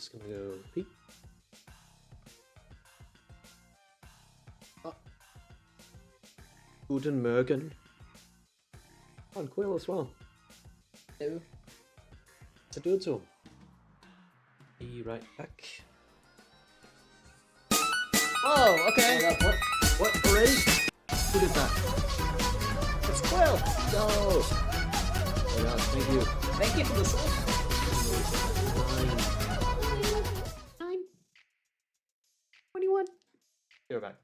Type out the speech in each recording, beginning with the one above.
just gonna go peek. Oh. Guten Morgen. Oh, and Quill as well. Hello. So do it to him. Be right back. Oh, okay. Oh, what? What? Already? Who did that? It's Quill. No! Oh god, thank you. Thank you for the song. 9. 21. You're back.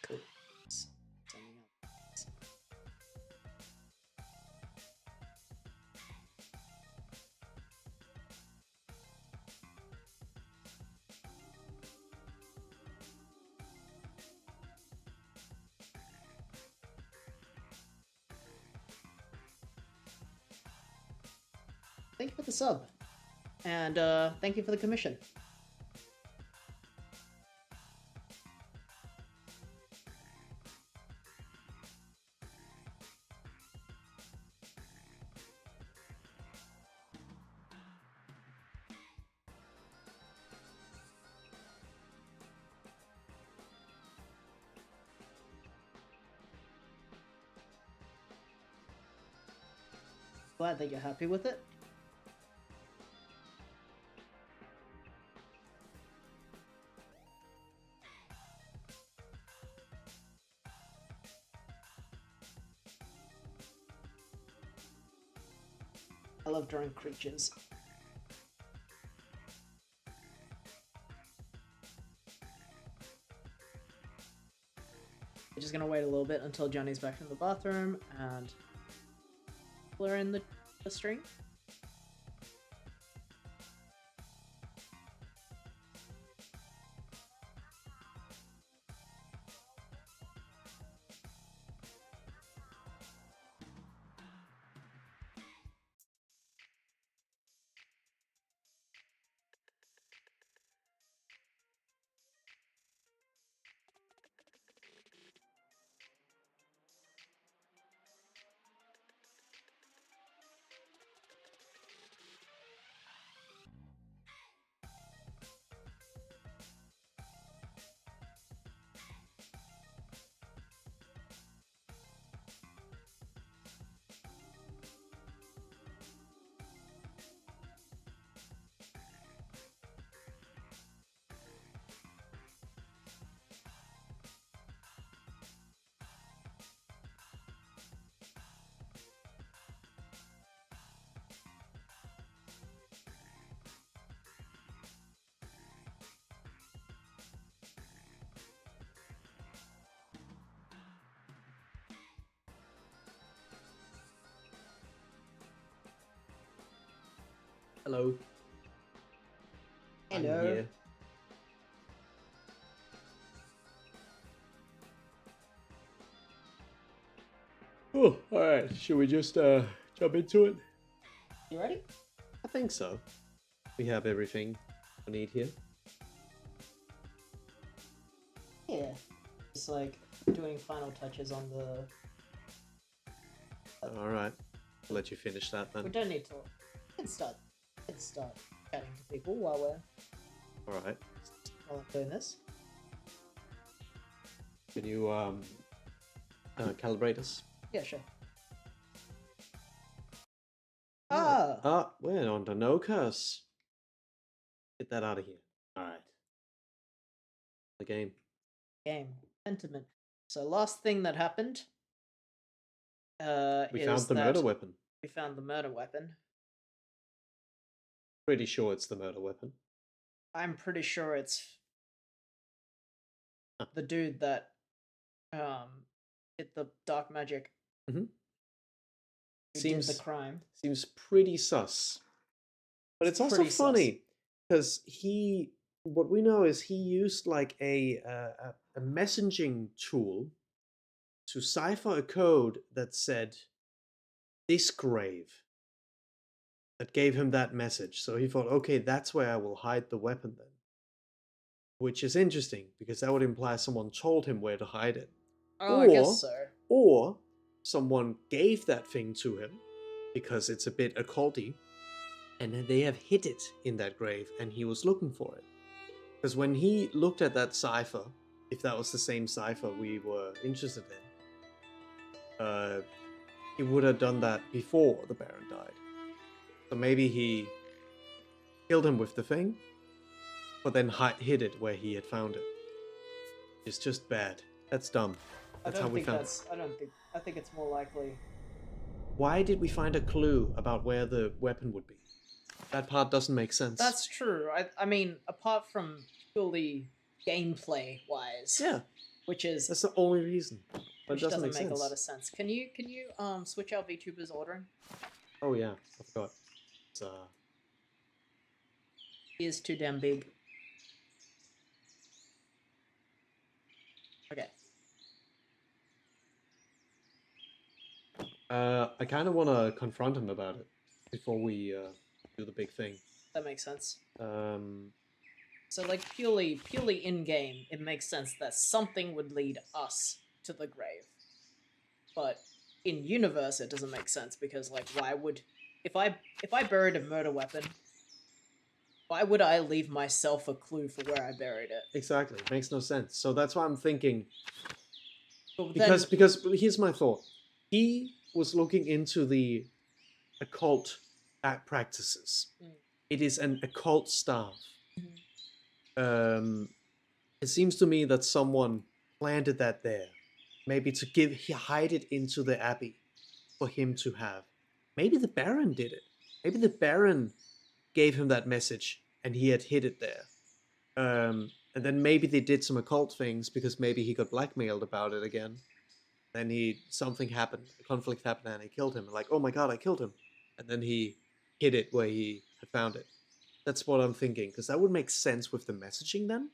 Cool. Thank you for the sub. And thank you for the commission. Glad that you're happy with it. I love drawing creatures. We're just gonna wait a little bit until Johnny's back in the bathroom and we're in the stream. Hello. Hello. I'm here. Oh, alright. Should we just jump into it? You ready? I think so. We have everything we need here. Yeah. Just like doing final touches on the... Alright. I'll let you finish that We then. don't need to... Let's start chatting to people while Alright. I'm doing this. Can you calibrate us? Yeah, sure. Ah! We're on to no curse. Get that out of here. Alright. The game. Game. Pentiment. So last thing that happened We is found the that murder weapon. we found the murder weapon. Pretty sure it's the murder weapon. I'm pretty sure it's Huh. the dude that did the dark magic. Mm-hmm. Who did the crime. Seems pretty sus. But it's also pretty funny because what we know is he used like a messaging tool to cipher a code that said this grave, that gave him that message. So he thought, okay, that's where I will hide the weapon then. which is interesting because that would imply someone told him where to hide it. Oh, I guess Or, so. or someone gave that thing to him because it's a bit occulty, and then they have hid it in that grave, and he was looking for it. Because when he looked at that cipher, if that was the same cipher we were interested in, he would have done that before the Baron died. So maybe he killed him with the thing, but then hid it where he had found it. It's just bad. That's dumb. That's how we found it. I think it's more likely. Why did we find a clue about where the weapon would be? That part doesn't make sense. That's true. I mean, apart from purely gameplay wise, Yeah, which is that's the only reason. But it which doesn't doesn't make make a lot sense. of sense. Can you switch out VTuber's ordering? Oh yeah, I forgot. It's, He is too damn big. Okay. I kind of want to confront him about it before we do the big thing. That makes sense. Um, So like purely in game, it makes sense that something would lead us to the grave. But in universe, it doesn't make sense because like why would if I buried a murder weapon, why would I leave myself a clue for where I buried it? exactly, it makes no sense. So that's why I'm thinking. But Because then, because here's my thought. He was looking into the occult practices. Mm. It is an occult staff. Mhm. It seems to me that someone planted that there, maybe to hide it into the abbey for him to have. Maybe the Baron did it. Maybe the Baron gave him that message and he had hid it there. And then maybe they did some occult things because maybe he got blackmailed about it again. Then something happened, a conflict happened, and he killed him. Like, oh my god, I killed him. And then he hid it where he had found it. That's what I'm thinking, because that would make sense with the messaging then.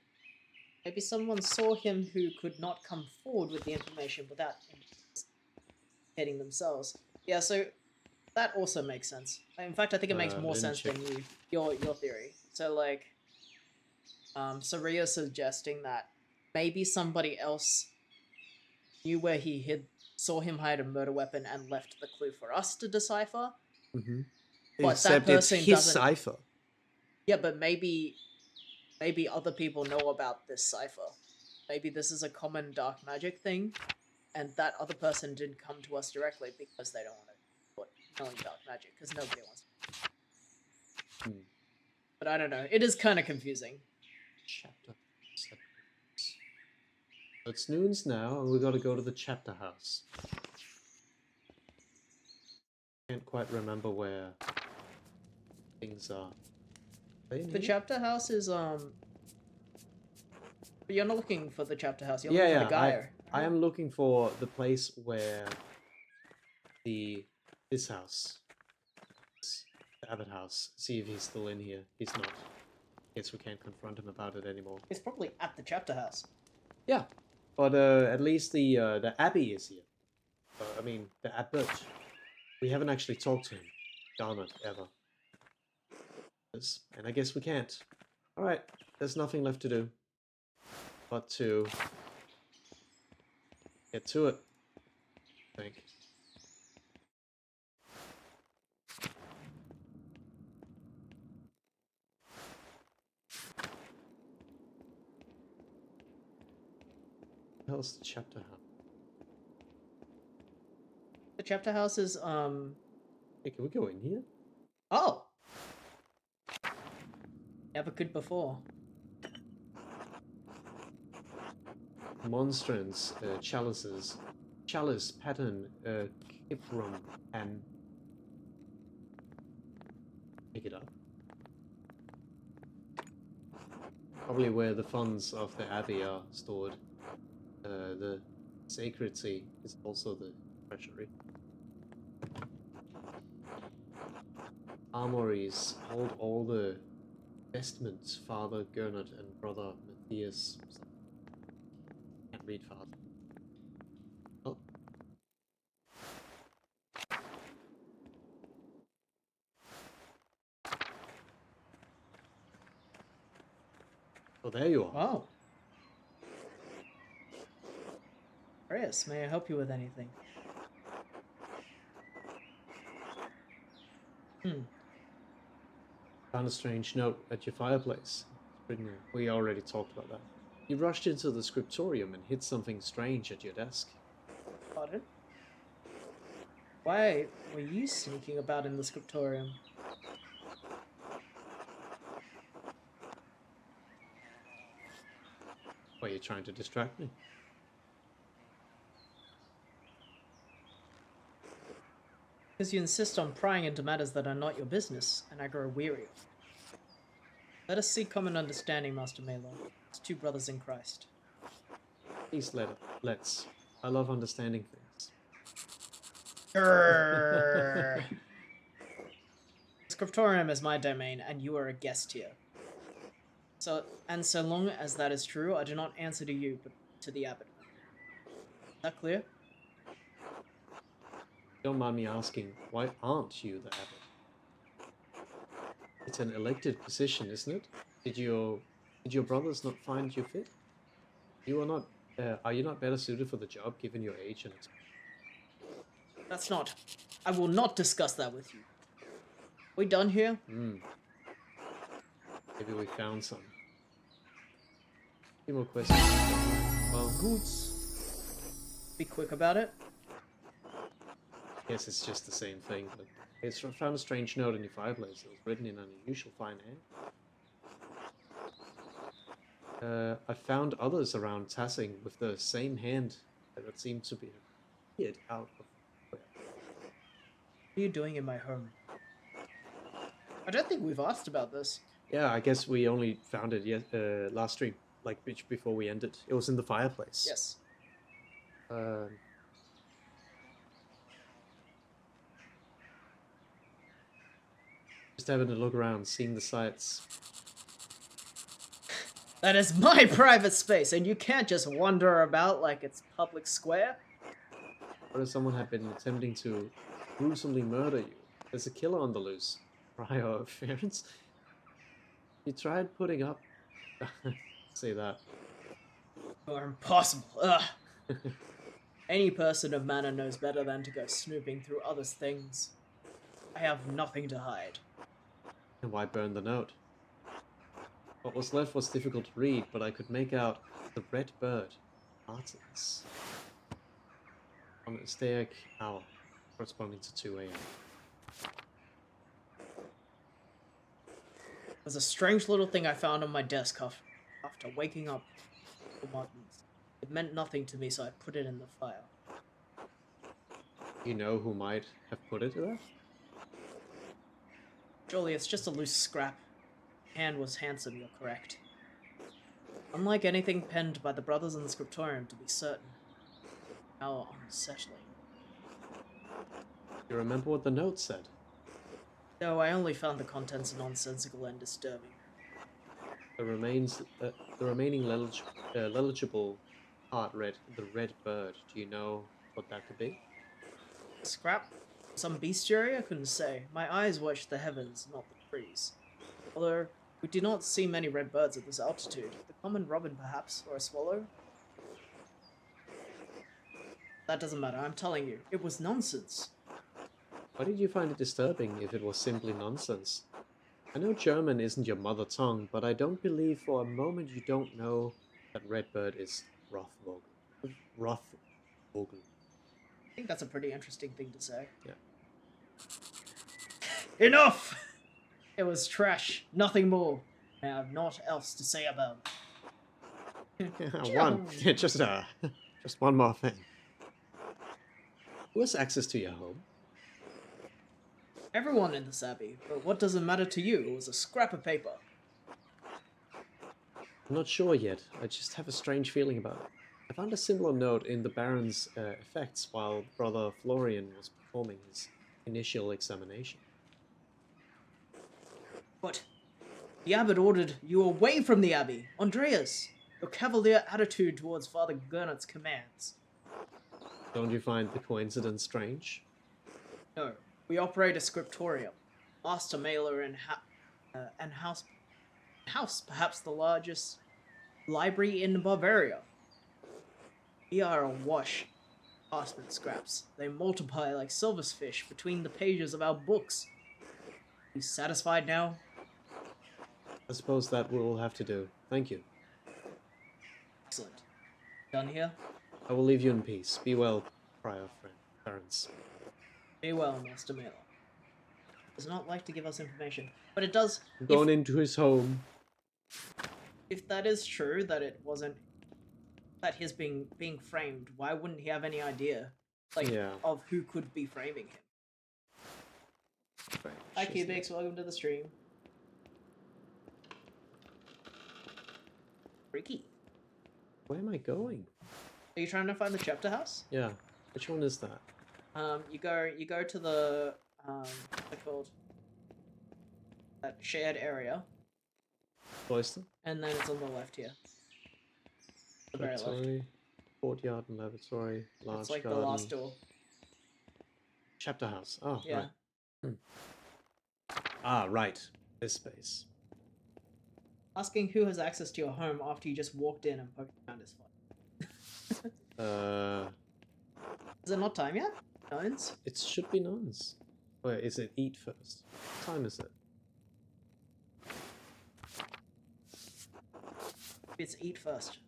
Maybe someone saw him who could not come forward with the information without investigating themselves. Yeah, so that also makes sense. In fact, I think it makes more Didn't sense check. than your theory. So like, so Rio's suggesting that maybe somebody else knew where he saw him hide a murder weapon and left the clue for us to decipher. Mm-hmm. But that Except it's person his doesn't. cipher. Yeah, but maybe other people know about this cipher. Maybe this is a common dark magic thing, and that other person didn't come to us directly because they don't want to knowing dark magic because nobody wants to. Hmm. But I don't know. It is kind of confusing. Chapter 7. It's noons now, and we gotta go to the chapter house. Can't quite remember where things are. The chapter house is But you're not looking for the chapter house. You're looking for the Gyre. I am looking for the place where this house, the Abbot house. See if he's still in here. He's not. Guess we can't confront him about it anymore. It's probably at the chapter house. Yeah, but at least the Abbey is here. I mean, the Abbot. We haven't actually talked to him. Darn it, ever. And I guess we can't. Alright, there's nothing left to do. But to get to it, I think. How's the chapter house? The chapter house is Hey, can we go in here? Oh! Never could before. Monstrance, chalices, chalice pattern, Kiprum, and pick it up. Probably where the funds of the abbey are stored. The sacred sea is also the treasury. Armories hold all the vestments Father Gernot and Brother Matthias. Can't read fast. Oh. Oh, there you are. Oh. Arius, may I help you with anything? Found a strange note at your fireplace. It's written here. We already talked about that. You rushed into the scriptorium and hit something strange at your desk. Pardon? Why were you sneaking about in the scriptorium? Why are you trying to distract me? Because you insist on prying into matters that are not your business, and I grow weary of it. Let us seek common understanding, Master Malon. As two brothers in Christ. Please let's. I love understanding things. Grrr. Scriptorium is my domain, and you are a guest here. So long as that is true, I do not answer to you, but to the abbot. Is that clear? Don't mind me asking, why aren't you the abbot? It's an elected position, isn't it? Did your brothers not find you fit? You are not. Are you not better suited for the job given your age and experience? That's not. I will not discuss that with you. We done here? Maybe we found some. Few more questions. Well, Be quick about it. yes, it's just the same thing, but it's found a strange note in your fireplace. It was written in unusual fine hand. I found others around Tassing with the same hand that seemed to be appeared out of nowhere. What are you doing in my home? I don't think we've asked about this. Yeah, I guess we only found it last stream, like before we ended. It was in the fireplace. Yes. Just having a look around, seeing the sights. That is my private space, and you can't just wander about like it's public square. What if someone had been attempting to gruesomely murder you? There's a killer on the loose. Prior affairs? You tried putting up... Say that. You're impossible. Ugh. Any person of manner knows better than to go snooping through others' things. I have nothing to hide. And why burn the note? What was left was difficult to read, but I could make out the red bird, Artemis, on a staic hour, corresponding to 2 a.m. There's a strange little thing I found on my desk after waking up for Martins. It meant nothing to me, so I put it in the file. You know who might have put it there? Surely it's just a loose scrap. Hand was handsome, you're correct. Unlike anything penned by the brothers in the scriptorium, to be certain. How unsettling. You remember what the note said? No, I only found the contents nonsensical and disturbing. The remaining legible part read, "The Red Bird." Do you know what that could be? Scrap? Some bestiary? I couldn't say. My eyes watched the heavens, not the trees. Although, we do not see many red birds at this altitude. The common robin, perhaps, or a swallow? That doesn't matter, I'm telling you. It was nonsense. Why did you find it disturbing if it was simply nonsense? I know German isn't your mother tongue, but I don't believe for a moment you don't know that Redbird is Rothvogel. Rothvogel. I think that's a pretty interesting thing to say. Yeah. Enough! It was trash, nothing more. I have naught else to say about it. Just one more thing. Who has access to your home? Everyone in this abbey, but what does it matter to you? It was a scrap of paper. I'm not sure yet. I just have a strange feeling about it. I found a similar note in the Baron's effects while Brother Florian was performing his initial examination. But the abbot ordered you away from the abbey. Andreas, your cavalier attitude towards Father Gernot's commands. Don't you find the coincidence strange? No, we operate a scriptorium. Master Mailer and house perhaps the largest. Library in Bavaria. We are awash parchment scraps. They multiply like silverfish between the pages of our books. You satisfied now? I suppose that will have to do. Thank you. Excellent. Done here? I will leave you in peace. Be well, prior friend, parents. Be well, Master Mailer. Does not like to give us information, but it does. I'm going into his home. If that is true, that it wasn't that he's being framed, why wouldn't he have any idea, like, Yeah. of who could be framing him? Right. Hi, She's Cubics. Welcome to the stream. Freaky. Where am I going? Are you trying to find the chapter house? Yeah. Which one is that? You go to the what's it called? That shared area, Cloister? and then it's on the left here. The very left. Laboratory, courtyard and lavatory, large It's like garden. the last door. Chapter house. Oh, Yeah. right. Ah, right. This space. Asking who has access to your home after you just walked in and poked around is fun. Is it not time yet? Nones? It should be nuns. Wait, is it eat first? What time is it? It's eat first.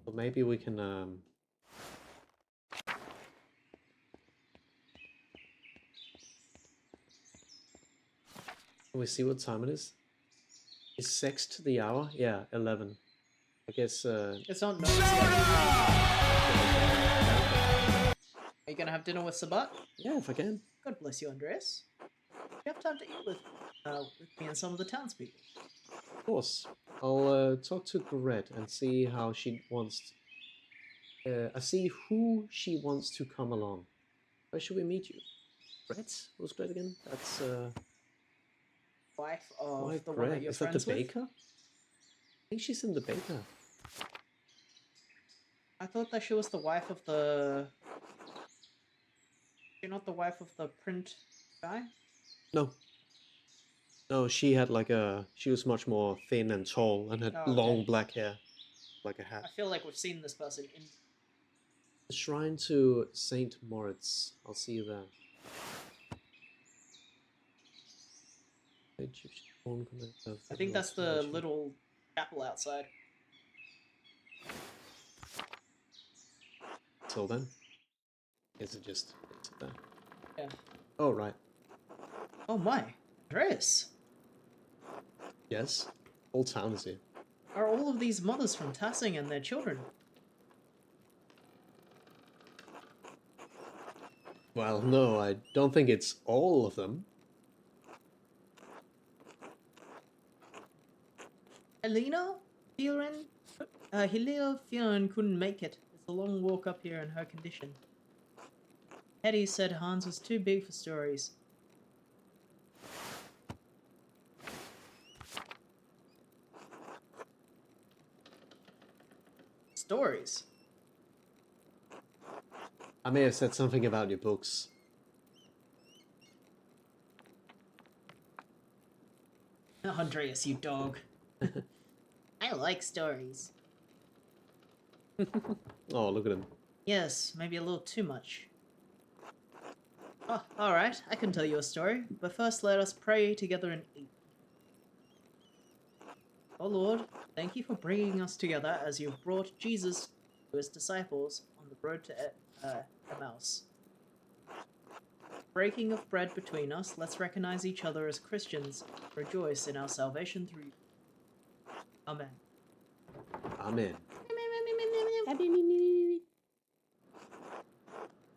Well, maybe we can, Can we see what time it is? Is 6 to the hour? Yeah, 11. I guess, It's not nones yet. Are you gonna have dinner with Sabat? Yeah, if I can. God bless you, Andreas. You have time to eat with me and some of the townspeople. Of course. I'll talk to Gret and see how she wants. I see who she wants to come along. Where should we meet you? Gret? Who's Gret again? That's Wife of why the one Gret? that you're Is that friends the with? baker? I think she's in the baker. I thought that she was the wife of the. You're not the wife of the print guy? No. No, she had like a. She was much more thin and tall and had Oh, okay. long black hair, like a I hat. feel like we've seen this person in. The shrine to Saint Moritz. I'll see you there. I think that's the little chapel outside. Till then? Is it just there? Yeah. Oh, right. Oh my, Andreas! Yes? Whole town is here. Are all of these mothers from Tassing and their children? Well, no, I don't think it's all of them. Helena? Fioren? Helena Fioren couldn't make it. It's a long walk up here in her condition. Hetty said Hans was too big for stories. Stories? I may have said something about your books. Oh, Andreas, you dog. I like stories. Oh, look at him. Yes, maybe a little too much. Oh, alright, I can tell you a story, but first let us pray together and eat. Oh Lord, thank you for bringing us together as you've brought Jesus to his disciples on the road to Emmaus. Breaking of bread between us, let's recognize each other as Christians, rejoice in our salvation through you. Amen. Amen.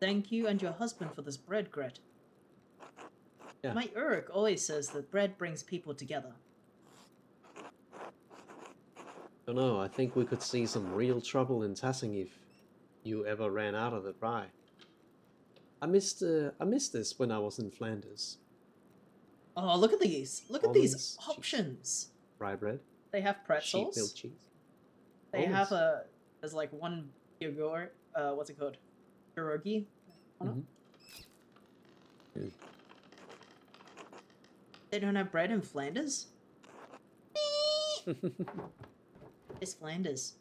Thank you and your husband for this bread, Gret. Yeah. My Uruk always says that bread brings people together. Don't know, I think we could see some real trouble in Tassing if you ever ran out of the rye. I missed this when I was in Flanders. Oh, look at these! Look at these Almonds, cheese. options! Rye bread, They have sheep milk pretzels. cheese. They Almonds. have there's like one yogurt what's it called? Pierogi on it. Mm. They don't have bread in Flanders? It's Flanders.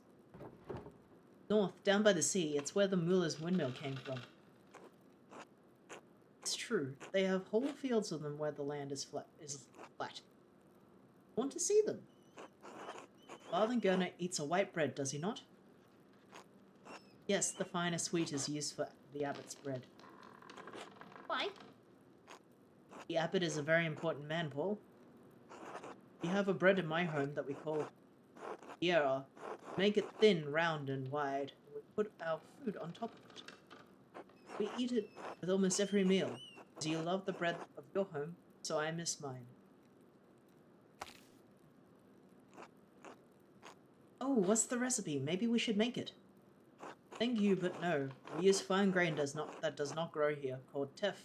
North, down by the sea, it's where the Muller's windmill came from. It's true, they have whole fields of them where the land is flat. Want to see them? Father Gerner eats a white bread, does he not? Yes, the finest wheat is used for the abbot's bread. Why? The abbot is a very important man, Paul. We have a bread in my home that we call Yera. Make it thin, round, and wide, and we put our food on top of it. We eat it with almost every meal. As you love the bread of your home, so I miss mine. Oh, what's the recipe? Maybe we should make it. Thank you, but no. We use fine grain that does not grow here, called teff.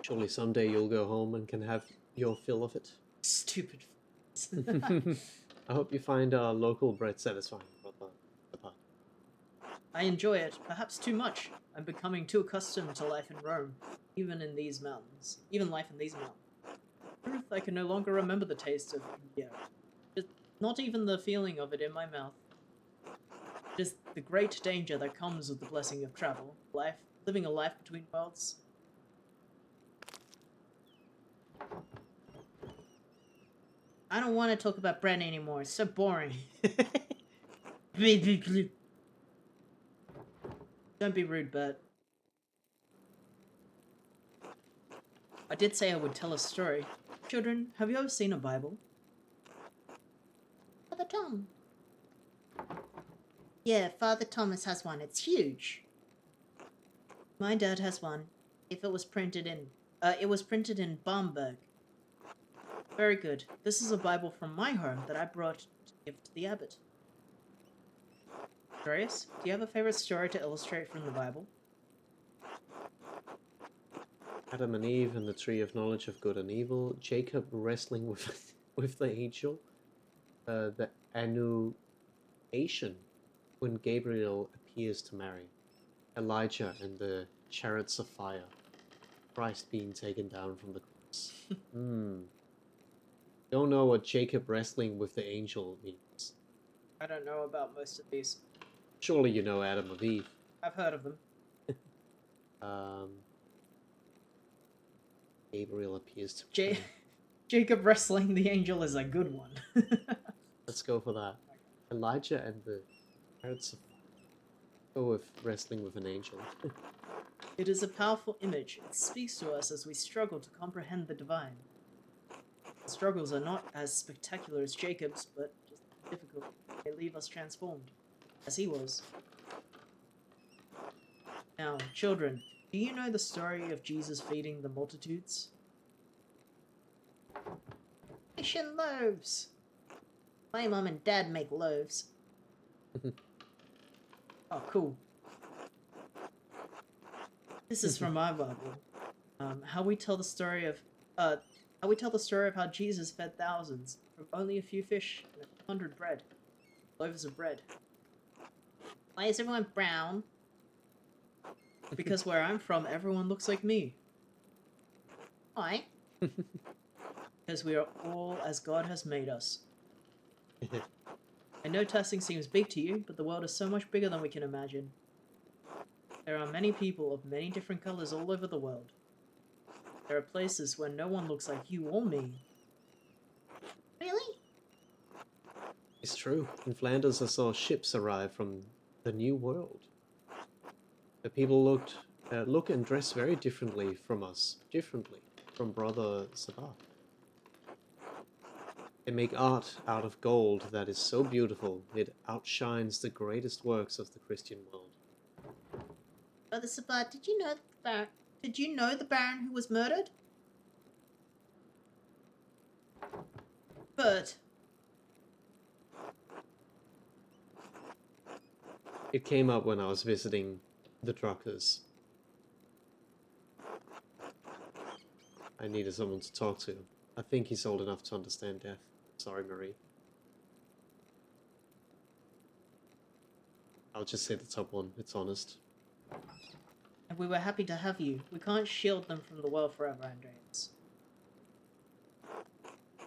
Surely someday you'll go home and can have your fill of it. Stupid. I hope you find our local bread satisfying. I enjoy it, perhaps too much. I'm becoming too accustomed to life in Rome, even in these mountains. Even life in these mountains. Truth, I can no longer remember the taste of India. Not even the feeling of it in my mouth. Just the great danger that comes with the blessing of travel, living a life between worlds. I don't want to talk about bread anymore. It's so boring. Don't be rude, Bert. I did say I would tell a story. Children, have you ever seen a Bible? Father Tom. Yeah, Father Thomas has one. It's huge. My dad has one. It was printed in Bamberg. Very good. This is a Bible from my home that I brought to give to the abbot. Andreas, do you have a favorite story to illustrate from the Bible? Adam and Eve and the tree of knowledge of good and evil. Jacob wrestling with with the angel. The annuation when Gabriel appears to Mary. Elijah and the chariots of fire. Christ being taken down from the cross. Don't know what Jacob wrestling with the angel means. I don't know about most of these. Surely you know Adam and Eve. I've heard of them. Gabriel appears to Jacob wrestling the angel is a good one. Let's go for that. Elijah and the chariots of fire. Go with wrestling with an angel. It is a powerful image. It speaks to us as we struggle to comprehend the divine. The struggles are not as spectacular as Jacob's, but just difficult. They leave us transformed, as he was. Now, children, do you know the story of Jesus feeding the multitudes? Fish and loaves! My mom and dad make loaves. Oh, cool. This is from my Bible. How we tell the story of how Jesus fed thousands from only a few fish and 100 loaves of bread. Why is everyone brown? Because where I'm from, everyone looks like me. Why? Because we are all as God has made us. I know testing seems big to you, but the world is so much bigger than we can imagine. There are many people of many different colors all over the world. There are places where no one looks like you or me. Really? It's true. In Flanders I saw ships arrive from the New World. The people look and dress very differently from us. Differently from Brother Sabbath. They make art out of gold that is so beautiful it outshines the greatest works of the Christian world. Brother Sabbath, did you know the Baron who was murdered? But It came up when I was visiting the truckers. I needed someone to talk to. I think he's old enough to understand death. Sorry, Marie. I'll just say the top one. It's honest. And we were happy to have you. We can't shield them from the world forever, Andreas.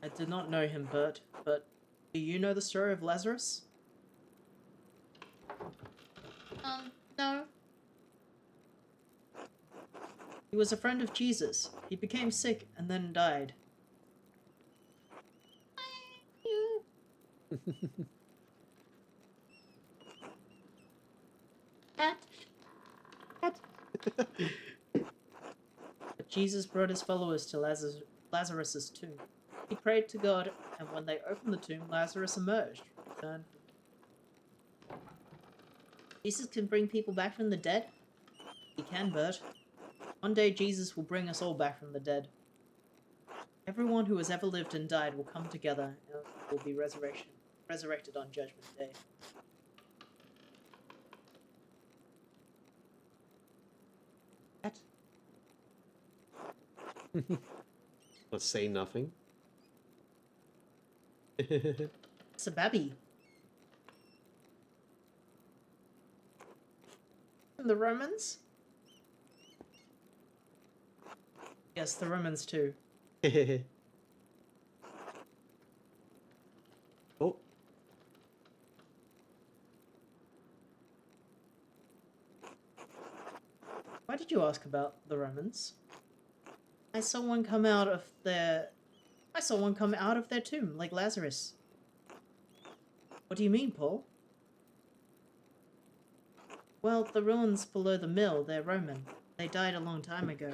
I did not know him, Bert, but do you know the story of Lazarus? No. He was a friend of Jesus. He became sick and then died. Cat. But Jesus brought his followers to Lazarus's tomb. He prayed to God, and when they opened the tomb, Lazarus emerged, returned. Jesus can bring people back from the dead? He can, Bert. One day Jesus will bring us all back from the dead. Everyone who has ever lived and died will come together and will be resurrected on Judgment Day. What? Let's say nothing. It's a babby. And the Romans? Yes, the Romans too. Oh. Why did you ask about the Romans? I saw one come out of their tomb, like Lazarus. What do you mean, Paul? Well, the ruins below the mill, they're Roman. They died a long time ago.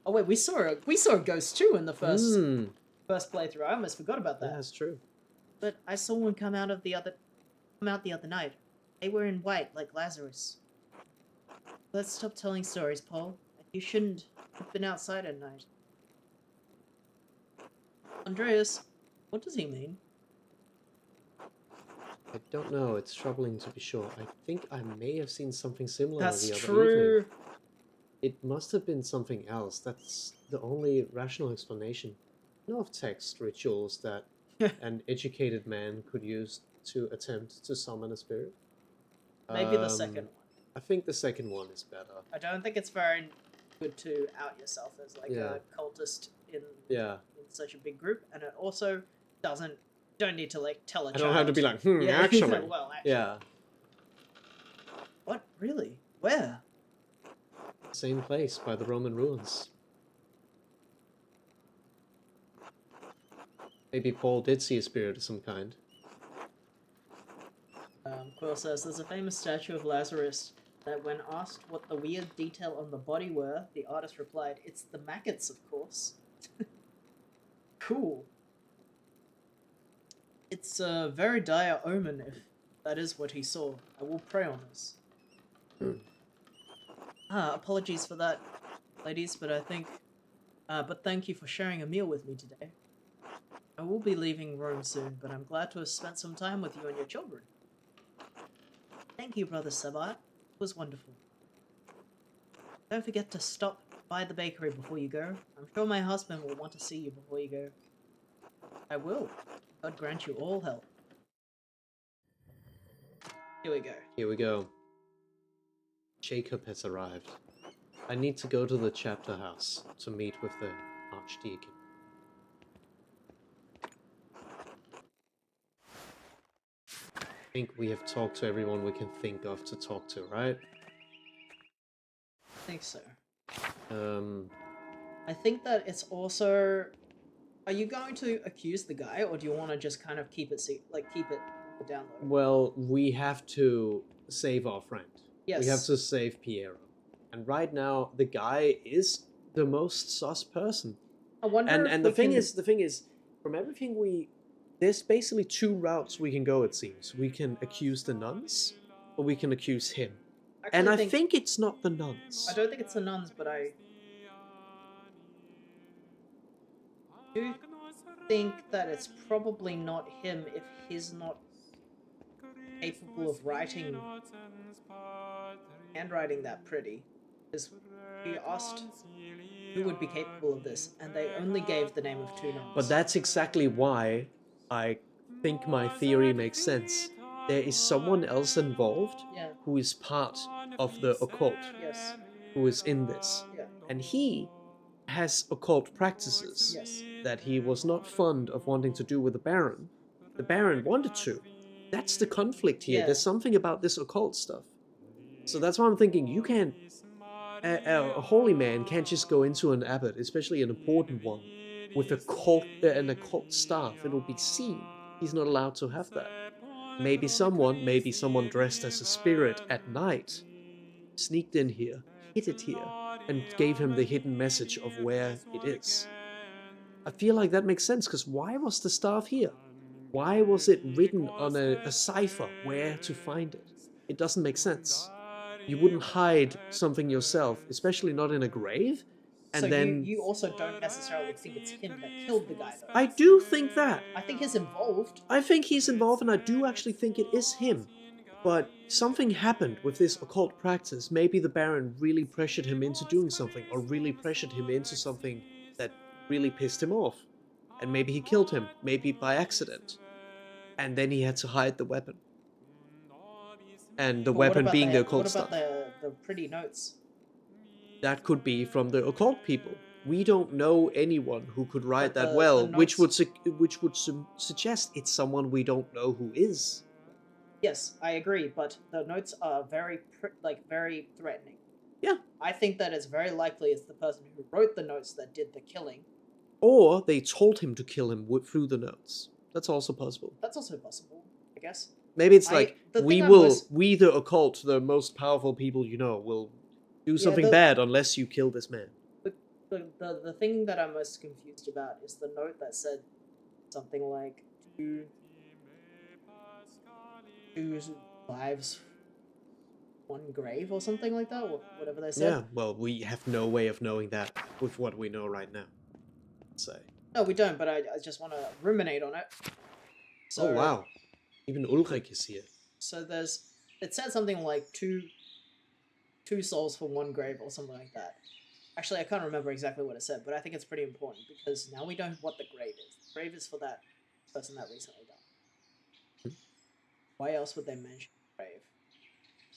Oh wait, we saw a ghost too in the first playthrough. I almost forgot about that. Yeah, that's true. But I saw one come out the other night. They were in white, like Lazarus. Let's stop telling stories, Paul. You shouldn't have been outside at night. Andreas, what does he mean? I don't know. It's troubling to be sure. I think I may have seen something similar That's the other true. evening. It must have been something else. That's the only rational explanation. I know of text rituals that an educated man could use to attempt to summon a spirit. Maybe the second one. I think the second one is better. I don't think it's very good to out yourself as like a cultist in such a big group, and it also don't need to like tell a child. I don't have to be like, yeah, actually. well, actually. Yeah. What? Really? Where? Same place, by the Roman ruins. Maybe Paul did see a spirit of some kind. Quill says, there's a famous statue of Lazarus that when asked what the weird detail on the body were, the artist replied, it's the maggots, of course. Cool. It's a very dire omen if that is what he saw. I will pray on this. Apologies for that, ladies, but but thank you for sharing a meal with me today. I will be leaving Rome soon, but I'm glad to have spent some time with you and your children. Thank you, Brother Sabat. It was wonderful. Don't forget to stop by the bakery before you go. I'm sure my husband will want to see you before you go. I will. God grant you all help. Here we go. Here we go. Jacob has arrived. I need to go to the chapter house to meet with the archdeacon. I think we have talked to everyone we can think of to talk to, right? I think so. I think that it's also... Are you going to accuse the guy, or do you want to just kind of keep it down low? Well, we have to save our friend. Yes. We have to save Piero. And right now, the guy is the most sus person. I wonder and the thing is, from everything there's basically two routes we can go, it seems. We can accuse the nuns, or we can accuse him. Actually, and I think it's not the nuns. I don't think it's the nuns, but I do think that it's probably not him if he's not capable of handwriting that pretty. Because we asked who would be capable of this, and they only gave the name of two nuns. But that's exactly why I think my theory makes sense. there is someone else involved Yeah. who is part of the occult, Yes. who is in this. Yeah. And he has occult practices Yes. that he was not fond of wanting to do with the Baron. The Baron wanted to. That's the conflict here. Yeah. There's something about this occult stuff. So that's why I'm thinking you can't. A holy man can't just go into an abbot, especially an important one, with an occult staff. It'll be seen. He's not allowed to have that. Maybe someone dressed as a spirit at night sneaked in here, hid it here, and gave him the hidden message of where it is. I feel like that makes sense, because why was the staff here? Why was it written on a cipher where to find it? It doesn't make sense. You wouldn't hide something yourself, especially not in a grave. And So then you also don't necessarily think it's him that killed the guy, though. I do think that. I think he's involved. I think he's involved, and I do actually think it is him. But something happened with this occult practice. Maybe the Baron really pressured him into doing something, or really pressured him into something that really pissed him off. And maybe he killed him, maybe by accident. And then he had to hide the weapon. And the But what weapon about being the What occult about stuff. the pretty notes? That could be from the occult people. We don't know anyone who could write But that the well, which would notes- suggest it's someone we don't know who is. Yes, I agree, but the notes are very very threatening. Yeah. I think that it's very likely it's the person who wrote the notes that did the killing. Or they told him to kill him through the notes. That's also possible. That's also possible, I guess. Maybe it's like the we thing I'm will, most- we the occult, the most powerful people you know, will do something the- bad unless you kill this man. The thing that I'm most confused about is the note that said something like two lives, one grave, or something like that, or whatever they said. Yeah, well, we have no way of knowing that with what we know right now. Say. No, we don't, but I just want to ruminate on it. So, Oh wow, even Ulrich is here. So it said something like two souls for one grave or something like that. Actually, I can't remember exactly what it said, but I think it's pretty important because now we know what the grave is. The grave is for that person that recently died. Why else would they mention grave?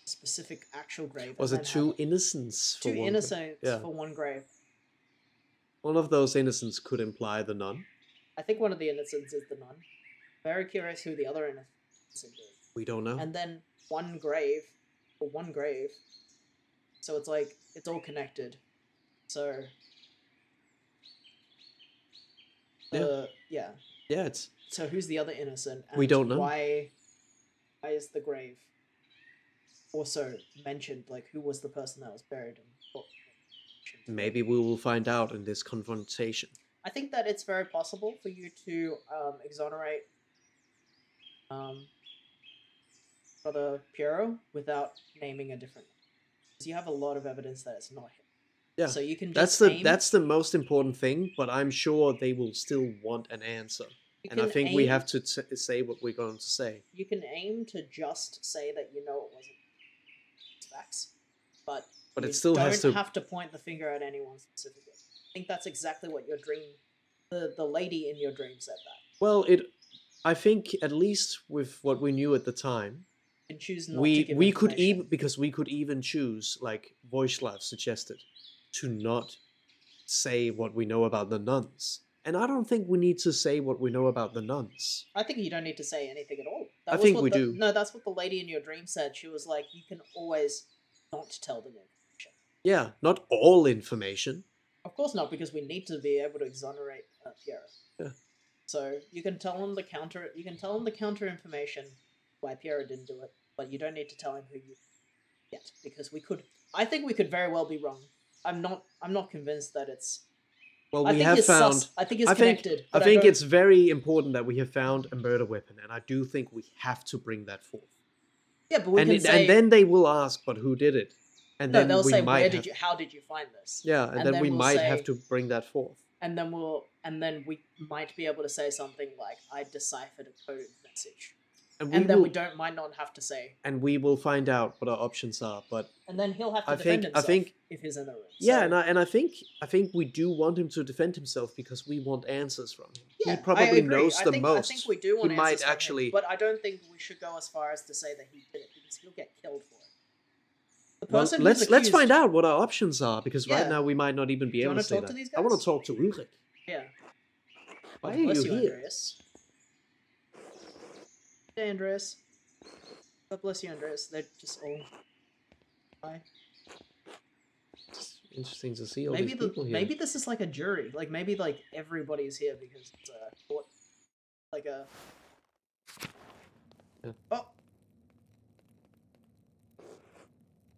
A specific actual grave. Was and it then two have innocents for two one? innocents Yeah. for one grave? One of those innocents could imply the nun. I think one of the innocents is the nun. Very curious who the other innocent is. We don't know. And then one grave for one grave. So it's like it's all connected. So yeah. Yeah, it's So who's the other innocent? And We don't know. Why is the grave also mentioned? Like, who was the person that was buried? maybe we will find out in this confrontation. I think that it's very possible for you to exonerate Brother Piero without naming a different. Because you have a lot of evidence that it's not him. Yeah, So you can that's just that's the most important thing. But I'm sure they will still want an answer, and I think we have to say what we're going to say. You can aim to just say that you know it wasn't facts, but But you it still don't has to. have to point the finger at anyone specifically. I think that's exactly what your dream, the lady in your dream said that. Well, I think at least with what we knew at the time, And choose not to we give we could information. even because we could even choose, like Voislav suggested, to not say what we know about the nuns. And I don't think we need to say what we know about the nuns. I think you don't need to say anything at all. I think we do. No, that's what the lady in your dream said. She was like, you can always not tell them information. Yeah, not all information. Of course not, because we need to be able to exonerate Piero. Yeah. So you can tell them the counter. You can tell them the counter information why Piero didn't do it, but you don't need to tell him who you yet, because we could. I think we could very well be wrong. I'm not convinced that it's. Well, I we think have it's found. sus. I think it's I think, connected. I but think don't- it's very important that we have found a murder weapon, and I do think we have to bring that forth. Yeah, but we And, can say. and then they will ask, but who did it? And no, then they'll we say, might "Where have, did you? How did you find this?" Yeah, and then we we'll might say- have to bring that forth. And then we might be able to say something like, "I deciphered a coded message," And and then will, we might not have to say. And we will find out what our options are. But And then he'll have to I defend think- I himself think- if he's in the room. yeah, So- and I think we do want him to defend himself because we want answers from him. he I probably agree. knows the most. I think we do want he answers might from him, actually. but I don't think we should go as far as to say that he did it because he'll get killed for it. The Well, person who's let's find accused- out what our options are because right Yeah. now we might not even be Do you able to wanna say talk that. to these I want guys? to talk to Ulrich. Yeah. Why God are bless you you, here? Andreas. Hey, Andreas. God bless you, Andreas. They're just all. Bye. It's interesting to see all these people here. Maybe this is like a jury. Like maybe like everybody's here because it's a court. Like a. Yeah. Oh.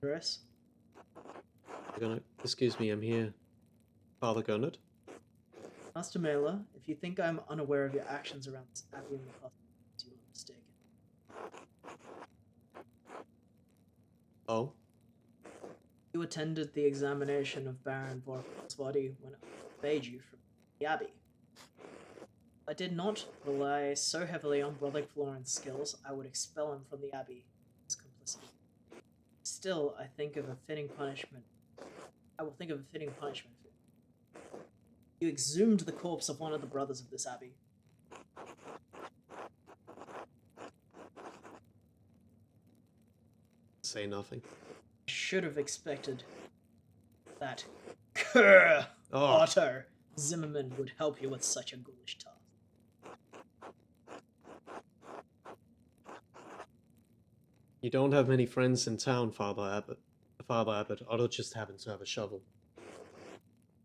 Andreas. You're gonna excuse me. I'm here, Father Gunnar. Master Mela, if you think I'm unaware of your actions around this abbey in the past, you are mistaken. Oh, You attended the examination of Baron Vorpal's body when I forbade you from the abbey. I did not rely so heavily on Brother Florin's skills, I would expel him from the abbey as complicity. Still, I think of a fitting punishment. I will think of a fitting punishment for you. You exhumed the corpse of one of the brothers of this abbey. say nothing. I should have expected that Kerr Oh, Otto Zimmerman would help you with such a ghoulish task. you don't have many friends in town, Father Abbot. Father Abbot, Otto just happens to have a shovel.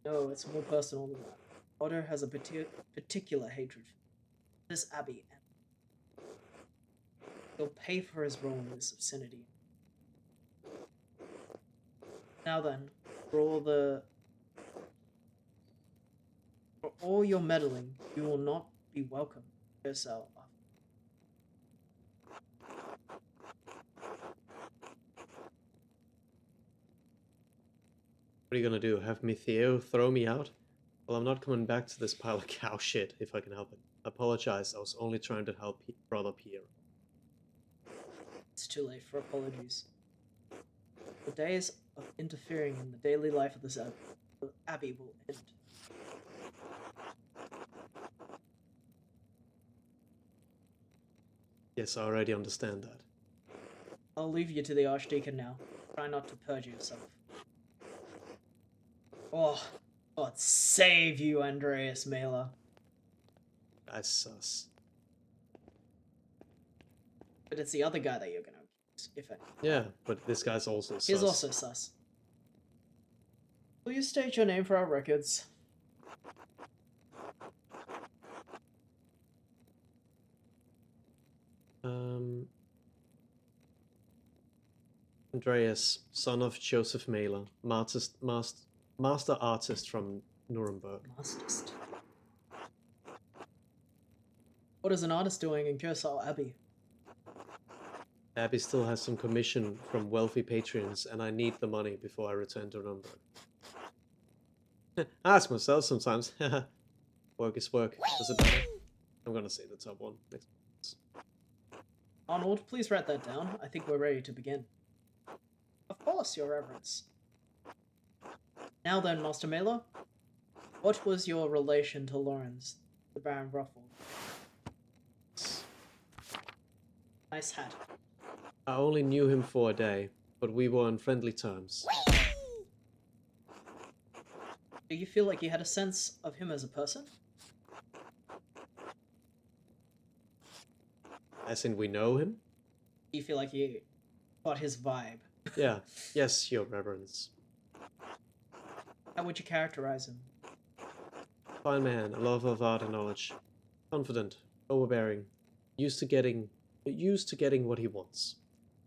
No, it's more personal than that. Otto has a particular hatred for this abbey, and he'll pay for his role in this obscenity. Now then, for all your meddling, you will not be welcome yourself. What are you gonna do? Have me Theo throw me out? Well, I'm not coming back to this pile of cow shit if I can help it. I apologize. I was only trying to help Brother Pierre. It's too late for apologies. The days of interfering in the daily life of this abbey will end. Yes, I already understand that. I'll leave you to the Archdeacon now. Try not to perjure yourself. Oh, God save you, Andreas Mela. That's sus. But it's the other guy that you're gonna accuse, if any. Yeah, but this guy's also sus. He's also sus. Will you state your name for our records? Andreas, son of Joseph Mailer, master artist from Nuremberg. Masterst. What is an artist doing in Kursal Abbey? Abbey still has some commission from wealthy patrons, and I need the money before I return to Nuremberg. I ask myself sometimes. Work is work. Does it matter? I'm gonna say the top one. Next. Arnold, please write that down. I think we're ready to begin. Of course, Your Reverence. Now then, Master Mela, what was your relation to Lawrence, the Baron Ruffle? Nice hat. I only knew him for a day, but we were on friendly terms. Do you feel like you had a sense of him as a person? As in, we know him? Do you feel like you got his vibe? Yeah. Yes, Your Reverence. How would you characterize him? Fine man, a lover of art and knowledge. Confident, overbearing, used to getting what he wants.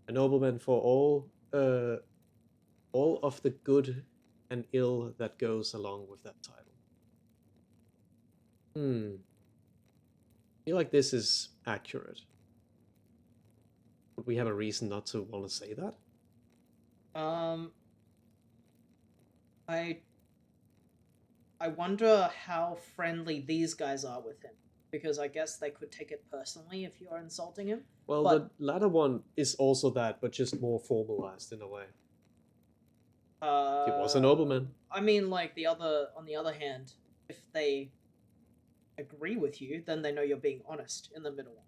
A nobleman for all of the good and ill that goes along with that title. I feel like this is accurate. Would we have a reason not to want to say that? I wonder how friendly these guys are with him, because I guess they could take it personally if you are insulting him. Well, But- the latter one is also that, but just more formalized in a way. He was a nobleman. I mean, like on the other hand, if they agree with you, then they know you're being honest in the middle one.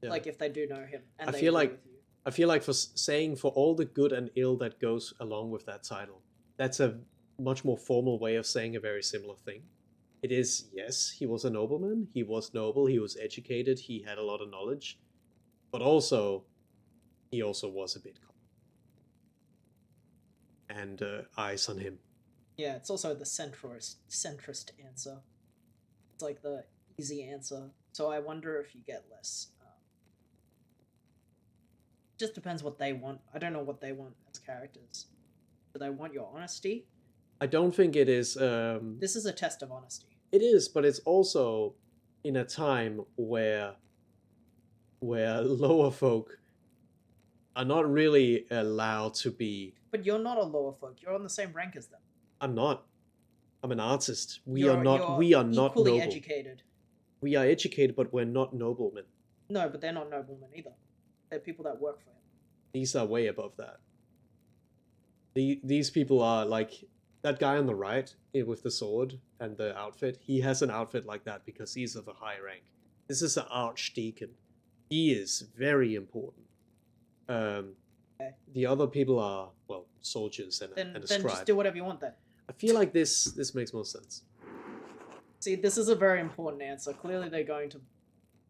Yeah. Like if they do know him and I they feel agree like with you. I feel like saying for all the good and ill that goes along with that title, that's a much more formal way of saying a very similar thing. It is, yes, he was a nobleman, he was noble, he was educated, he had a lot of knowledge, but also, he also was a bit cold. And eyes on him. Yeah, it's also the centrist answer. It's like the easy answer. So I wonder if you get less. Just depends what they want. I don't know what they want as characters. Do they want your honesty? I don't think it is. This is a test of honesty. It is, but it's also in a time where lower folk are not really allowed to be. But you're not a lower folk. You're on the same rank as them. I'm not. I'm an artist. You're We are not equally noble. educated. We are educated, but we're not noblemen. No, but they're not noblemen either. They're people that work for him. These are way above that. These people are like that guy on the right with the sword and the outfit. He has an outfit like that because he's of a high rank. This is an archdeacon. He is very important. Okay. The other people are, well, soldiers and a Then scribe. just do whatever you want then. I feel like this makes more sense. See, this is a very important answer. Clearly they're going to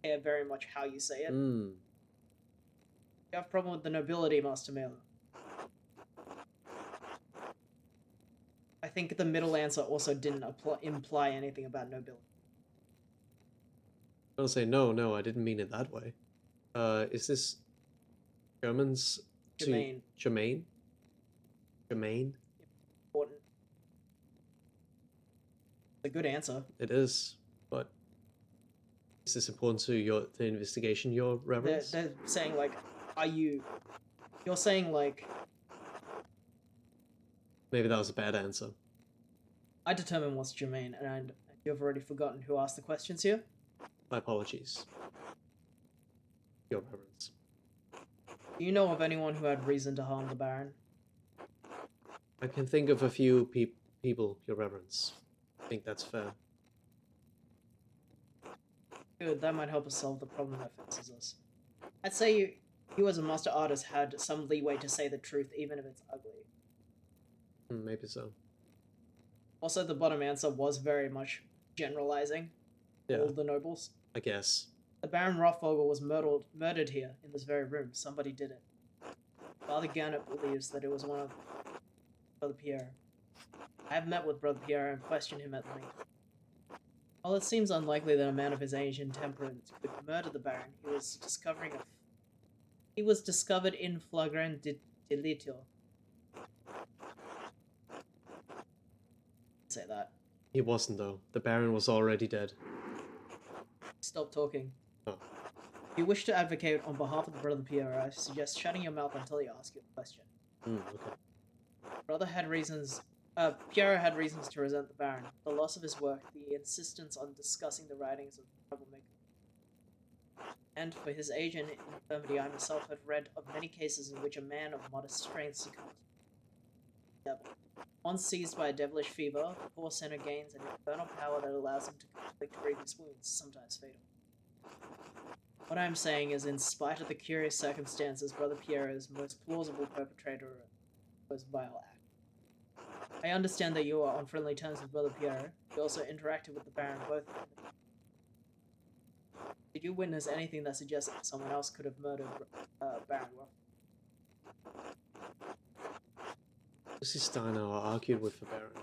care very much how you say it. Mm. You have a problem with the nobility, Master Mailer. I think the middle answer also didn't imply anything about nobility. I'll say no, I didn't mean it that way. Is this German's Germain. Germain? Germain? Important. It's a good answer. It is, but is this important to the investigation, Your Reverence? They're saying like, are you? You're saying like, Maybe that was a bad answer. I determine what's germane, and you've already forgotten who asked the questions here. My apologies, Your Reverence. Do you know of anyone who had reason to harm the Baron? I can think of a few people, Your Reverence. I think that's fair. Good, that might help us solve the problem that faces us. I'd say you as a master artist had some leeway to say the truth, even if it's ugly. Maybe so. Also, the bottom answer was very much generalizing Yeah, all the nobles. I guess. The Baron Rothvogel was murdered here in this very room. Somebody did it. Father Gannett believes that it was one of Brother Pierre. I have met with Brother Pierre and questioned him at length. While it seems unlikely that a man of his age and temperament could murder the Baron, he was discovered in flagrant delito. Say that. He wasn't, though. The Baron was already dead. Stop talking. Oh. If you wish to advocate on behalf of Brother Pierre, I suggest shutting your mouth until he asks you a question. Okay. Pierre had reasons to resent the Baron, the loss of his work, the insistence on discussing the writings of the troublemaker. And for his age and infirmity, I myself had read of many cases in which a man of modest strength succumbed to the devil. Once seized by a devilish fever, the poor sinner gains an infernal power that allows him to inflict grievous wounds, sometimes fatal. What I am saying is, in spite of the curious circumstances, Brother Pierre's most plausible perpetrator was vile act. I understand that you are on friendly terms with Brother Pierre. You also interacted with the Baron both. Did you witness anything that suggests that someone else could have murdered Baron Roth? Lucy Steiner argued with the Baron.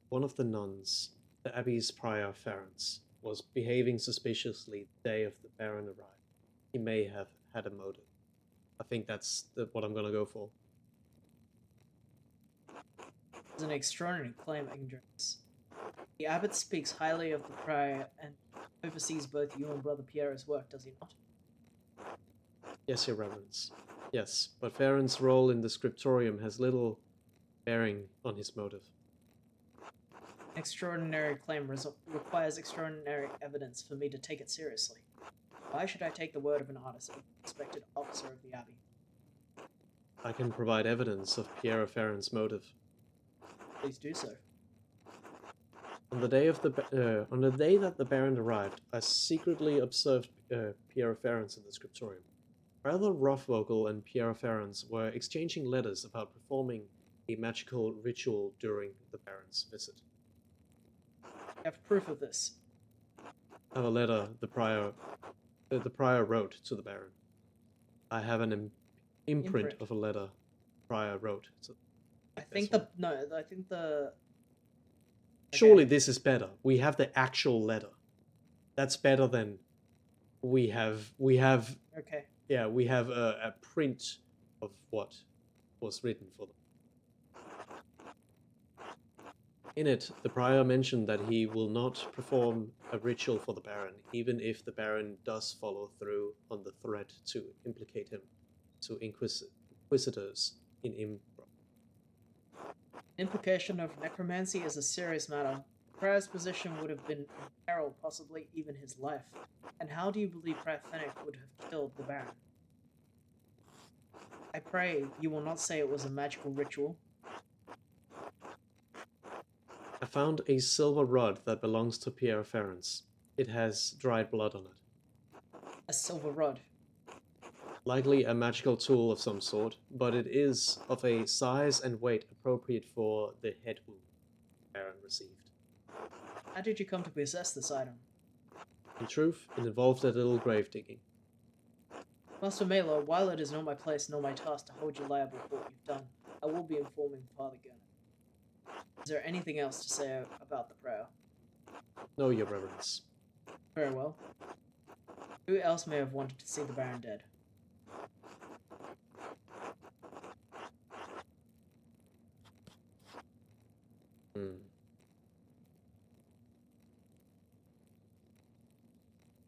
One of the nuns, the Abbey's prior Ferenc, was behaving suspiciously the day of the Baron arrived. He may have had a motive. I think that's what I'm gonna go for. It's an extraordinary claim, Ignorance. The abbot speaks highly of the prior and oversees both you and Brother Pierre's work, does he not? Yes, Your Reverence. Yes, but Ferenc's role in the scriptorium has little bearing on his motive. An extraordinary claim requires extraordinary evidence for me to take it seriously. Why should I take the word of an artist, a respected officer of the Abbey? I can provide evidence of Pierre Ferenc's motive. Please do so. On the day of on the day that the Baron arrived, I secretly observed Pierre Ferrans in the scriptorium. Rather Rough-Vocal and Pierre Ferrans were exchanging letters about performing a magical ritual during the Baron's visit. I have proof of this. I have a letter the prior wrote to the Baron. I have an imprint of a letter the prior wrote. I think the Surely this is better. We have the actual letter. That's better than we have. Okay. Yeah, we have a print of what was written for them. In it, the prior mentioned that he will not perform a ritual for the Baron, even if the Baron does follow through on the threat to implicate him to inquisitors in Imbra. Implication of necromancy is a serious matter. Prior's position would have been in peril, possibly even his life. And how do you believe Prior Fennec would have killed the Baron? I pray you will not say it was a magical ritual. I found a silver rod that belongs to Pierre Ferrans. It has dried blood on it. A silver rod. Likely a magical tool of some sort, but it is of a size and weight appropriate for the head wound Baron received. How did you come to possess this item? In truth, it involved a little grave digging. Master Melo, while it is not my place nor my task to hold you liable for what you've done, I will be informing Father Gurney. Is there anything else to say about the prayer? No, Your Reverence. Very well. Who else may have wanted to see the Baron dead?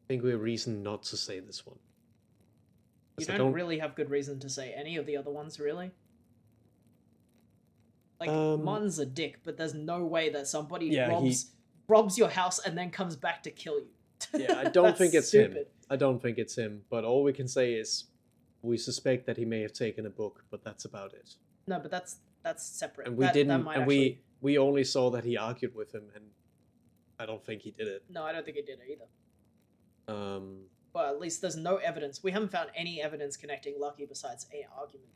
I think we have reason not to say this one. You don't really have good reason to say any of the other ones, really? Like, Martin's a dick, but there's no way that somebody robs your house and then comes back to kill you. Yeah, I don't think it's him. I don't think it's him, but all we can say is we suspect that he may have taken a book, but that's about it. No, but that's separate. And we only saw that he argued with him, and I don't think he did it. No, I don't think he did it either. But at least there's no evidence. We haven't found any evidence connecting Lucky besides an argument.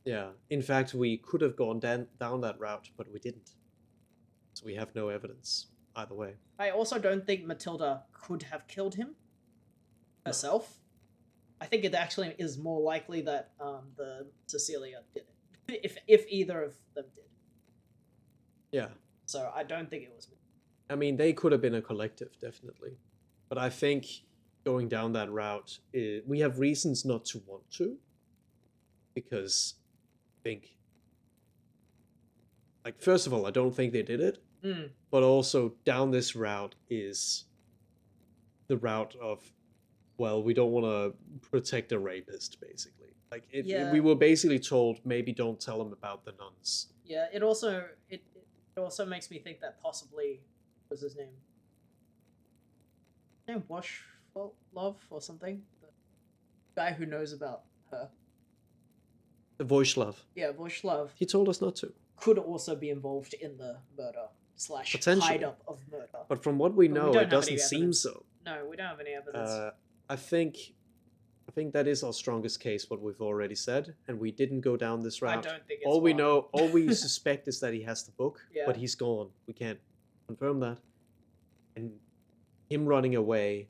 Yeah, in fact, we could have gone down that route, but we didn't. So we have no evidence either way. I also don't think Matilda could have killed him herself. I think it actually is more likely that the Cecilia did it, if either of them did. Yeah. So I don't think it was. I mean, they could have been a collective, definitely. But I think going down that route, we have reasons not to want to, because I think, like, first of all, I don't think they did it, but also down this route is the route of, well, we don't want to protect a rapist, basically. Like, we were basically told, maybe don't tell them about the nuns. Yeah, it also makes me think that possibly, what was his name? Love or something? The guy who knows about her. Voislav. Yeah, Voislav. He told us not to. Could also be involved in the murder / hide up of murder. But from what we know, it doesn't seem so. No, we don't have any evidence. I think that is our strongest case, what we've already said, and we didn't go down this route. I don't think it's all we suspect is that he has the book, but he's gone. We can't confirm that. And him running away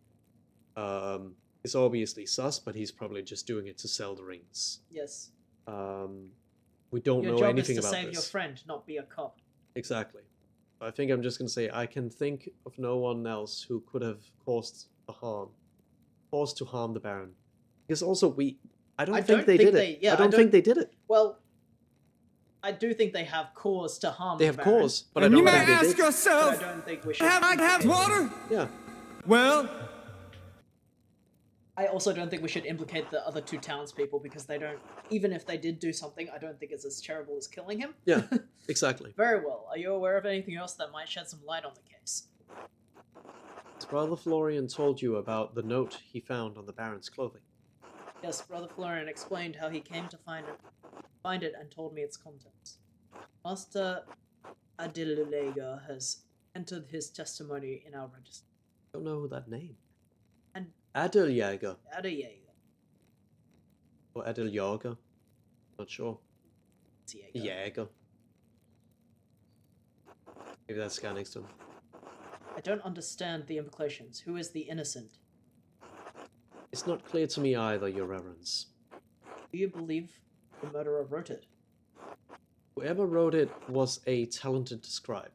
is obviously sus, but he's probably just doing it to sell the rings. Yes. We don't know anything about this. Your job is to save your friend, not be a cop. Exactly. I think I'm just going to say I can think of no one else who could have caused to harm the Baron. Because also I don't think they did it. I don't think they did it. Well, I do think they have cause to harm the Baron. They have cause, but I don't think they did. You may ask yourself, but I don't think we should have water? Yeah. Well, I also don't think we should implicate the other two townspeople because they don't, even if they did do something, I don't think it's as terrible as killing him. Yeah, exactly. Very well. Are you aware of anything else that might shed some light on the case? Has Brother Florian told you about the note he found on the Baron's clothing? Yes, Brother Florian explained how he came to find it and told me its contents. Master Adilega has entered his testimony in our register. Don't know that name. And Adeljäger Adejager. or Adeljäger. Not sure. Jäger. Jäger. Maybe that's the guy next to him. I don't understand the implications. Who is the innocent? It's not clear to me either, Your Reverence. Do you believe the murderer wrote it? Whoever wrote it was a talented scribe.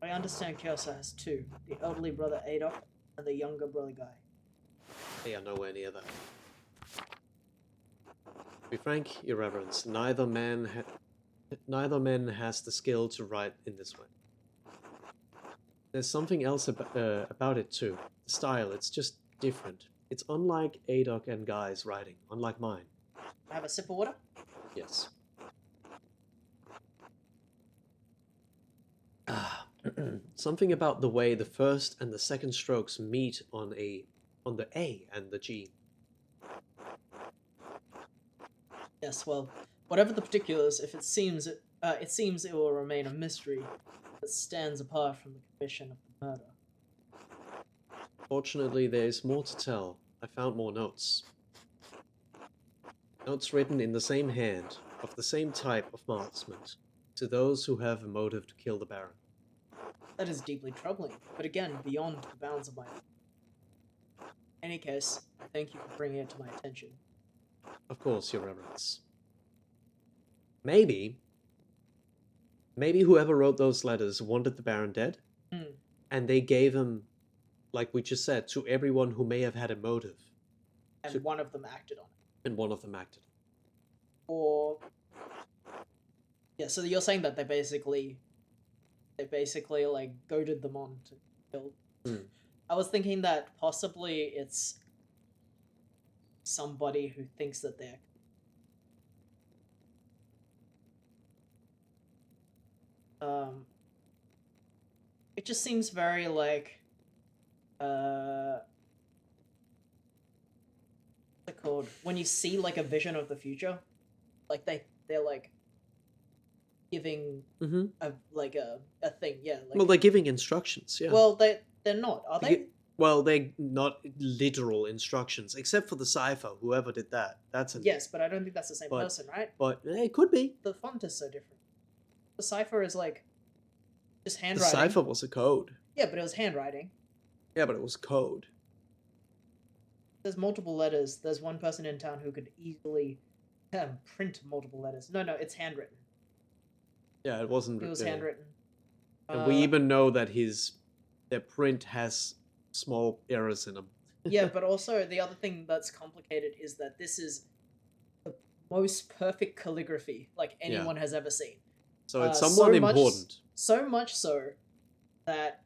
I understand Kyosa has two, the elderly brother Adok and the younger brother Guy. They are nowhere near that. To be frank, Your Reverence, neither man has the skill to write in this way. There's something else about it too. The style, it's just different. It's unlike Adok and Guy's writing, unlike mine. I have a sip of water? Yes. Something about the way the first and the second strokes meet on the A and the G. Yes, well, whatever the particulars, if it seems it will remain a mystery that stands apart from the commission of the murder. Fortunately, there is more to tell. I found more notes. Notes written in the same hand, of the same type of marksman, to those who have a motive to kill the Baron. That is deeply troubling, but again, beyond the bounds of my... In any case, thank you for bringing it to my attention. Of course, Your Reverence. Maybe whoever wrote those letters wanted the Baron dead, and they gave him, like we just said, to everyone who may have had a motive. And one of them acted on it. And one of them acted. Or... Yeah, so you're saying that they basically like goaded them on to kill. I was thinking that possibly it's somebody who thinks that they're it just seems very like what's it called? When you see like a vision of the future, like they're like giving a thing, yeah. Like, Well, they're giving instructions, yeah. well, they're not, are they? Well, they're not literal instructions, except for the cipher. Whoever did that, that's Yes, but I don't think that's the same person, right? But it could be. The font is so different. The cipher is like just The handwriting. cipher was a code. Yeah, but it was handwriting. Yeah, but it was code. There's multiple letters. There's one person in town who could easily print multiple letters. No, it's handwritten. Yeah, it wasn't. It was handwritten. And we even know that their print has small errors in them. Yeah, but also the other thing that's complicated is that this is the most perfect calligraphy like anyone has ever seen. So it's somewhat much, important. So much so that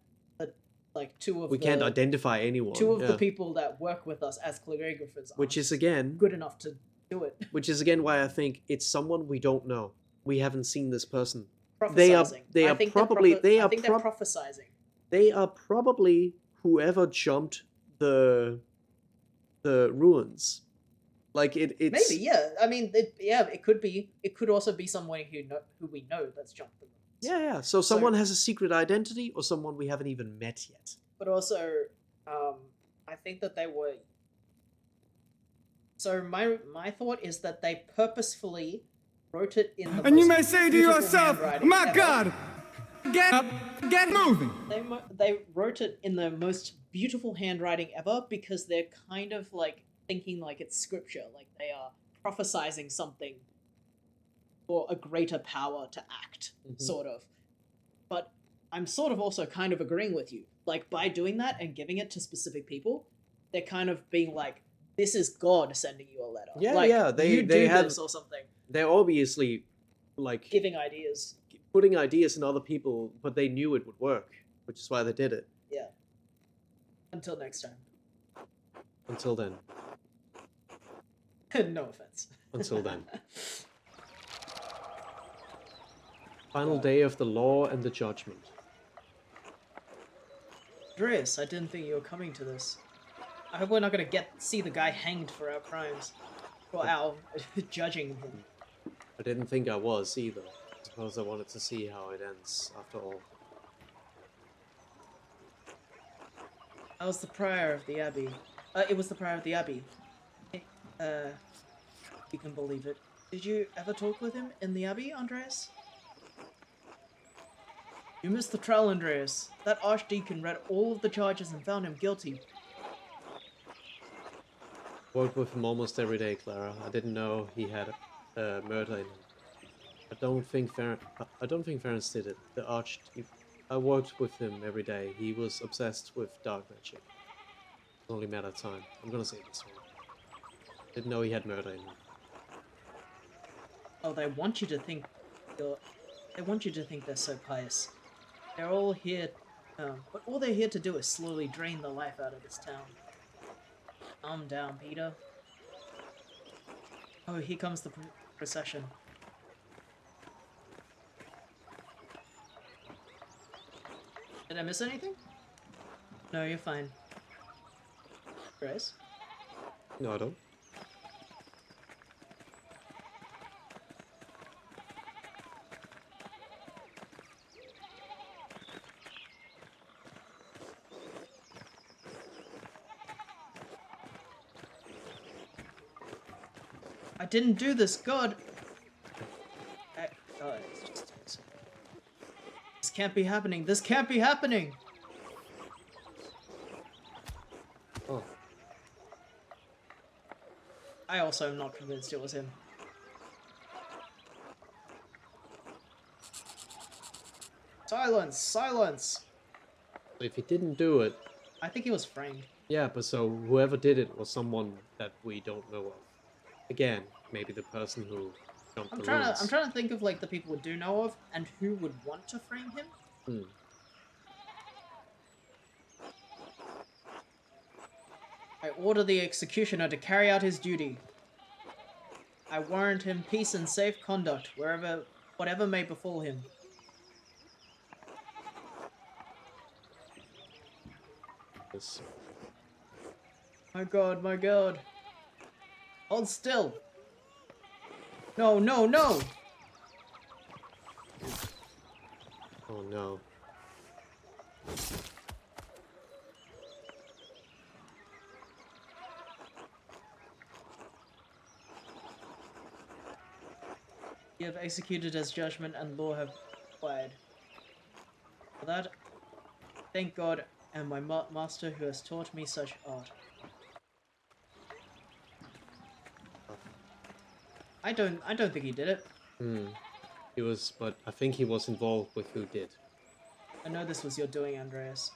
we can't identify anyone. Two of the people that work with us as calligraphers, which is again good enough to do it. Which is again why I think it's someone we don't know. We haven't seen this person. Prophesizing. They're prophesizing. They are probably whoever jumped the ruins. Like it's maybe, yeah. I mean, it could be. It could also be someone who we know that's jumped the ruins. Yeah. So someone has a secret identity, or someone we haven't even met yet. But also, I think that they were. So my thought is that they purposefully wrote it in the. And most you may say to beautiful yourself, handwriting "My ever. God, get up, get moving." They wrote it in the most beautiful handwriting ever because they're kind of like thinking like it's scripture, like they are prophesizing something for a greater power to act, sort of. But I'm sort of also kind of agreeing with you. Like, by doing that and giving it to specific people, they're kind of being like, this is God sending you a letter. Yeah, like, yeah. They do have this or something. They're obviously like Giving ideas. putting ideas in other people, but they knew it would work, which is why they did it. Yeah. Until next time. Until then. No offense. Until then. Final day of the law and the judgment. Andreas, I didn't think you were coming to this. I hope we're not gonna see the guy hanged for our crimes. For our judging him. I didn't think I was either. I suppose I wanted to see how it ends, after all. I was the prior of the abbey. It was the prior of the abbey. Uh, you can believe it. Did you ever talk with him in the abbey, Andreas? You missed the trial, Andreas. That archdeacon read all of the charges and found him guilty. Worked with him almost every day, Clara. I didn't know he had murder in him. I don't think Ferenc did it. I worked with him every day. He was obsessed with dark magic. It's only a matter of time. I'm gonna say this one. Didn't know he had murder in him. Oh, they want you to think they want you to think they're so pious. They're all here, but all they're here to do is slowly drain the life out of this town. Calm down, Peter. Oh, here comes the procession. Did I miss anything? No, you're fine. Grace? No, I don't. I didn't do this, God! This can't be happening, this can't be happening! Oh. I also am not convinced it was him. Silence! Silence! If he didn't do it, I think he was framed. yeah, but so whoever did it was someone that we don't know of. Again, maybe the person who jumped the rules. I'm trying to think of like the people we do know of and who would want to frame him. Hmm. I order the executioner to carry out his duty. I warrant him peace and safe conduct whatever may befall him. Yes. My God, my God. Hold still. No, no, no. Oh no. You have executed as judgment and law have required. For that, thank God and my master who has taught me such art. I don't think he did it. Hmm. He was, but I think he was involved with who did. I know this was your doing, Andreas.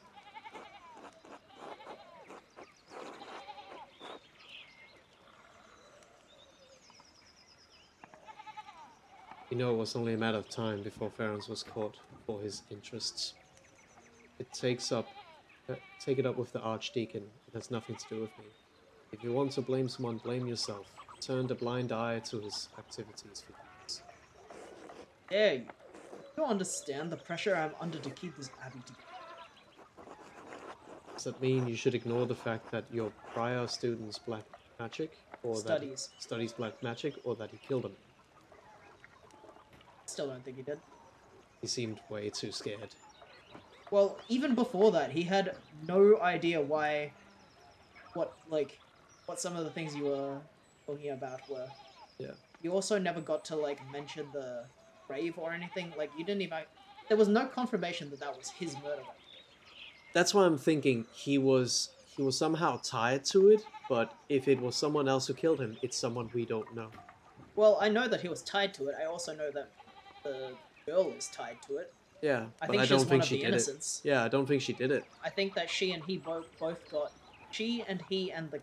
You know, it was only a matter of time before Ferenc was caught for his interests. Take it up with the Archdeacon. It has nothing to do with me. If you want to blame someone, blame yourself. Turned a blind eye to his activities for years. Yeah, you don't understand the pressure I'm under to keep this abbey together. Does that mean you should ignore the fact that your prior students black magic, or Studies. that studies black magic, or that he killed them? Still don't think he did. He seemed way too scared. Well, even before that, he had no idea what some of the things you were talking about were. Yeah. You also never got to, like, mention the grave or anything. Like, you didn't even... There was no confirmation that that was his murder weapon. That's why I'm thinking he was somehow tied to it, but if it was someone else who killed him, it's someone we don't know. Well, I know that he was tied to it. I also know that the girl is tied to it. Yeah, I but think I she's don't one think of she the did it. innocents. Yeah, I don't think she did it. I think that she and he both got... She and he and the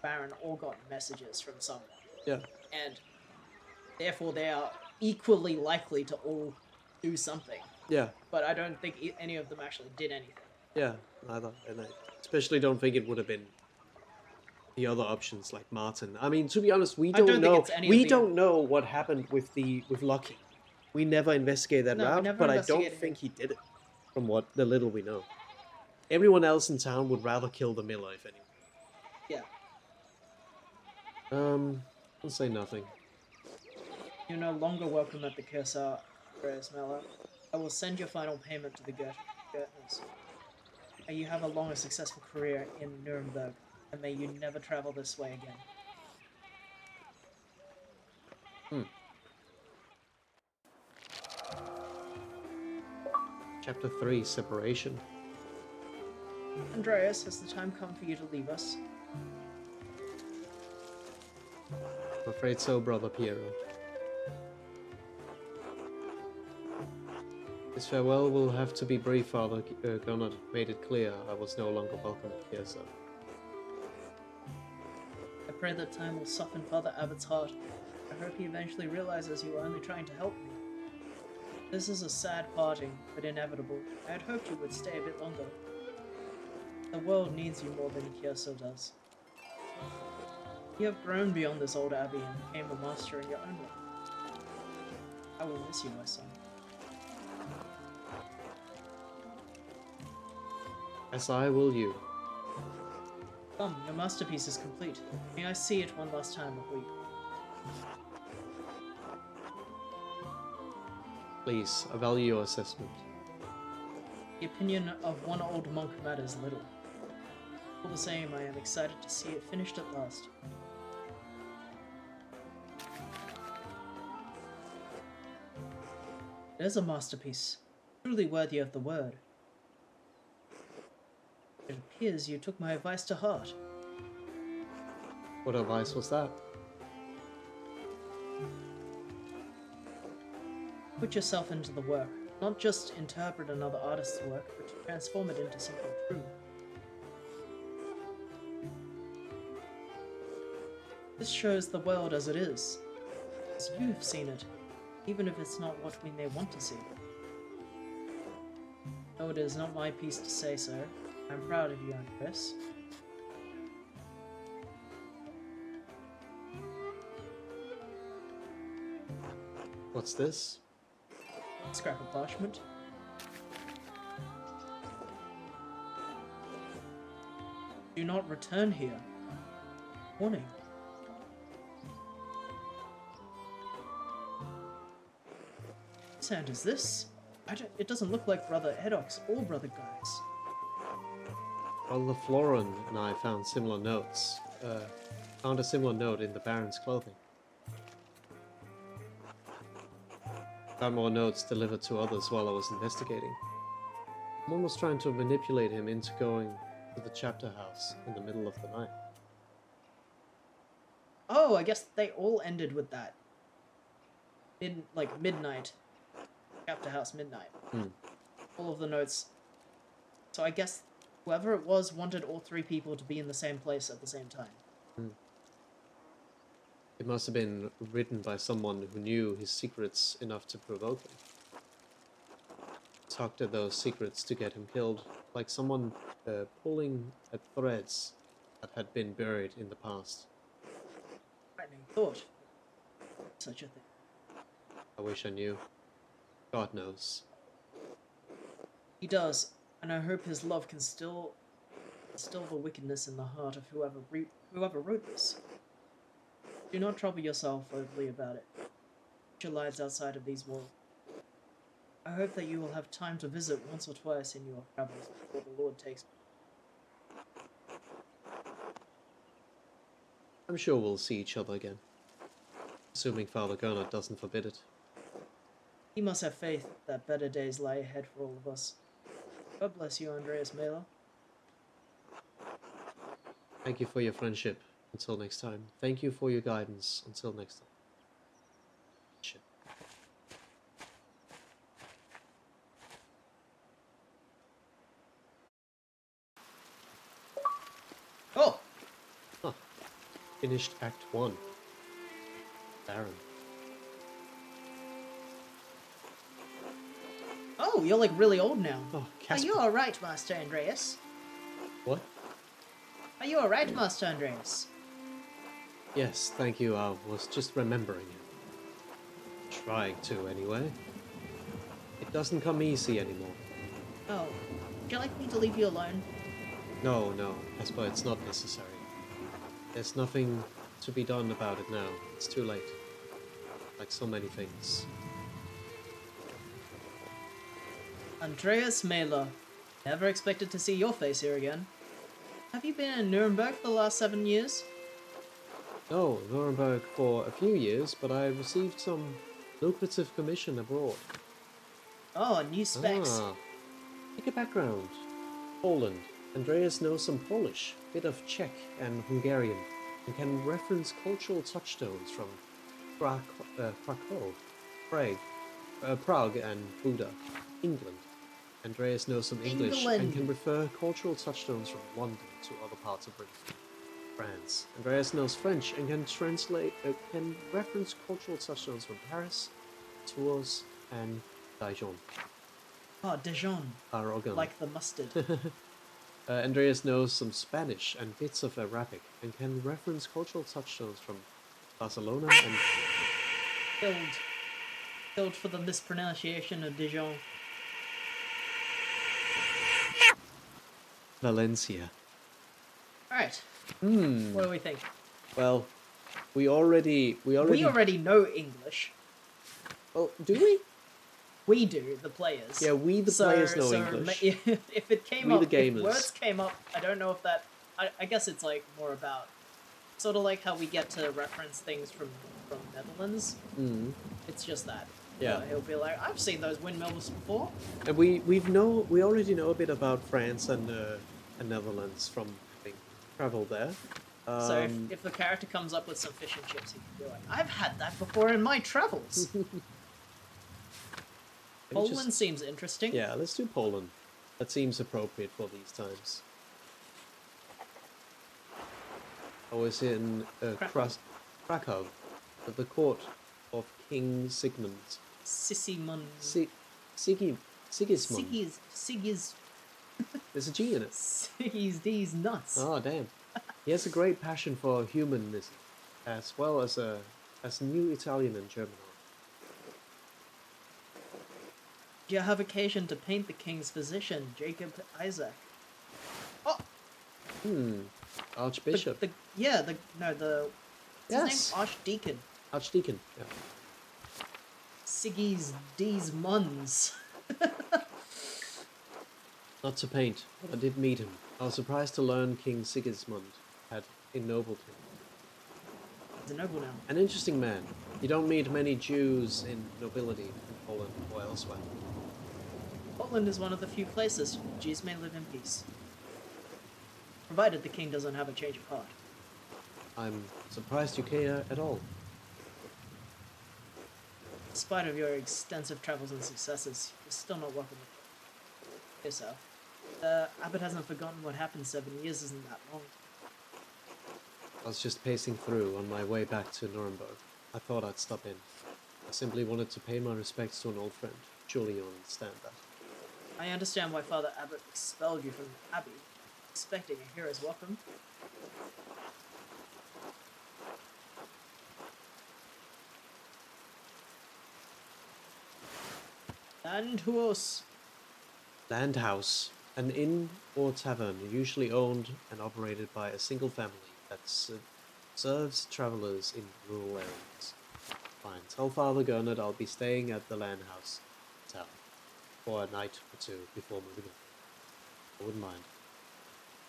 Baron all got messages from someone. Yeah. And therefore they are equally likely to all do something. Yeah. But I don't think any of them actually did anything. Yeah, neither. And I especially don't think it would have been the other options like Martin. I mean, to be honest, we don't think know. it's any of We the- don't know what happened with Lucky. We never investigated that No, we route, never but I don't investigated think he did it. From what the little we know, everyone else in town would rather kill the miller if anyone. Yeah. I'll say nothing. You're no longer welcome at the Cursor, Andreas Mellor. I will send your final payment to the Gertners. May you have a long and successful career in Nuremberg, and may you never travel this way again. Hmm. Chapter 3, Separation. Andreas, has the time come for you to leave us? I'm afraid so, Brother Piero. His farewell will have to be brief, Father. Gonad made it clear I was no longer welcome at Kiersa. I pray that time will soften Father Abbott's heart. I hope he eventually realizes you were only trying to help me. This is a sad parting, but inevitable. I had hoped you would stay a bit longer. The world needs you more than Kierso does. You have grown beyond this old abbey and became a master in your own way. I will miss you, my son. As I will you. Come, your masterpiece is complete. May I see it one last time before you... Please, I value your assessment. The opinion of one old monk matters little. All the same, I am excited to see it finished at last. It is a masterpiece, truly worthy of the word. It appears you took my advice to heart. What advice was that? Put yourself into the work, not just interpret another artist's work, but to transform it into something true. This shows the world as it is, as you've seen it, even if it's not what we may want to see. Though it is not my piece to say so, I'm proud of you, Andres. What's this? Scrap of parchment. Do not return here. Warning. Whose hand is this? It doesn't look like Brother Edox or Brother Guy's. Brother Florin and I found similar notes. Found a similar note in the Baron's clothing. Found more notes delivered to others while I was investigating. Someone was trying to manipulate him into going to the chapter house in the middle of the night. Oh, I guess they all ended with that. Midnight. Chapter house midnight. All of the notes. So I guess whoever it was wanted all three people to be in the same place at the same time. It must have been written by someone who knew his secrets enough to provoke him. Tugged at those secrets to get him killed, like someone pulling at threads that had been buried in the past. Frightening thought. Such a thing. I wish I knew. God knows. He does, and I hope his love can still the wickedness in the heart of whoever wrote this. Do not trouble yourself overly about it. Future lies outside of these walls. I hope that you will have time to visit once or twice in your travels before the Lord takes me. I'm sure we'll see each other again. Assuming Father Gonad doesn't forbid it. He must have faith that better days lie ahead for all of us. God bless you, Andreas Mela. Thank you for your friendship. Until next time. Thank you for your guidance. Until next time. Shit. Oh! Huh. Finished Act 1. Baron. Oh, you're like really old now. Oh, Are Casper. you alright, Master Andreas? What? Are you alright, Master Andreas? Yes, thank you. I was just remembering it. Trying to, anyway. It doesn't come easy anymore. Oh, would you like me to leave you alone? No, Casper, it's not necessary. There's nothing to be done about it now. It's too late. Like so many things. Andreas Mela, Never expected to see your face here again. Have you been in Nuremberg for the last 7 years? No, Nuremberg for a few years, but I received some lucrative commission abroad. Oh, new specs. Ah, pick a background. Poland. Andreas knows some Polish, bit of Czech and Hungarian, and can reference cultural touchstones from Krakow, Prague and Buda, England. Andreas knows some English and England. can refer cultural touchstones from London to other parts of Britain. France. Andreas knows French and can reference cultural touchstones from Paris, Tours, and Dijon. Oh, Dijon. Aragon. Like the mustard. Andreas knows some Spanish and bits of Arabic and can reference cultural touchstones from Barcelona and Killed for the mispronunciation of Dijon. Valencia. Alright, Hmm. what do we think? Well, we already. We already know English. Oh, do we? We do, the players. Yeah, we the players know English. If it came We up, the gamers. if words came up, I don't know if that. I guess it's like more about, sort of like how we get to reference things from Netherlands. Mm. It's just that. Yeah. He'll be like, I've seen those windmills before. And we already know a bit about France and Netherlands from having traveled there. So if the character comes up with some fish and chips, he can be like, I've had that before in my travels. maybe Poland just- seems interesting. Yeah, let's do Poland. That seems appropriate for these times. I was in Krakow, at the court of King Sigmund. Sigismund. Sigismund. Sigis. There's a G in it. Sigis these nuts. Oh, damn. He has a great passion for humanism, as well as new Italian and German art. Do you have occasion to paint the king's physician, Jacob Isaac? Oh, Archbishop. the what's Yes. his name? Archdeacon. Archdeacon, yeah. Sigis these muns. Not to paint, but I did meet him. I was surprised to learn King Sigismund had ennobled him. He's a noble now. An interesting man. You don't meet many Jews in nobility in Poland or elsewhere. Poland is one of the few places Jews may live in peace. Provided the king doesn't have a change of heart. I'm surprised you care at all. In spite of your extensive travels and successes, you're still not welcome yourself. The abbot hasn't forgotten what happened 7 years isn't that long. I was just pacing through on my way back to Nuremberg. I thought I'd stop in. I simply wanted to pay my respects to an old friend. Surely you'll understand that. I understand why Father Abbot expelled you from the abbey, expecting a hero's welcome. Landhaus. Landhouse, an inn or tavern usually owned and operated by a single family that serves travelers in rural areas. Fine, tell Father Gernot I'll be staying at the Landhouse town for a night or two before moving on. I wouldn't mind.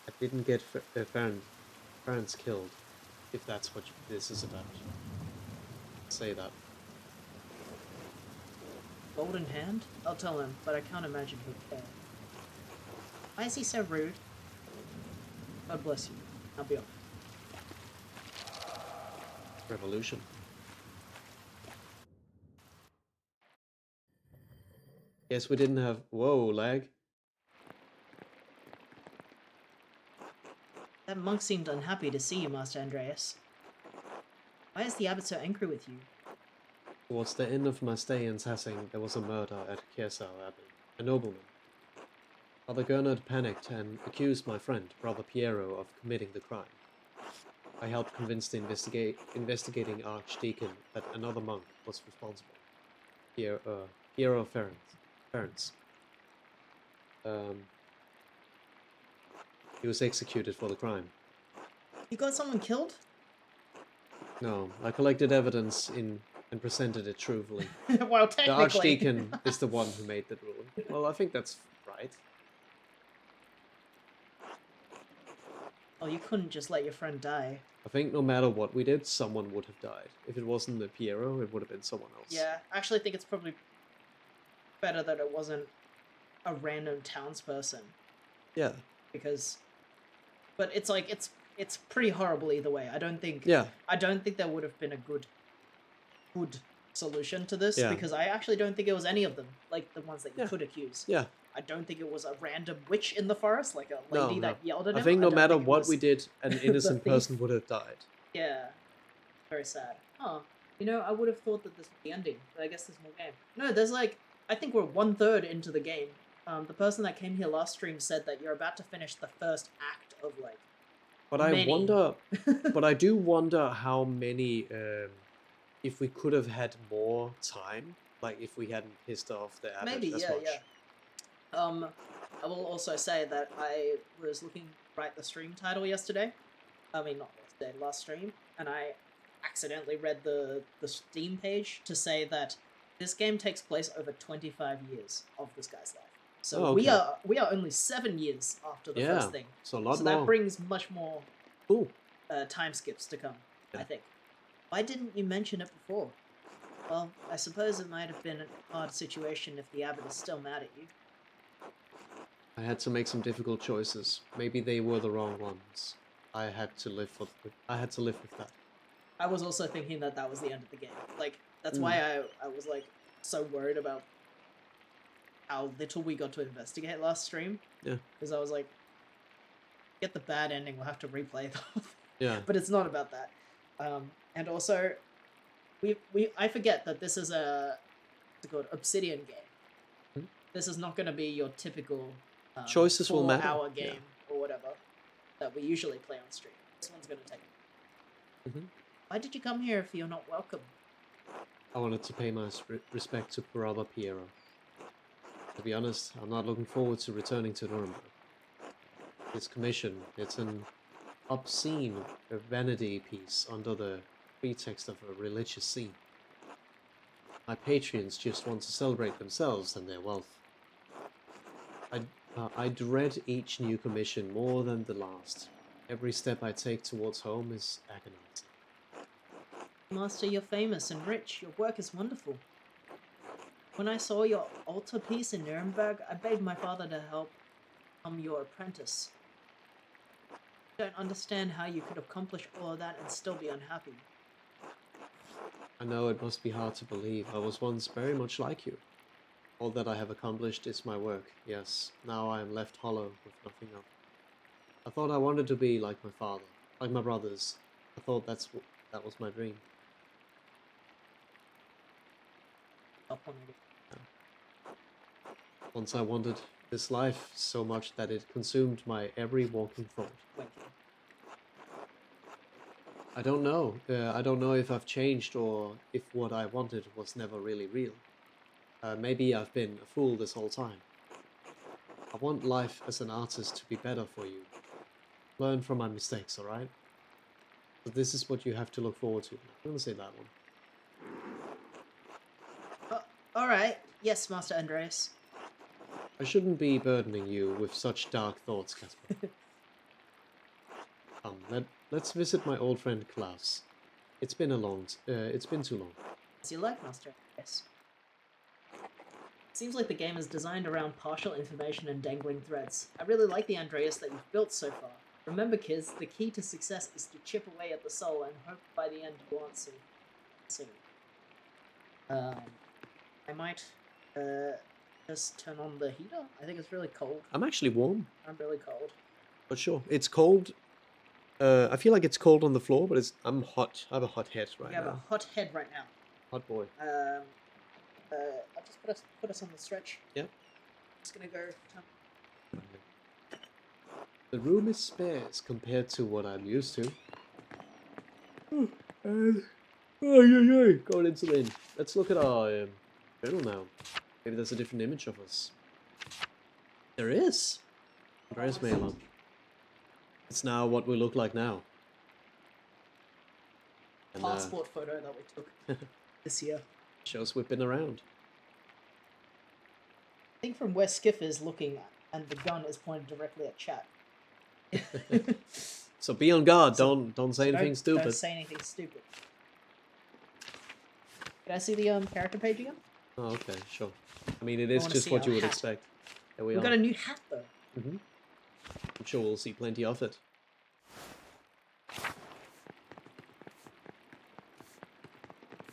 I didn't get parents killed, if that's what this is about. Say that. Golden Hand? I'll tell him, but I can't imagine he'll care. Why is he so rude? God bless you. I'll be off. Revolution. Guess we didn't have... Whoa, lag. That monk seemed unhappy to see you, Master Andreas. Why is the abbot so angry with you? Towards the end of my stay in Sassing, there was a murder at Kiersau Abbey. A nobleman. Father Gernot panicked and accused my friend, Brother Piero, of committing the crime. I helped convince the investigating archdeacon that another monk was responsible. Piero Ferenc. He was executed for the crime. You got someone killed? No, I collected evidence and presented it truthfully. Well, The technically. archdeacon is the one who made that ruling. Well, I think that's right. Oh, you couldn't just let your friend die. I think no matter what we did, someone would have died. If it wasn't the Piero, it would have been someone else. Yeah, I actually think it's probably better that it wasn't a random townsperson Yeah. because, but it's like it's pretty horrible either way. I don't think Yeah. there would have been a good solution to this Yeah. because I actually don't think it was any of them, like the ones that you Yeah. could accuse. Yeah. I don't think it was a random witch in the forest, like a No, lady that yelled at him. I think no don't matter think it what was- we did, an innocent thief. person would have died. Yeah. Very sad. Huh. You know, I would have thought that this was the ending, but I guess there's more game. No, there's like, I think we're 1/3 into the game. The person that came here last stream said that you're about to finish the first act of like. But I Many. wonder, but I do wonder how many, if we could have had more time, like if we hadn't pissed off the abbot Maybe, as yeah, much. yeah. I will also say that I was looking to write the stream title yesterday. I mean, not yesterday, last stream, and I accidentally read the Steam page to say that this game takes place over 25 years of this guy's life. So Oh, we okay. are only 7 years after the Yeah, first thing. so a lot So more. that brings much more Cool. time skips to come, I Yeah. think. Why didn't you mention it before? Well, I suppose it might have been an odd situation if the abbot is still mad at you. I had to make some difficult choices. Maybe they were the wrong ones. I had to live with that. I was also thinking that that was the end of the game. Like, that's why I was, like, so worried about how little we got to investigate last stream. Yeah. Because I was like, get the bad ending, we'll have to replay the whole thing. Yeah. But it's not about that. And also, I forget that this is what's it called, Obsidian game. Hmm? This is not going to be your typical Choices will matter, 4-hour yeah. game or whatever that we usually play on stream. This one's going to take. Mhm. Why did you come here if you're not welcome? I wanted to pay my respect to Brother Piero. To be honest, I'm not looking forward to returning to Nuremberg. This commission, it's an obscene vanity piece under the pretext of a religious scene. My patrons just want to celebrate themselves and their wealth. I dread each new commission more than the last. Every step I take towards home is agonizing. Master, you're famous and rich. Your work is wonderful. When I saw your altarpiece in Nuremberg, I begged my father to help become your apprentice. I don't understand how you could accomplish all of that and still be unhappy. I know it must be hard to believe. I was once very much like you. All that I have accomplished is my work, yes. Now I am left hollow with nothing else. I thought I wanted to be like my father, like my brothers. I thought that was my dream. Up on it. Once I wanted this life so much that it consumed my every waking thought. Winking. I don't know. I don't know if I've changed or if what I wanted was never really real. Maybe I've been a fool this whole time. I want life as an artist to be better for you. Learn from my mistakes, alright? But this is what you have to look forward to. I'm gonna say that one. Alright. Yes, Master Andreas. I shouldn't be burdening you with such dark thoughts, Casper. Let's visit my old friend Klaus. It's been too long. As you like, Master Andreas. Seems like the game is designed around partial information and dangling threads. I really like the Andreas that you've built so far. Remember, kids, the key to success is to chip away at the soul and hope by the end you answer soon. I might just turn on the heater. I think it's really cold. I'm actually warm, I'm really cold. but sure. It's cold. I feel like it's cold on the floor, but I'm hot. I have a hot head right We have now. a hot head right now. Hot boy. I'll just put us on the stretch. Yep. Just gonna go. The room is sparse compared to what I'm used to. Going into the inn. Let's look at our journal now. Maybe there's a different image of us. There is. Andreas Malon. It's now what we look like now. And, Passport photo that we took this year. shows we've been around. I think from where Skiff is looking at, and the gun is pointed directly at chat. So be on guard. So- Don't say anything stupid. Don't say anything stupid. Can I see the character page again? Oh, okay, sure. I mean, it is wanna just see what our you would hat. expect. There we We are. got a new hat though. Mm-hmm. I'm sure we'll see plenty of it.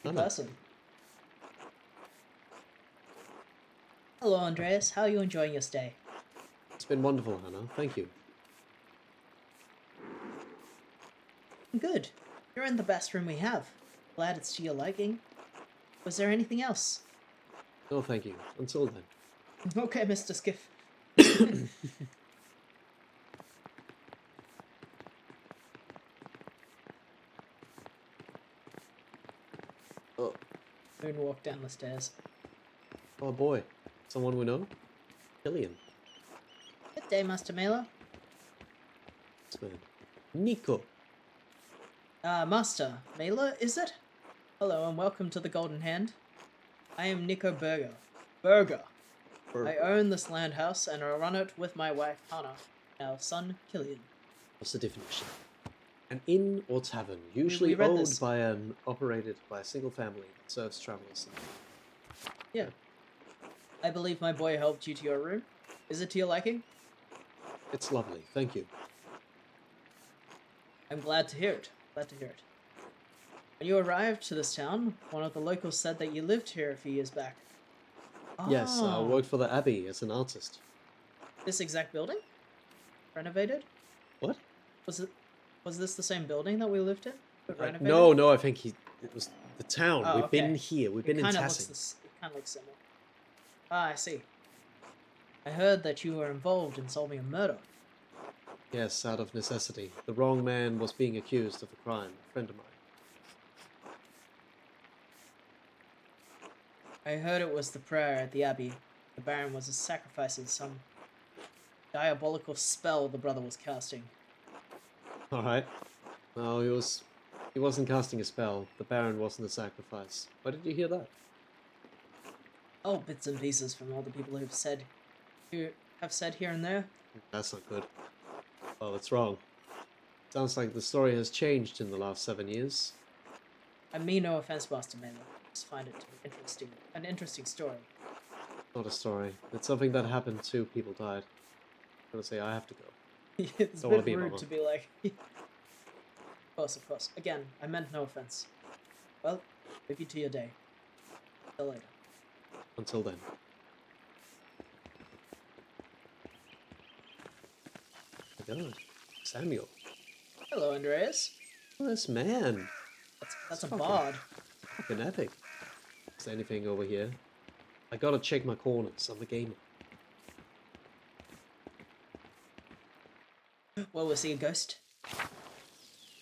New Hello. person. Hello, Andreas. How are you enjoying your stay? It's been wonderful, Hannah. Thank you. Good. You're in the best room we have. Glad it's to your liking. Was there anything else? No, thank you. Until then. Okay, Mr. Skiff. Oh, Moonwalk down the stairs. oh boy. Someone we know? Killian. Good day, Master Mela. This man. Nico. Master Mela, is it? Hello and welcome to the Golden Hand. I am Nico Berger. Berger. I own this land house and I run it with my wife Hannah, our son Killian. What's the definition? An inn or tavern, usually read owned this. by operated by a single family that serves travelers. Yeah. I believe my boy helped you to your room. Is it to your liking? It's lovely, thank you. I'm glad to hear it. Glad to hear it. When you arrived to this town, one of the locals said that you lived here a few years back. Yes, I Oh, worked for the Abbey as an artist. This exact building? Renovated? What? Was this the same building that we lived in? But renovated? No, I think it was the town. Oh, We've okay. been here. We've been in It Tassing. kind of looks similar. Ah, I see. I heard that you were involved in solving a murder. Yes, out of necessity. The wrong man was being accused of a crime. A friend of mine. I heard it was the prayer at the Abbey. The Baron was sacrificing some diabolical spell the brother was casting. All right. No, he wasn't casting a spell. The Baron wasn't a sacrifice. Why did you hear that? Oh, bits and pieces from all the people who have said here and there. That's not good. Well, it's wrong. Sounds like the story has changed in the last 7 years. I mean no offense, Master Mela. I just find it to be interesting. An interesting story. Not a story. It's something that happened. 2 people died. I'm gonna say I have to go. It's a Don't wanna bit be a rude mama. to be like... Of course. Again, I meant no offense. Well, leave you to your day. Till later. Until then. My God. Samuel. Hello, Andreas. Oh, this man. That's a Fucking- bard. Fucking epic. Is there anything over here? I gotta check my corners. I'm a gamer. Well, we'll see a ghost.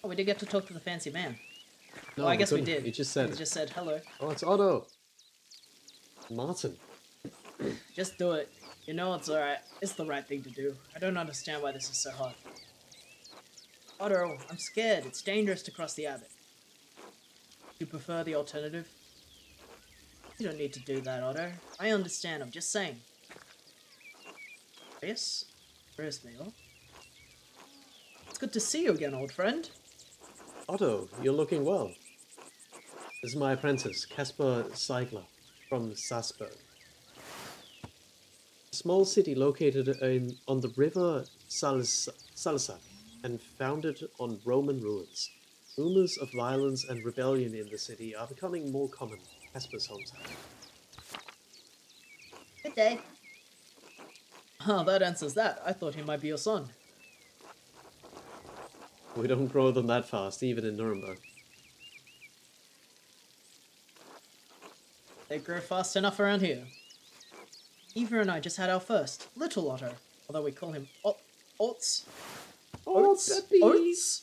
Oh, we did get to talk to the fancy man. No, Well, I guess we couldn't. did. He just said He it. just said hello. Oh, it's Otto. Martin. Just do it. You know it's alright. It's the right thing to do. I don't understand why this is so hard. Otto, I'm scared. It's dangerous to cross the Abbey. You prefer the alternative? You don't need to do that, Otto. I understand. I'm just saying. Yes? Where's Mila? It's good to see you again, old friend. Otto, you're looking well. This is my apprentice, Caspar Seigler, from Salzburg. A small city located on the river Salsa and founded on Roman ruins. Rumors of violence and rebellion in the city are becoming more common. Caspar's hometown. Good day. Oh, that answers that. I thought he might be your son. We don't grow them that fast, even in Nuremberg. They grow fast enough around here. Eva and I just had our first, little Otto, although we call him Oats. Oats? Oats?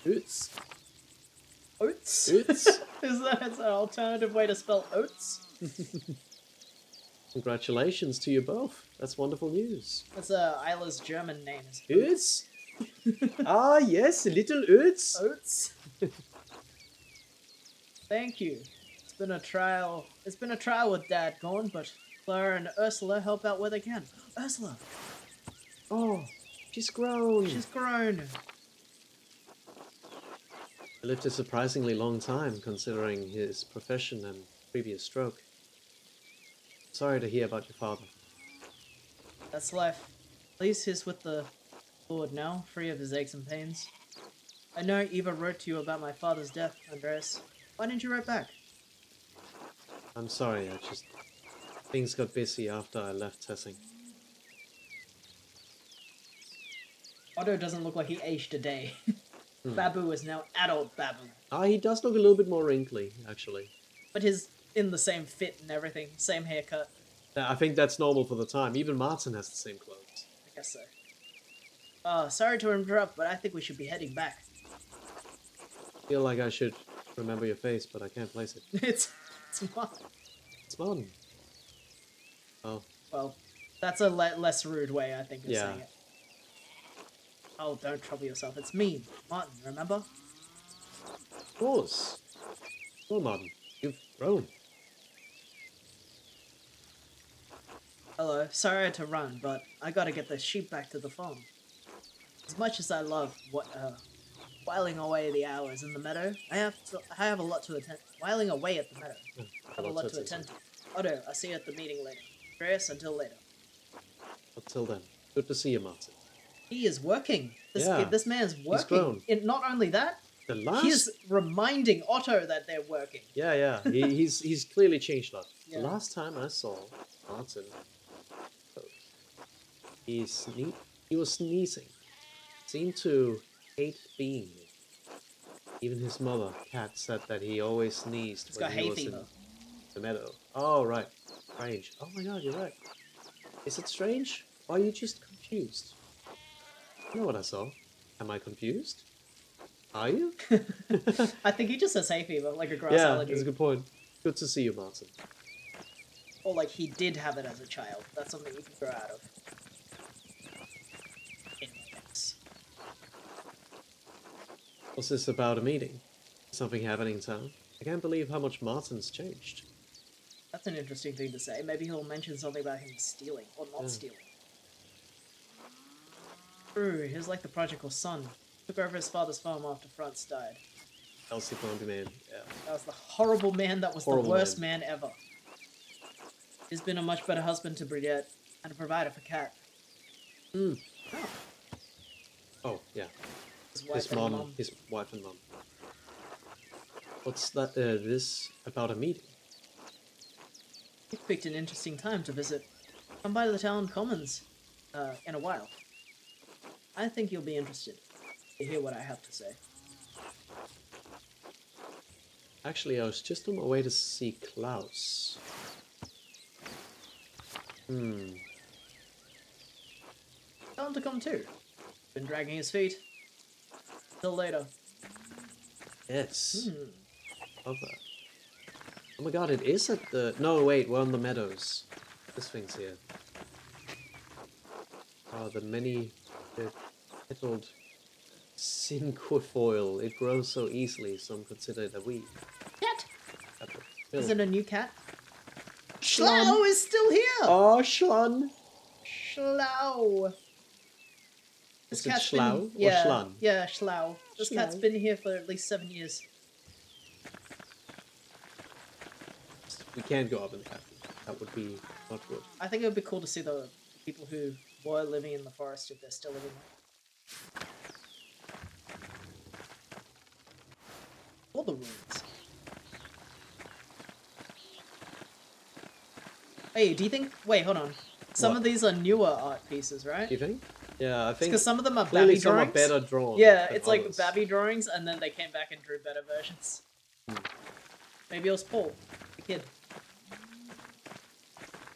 Oots. Oats? Oots. Is that an alternative way to spell oats? Congratulations to you both. That's wonderful news. That's Isla's German name. Oots? Ah, yes, little Oots. Oats? Thank you. It's been a trial. It's been a trial with Dad going, but Clara and Ursula help out where they can. Ursula! Oh, she's grown. She's grown. He lived a surprisingly long time considering his profession and previous stroke. Sorry to hear about your father. That's life. At least he's with the Lord now, free of his aches and pains. I know Eva wrote to you about my father's death, Andreas. Why didn't you write back? I'm sorry, things got busy after I left Tessing. Otto doesn't look like he aged a day. Hmm. Babu is now adult Babu. He does look a little bit more wrinkly, actually. But he's in the same fit and everything, same haircut. Yeah, I think that's normal for the time. Even Martin has the same clothes. I guess so. Sorry to interrupt, but I think we should be heading back. I feel like I should remember your face, but I can't place it. it's Martin. It's Martin. Oh. Well, that's a less rude way, I think, of Yeah. saying it. Oh, don't trouble yourself. It's me, Martin, remember? Of course. Well, Martin, you've grown. Hello, sorry I had to run, but I gotta get the sheep back to the farm. As much as I love whiling away the hours in the meadow, I have a lot to attend. Whiling away at the meadow. I have a lot to attend to. Otto, I'll see you at the meeting later. Andreas, until later. Until then, good to see you, Martin. He is working. This man's working. He's grown. And not only that, he's reminding Otto that they're working. Yeah. He's clearly changed a lot. Yeah. The last time I saw Martin, he was sneezing. Seemed to hate being here. Even his mother, Kat, said that he always sneezed He's when got he hay was fever. in the meadow. Oh, right. Strange. Oh my god, you're right. Is it strange? Or are you just confused? You know what I saw. Am I confused? Are you? I think he just has hay fever, like a grass Yeah, allergy. that's a good point. Good to see you, Martin. Or like he did have it as a child. That's something you can grow out of. Anyway, yes. What's this about a meeting? Something happening in town? I can't believe how much Martin's changed. That's an interesting thing to say. Maybe he'll mention something about him stealing, or not stealing. True, he was like the prodigal son. Took over his father's farm after Franz died. Elsie Blondie man, yeah. That was the horrible man that was Horrible the worst man ever. He's been a much better husband to Brigitte, and a provider for Kat. Mm. Oh. Oh, yeah. His wife and mom. His wife and mom. What's that, this about a meeting? You picked an interesting time to visit. Come by the town commons, in a while. I think you'll be interested to hear what I have to say. Actually, I was just on my way to see Klaus. Tell him to come too. Been dragging his feet. Till later. Yes. Love that. Oh my god, it is at the... No, wait, we're on the meadows. This thing's here. The many-petaled cinquefoil. It grows so easily, some consider it a weed. Cat! Apple. Is it a new cat? Schlum. Schlau is still here! Oh, Schlun! Schlau! Is it Schlau or Schlan? Yeah, Schlau. This Schlau. cat's been here for at least 7 years. We can't go up in the cat. That would be not good. I think it would be cool to see the people who were living in the forest if they're still living there. Or the ruins. Hey, do you think... Wait, hold on. Some What? of these are newer art pieces, right? Do you think? Yeah, I think Because some of them are clearly Babby some are drawings. better drawn. Yeah, than it's like others. Babby drawings, and then they came back and drew better versions. Maybe it was Paul, the kid.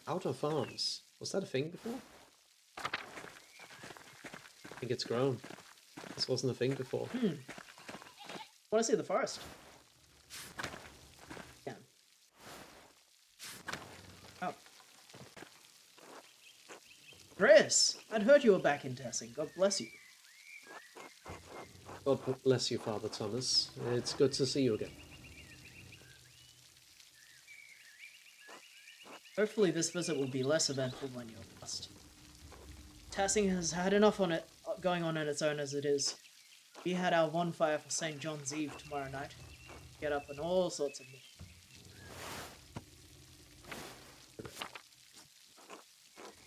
Outer Farms. Was that a thing before? I think it's grown. This wasn't a thing before. Want to see the forest? Yeah. Oh. Chris, I'd heard you were back in Tessing. God bless you. God bless you, Father Thomas. It's good to see you again. Hopefully this visit will be less eventful than your last. Tassing has had enough on it going on its own as it is. We had our bonfire for St. John's Eve tomorrow night. Get up on all sorts of missions.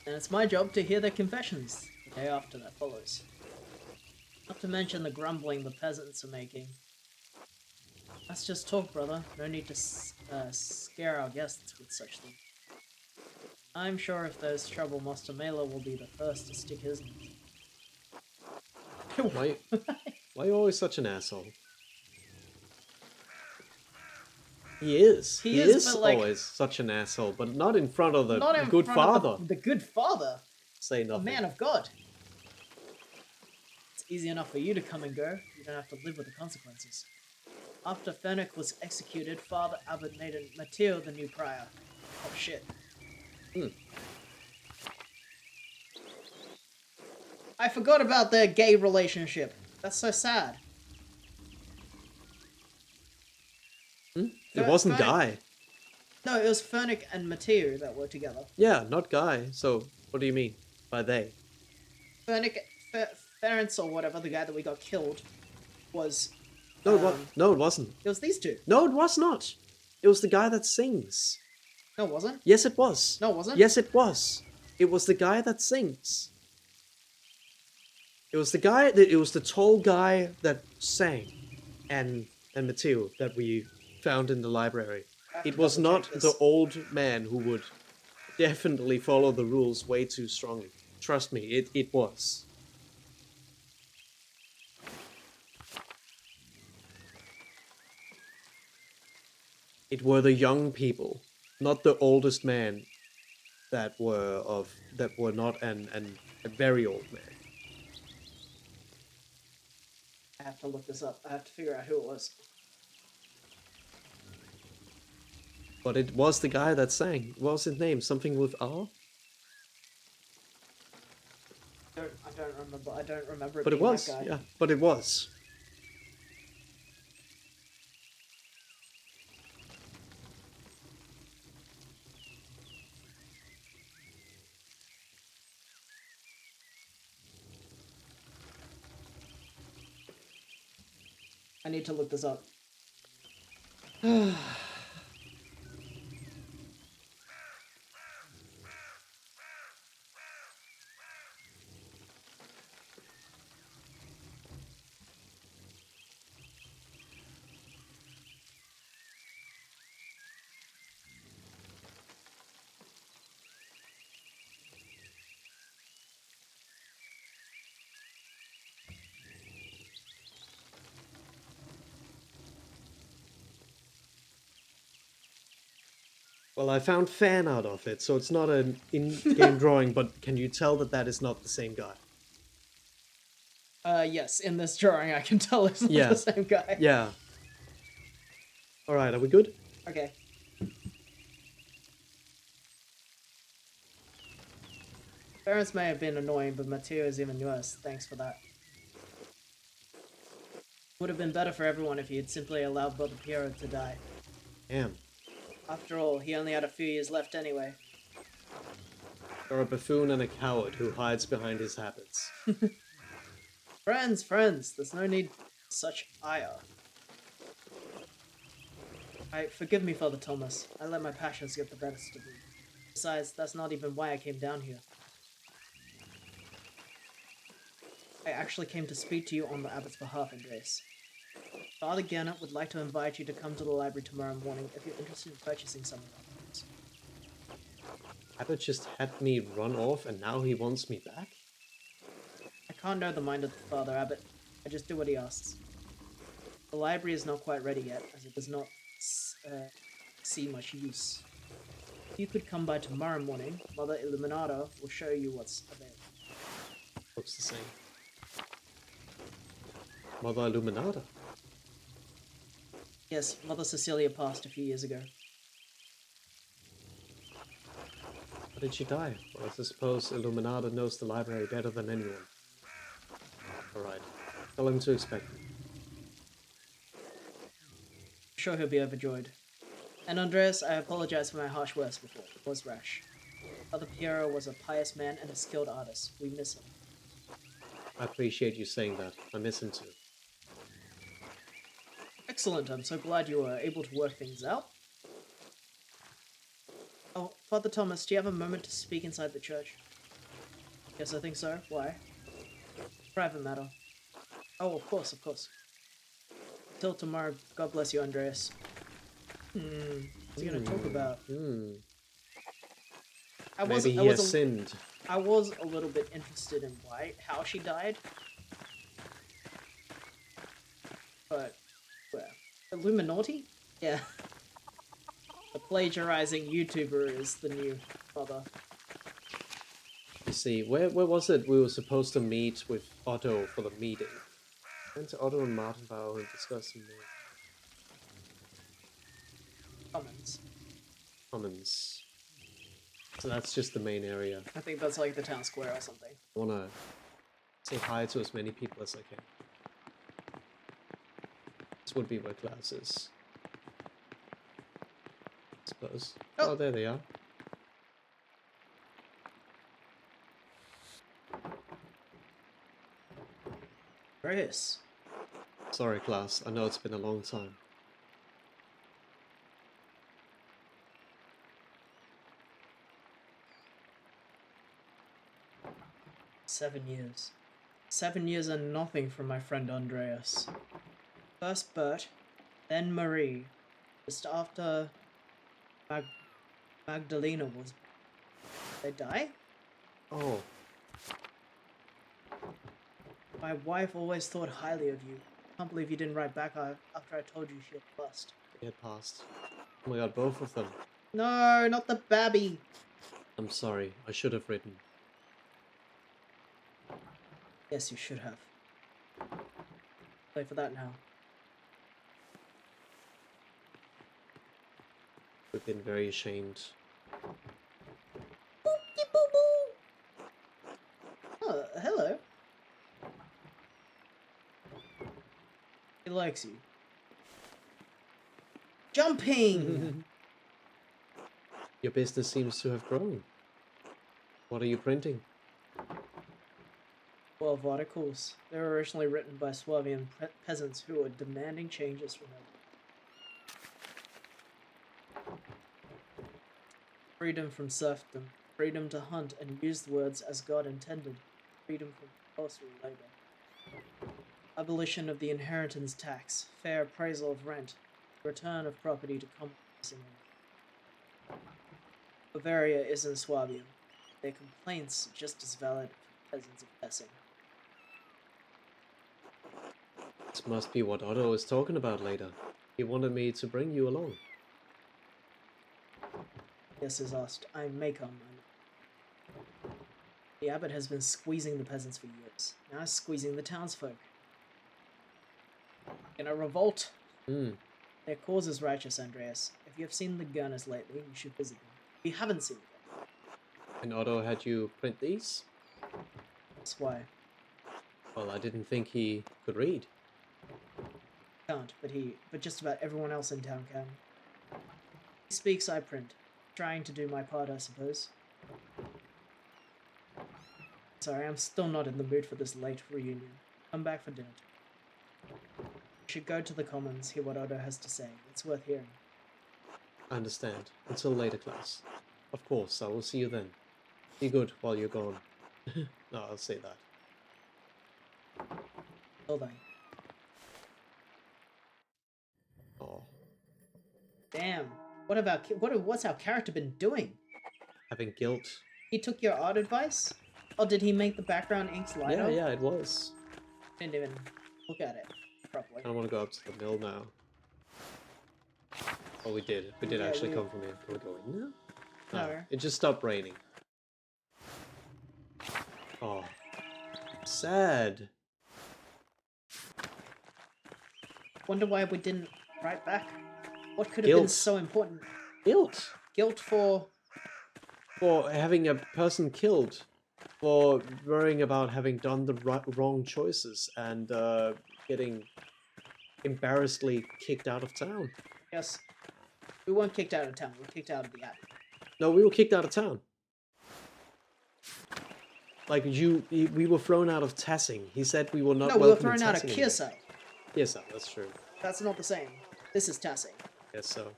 And it's my job to hear their confessions the day after that follows. Not to mention the grumbling the peasants are making. Let's just talk, brother. No need to scare our guests with such things. I'm sure if there's trouble, Master Mela will be the first to stick his nose. Why are you always such an asshole? He is. He He is, is but, like, always such an asshole, but not in front of the Not in good front of father. the good father. Say A nothing. man of God. It's easy enough for you to come and go. You don't have to live with the consequences. After Fenwick was executed, Father Abbot made Matteo the new prior. Oh shit. Hmm. I forgot about their gay relationship. That's so sad. It wasn't Fern- Guy. No, it was Fenwick and Matteo that were together. Yeah, not Guy. So, what do you mean by they? Fenwick, Ferenc or whatever, the guy that we got killed, was... No, um, it wasn't. It was these two. No, it was not. It was the guy that sings. No, it wasn't. Yes, it was. No, it wasn't. Yes, it was. It was the guy that sings. It was the guy that it was the tall guy that sang, and Matteo that we found in the library. I have to It was double not check the this. old man who would definitely follow the rules way too strongly. Trust me, it was. It were the young people, not the oldest man that were not a very old man. I have to look this up. I have to figure out who it was. But it was the guy that sang. What was his name? Something with R? I don't remember. I don't remember it But it being was, that guy. yeah. But it was. I need to look this up. Well, I found fan art of it, so it's not an in-game drawing, but can you tell that that is not the same guy? Yes, in this drawing I can tell it's not Yeah. the same guy. Yeah. Alright, are we good? Okay. Parents may have been annoying, but Matteo is even worse. Thanks for that. Would have been better for everyone if he had simply allowed Brother Piero to die. Damn. After all, he only had a few years left anyway. You're a buffoon and a coward who hides behind his habits. Friends, there's no need for such ire. Forgive me, Father Thomas. I let my passions get the best of me. Besides, that's not even why I came down here. I actually came to speak to you on the abbot's behalf, Andreas. Father Gannett would like to invite you to come to the library tomorrow morning if you're interested in purchasing some of our books. Abbott just had me run off and now he wants me back? I can't know the mind of the Father Abbot. I just do what he asks. The library is not quite ready yet, as it does not see much use. If you could come by tomorrow morning, Mother Illuminata will show you what's available. Looks the same. Mother Illuminata. Yes, Mother Cecilia passed a few years ago. How did she die? Well, I suppose Illuminata knows the library better than anyone. Alright. Tell him to expect me. I'm sure he'll be overjoyed. And Andreas, I apologize for my harsh words before. It was rash. Father Piero was a pious man and a skilled artist. We miss him. I appreciate you saying that. I miss him too. Excellent. I'm so glad you were able to work things out. Oh, Father Thomas, do you have a moment to speak inside the church? Yes, I think so. Why? Private matter. Oh, of course, of course. Till tomorrow. God bless you, Andreas. What's he gonna talk about? Maybe he has sinned. I was a little bit interested in how she died. But, well, Illuminati? Yeah. The plagiarizing YouTuber is the new mother. You see, where was it we were supposed to meet with Otto for the meeting? Went to Otto and Martinbau and discuss some Commons. commons. So that's just the main area. I think that's like the town square or something. I wanna say hi to as many people as I can. This would be where class is. I suppose. Oh, there they are. Chris. Sorry, class. I know it's been a long time. "7 years. 7 years and nothing from my friend Andreas. First Bert, then Marie. Just after Magdalena was... They die? Oh, My wife always thought highly of you. Can't believe you didn't write back after I told you she had passed." they had passed. Oh my god, both of them. No, not the babby. I'm sorry. I should have written. Yes, you should have. Play for that now. We've been very ashamed. Oh, hello. He likes you. Jumping! Your business seems to have grown. What are you printing? 12 articles. They were originally written by Swabian peasants who were demanding changes from them. Freedom from serfdom. Freedom to hunt and use the words as God intended. Freedom from compulsory labor. Abolition of the inheritance tax. Fair appraisal of rent. Return of property to common. Bavaria is in Swabian. Their complaints are just as valid for peasants of Hessing. This must be what Otto was talking about later. He wanted me to bring you along. Yes, is asked. I may come. The abbot has been squeezing the peasants for years. Now he's squeezing the townsfolk. In a revolt. Their cause is righteous, Andreas. If you have seen the Gunners lately, you should visit them. If you haven't seen them. And Otto had you print these? That's why. Well, I didn't think he could read. Can't, but just about everyone else in town can. He speaks, I print. Trying to do my part, I suppose. Sorry, I'm still not in the mood for this late reunion. Come back for dinner. You should go to the Commons, hear what Otto has to say. It's worth hearing. I understand. Until later, class. Of course, I will see you then. Be good while you're gone. No, I'll say that. Till then. Oh, Damn. What's our character been doing? having guilt. He took your art advice? Oh, did he make the background inks lighter? Yeah, it was. Didn't even look at it properly. I want to go up to the mill now. Oh, we did. We did Yeah, actually we- come from here. Can we go in now? No. It just stopped raining. Oh. Sad. Wonder why we didn't write back. What could have been Guilt. so important? Guilt. Guilt for... For having a person killed. For worrying about having done the wrong choices and getting embarrassedly kicked out of town. Yes. We weren't kicked out of town. We were kicked out of the abbey. No, we were kicked out of town. Like we were thrown out of Tassing. He said we were not No, we were welcome in thrown out of Tassing anymore. Kearsarge. Yes, that's true. That's not the same. This is tassing. Guess so.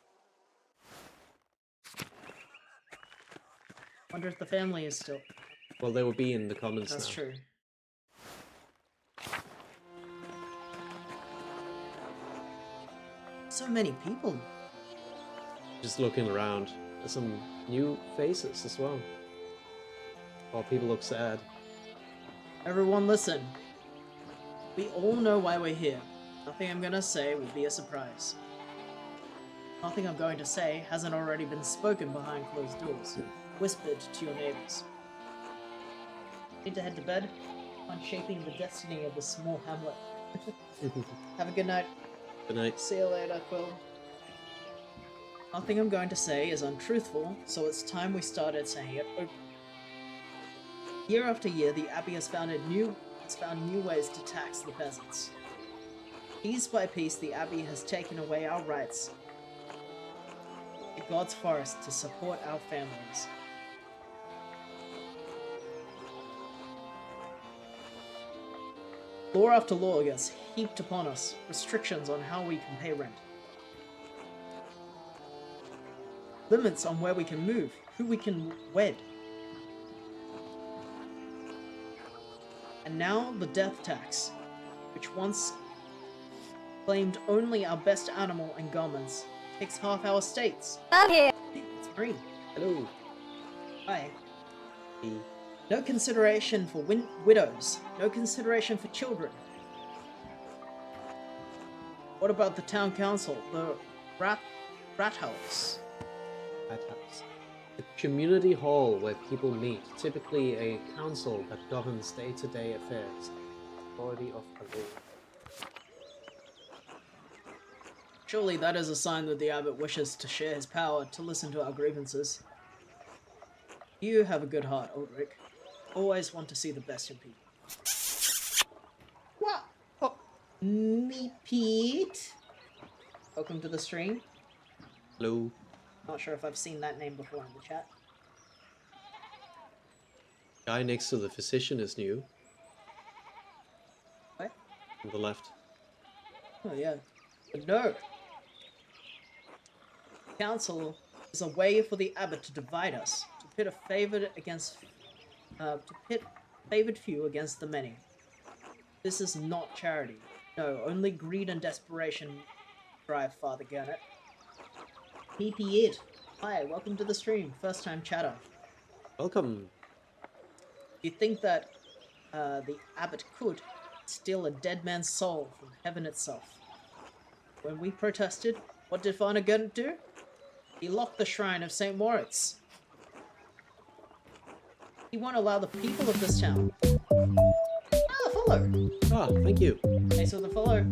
Wonder if the family is still. Well, they will be in the comments That's now. true. So many people. Just looking around. There's some new faces as well. While people look sad. Everyone listen. We all know why we're here. Nothing I'm gonna say will be a surprise. Nothing I'm going to say hasn't already been spoken behind closed doors, whispered to your neighbors. Need to head to bed? On shaping the destiny of this small hamlet. Have a good night. Good night. See you later, Quill. Nothing I'm going to say is untruthful, so it's time we started saying it openly. Year after year, the Abbey has found new ways to tax the peasants. Piece by piece, the Abbey has taken away our rights to God's forest to support our families. Law after law gets heaped upon us, restrictions on how we can pay rent. Limits on where we can move, who we can wed. And now the death tax, which once claimed only our best animal and garments, takes half our estates. Okay. It's free. Hello. Hi. Hey. No consideration for widows. No consideration for children. What about the town council? The rat house? That house. The community hall where people meet. Typically a council that governs day-to-day affairs. Authority of the law. Surely that is a sign that the abbot wishes to share his power to listen to our grievances. You have a good heart, Ulrich. Always want to see the best in people. What? Oh, me, Pete. Welcome to the stream. Hello. Not sure if I've seen that name before in the chat. Guy next to the physician is new. What? On the left. Oh yeah. But no. Council is a way for the abbot to divide us, to pit favored few against the many. This is not charity. No, only greed and desperation drive Father Gurnet. PP it. Hi, welcome to the stream. First time chatter. Welcome. You think that the abbot could steal a dead man's soul from heaven itself? When we protested, what did Father Gurnet do? He locked the shrine of St. Moritz. He won't allow the people of this town. Ah, follow! Ah, thank you. Thanks for the follow.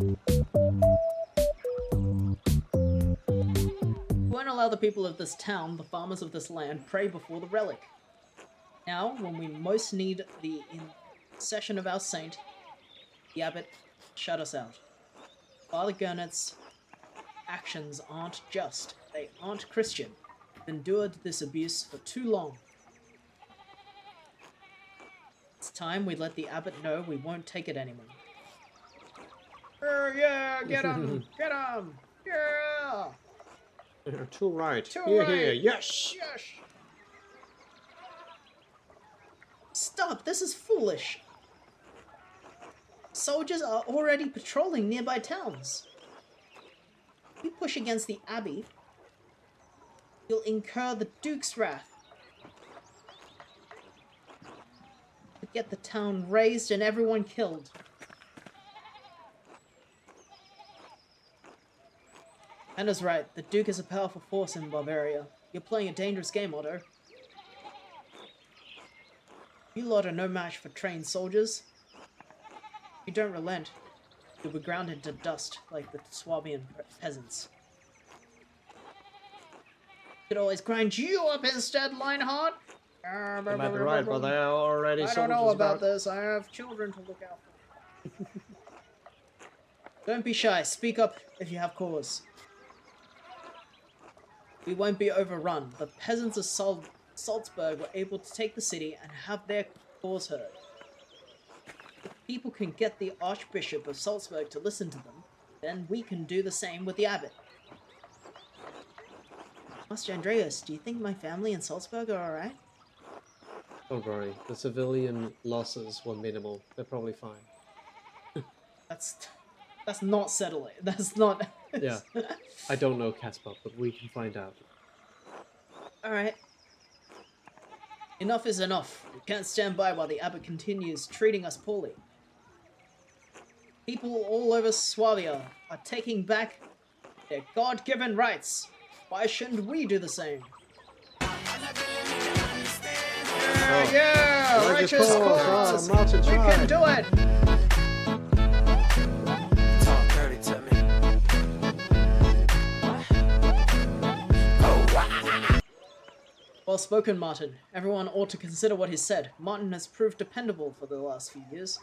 He won't allow the people of this town, the farmers of this land, pray before the relic. Now, when we most need the intercession of our saint, the abbot shut us out. Father Gurnet's actions aren't just. They aren't Christian. They've endured this abuse for too long. It's time we let the abbot know we won't take it anymore. Yeah, get him! Get him! Yeah! Too right. Too Here, right. here. Yes! Yes! Stop! This is foolish! Soldiers are already patrolling nearby towns. If you push against the abbey, you'll incur the Duke's wrath. Get the town razed and everyone killed. Anna's right. The Duke is a powerful force in Bavaria. You're playing a dangerous game, Otto. You lot are no match for trained soldiers. If you don't relent, you'll be ground into dust like the Swabian peasants. Could always grind you up instead, Lionheart. You might be right, but there are already I don't know soldiers about this. I have children to look out for. Don't be shy. Speak up if you have cause. We won't be overrun. The peasants of Salzburg were able to take the city and have their cause heard. If people can get the Archbishop of Salzburg to listen to them, then we can do the same with the abbot. Master Andreas, do you think my family in Salzburg are alright? Don't worry, the civilian losses were minimal. They're probably fine. That's not settling. That's not. Yeah. I don't know Casper, but we can find out. Alright. Enough is enough. We can't stand by while the abbot continues treating us poorly. People all over Swabia are taking back their God-given rights. Why shouldn't we do the same? Yeah, righteous cause. Martin, We can do it. Talk dirty to me. Well spoken, Martin. Everyone ought to consider what he said. Martin has proved dependable for the last few years.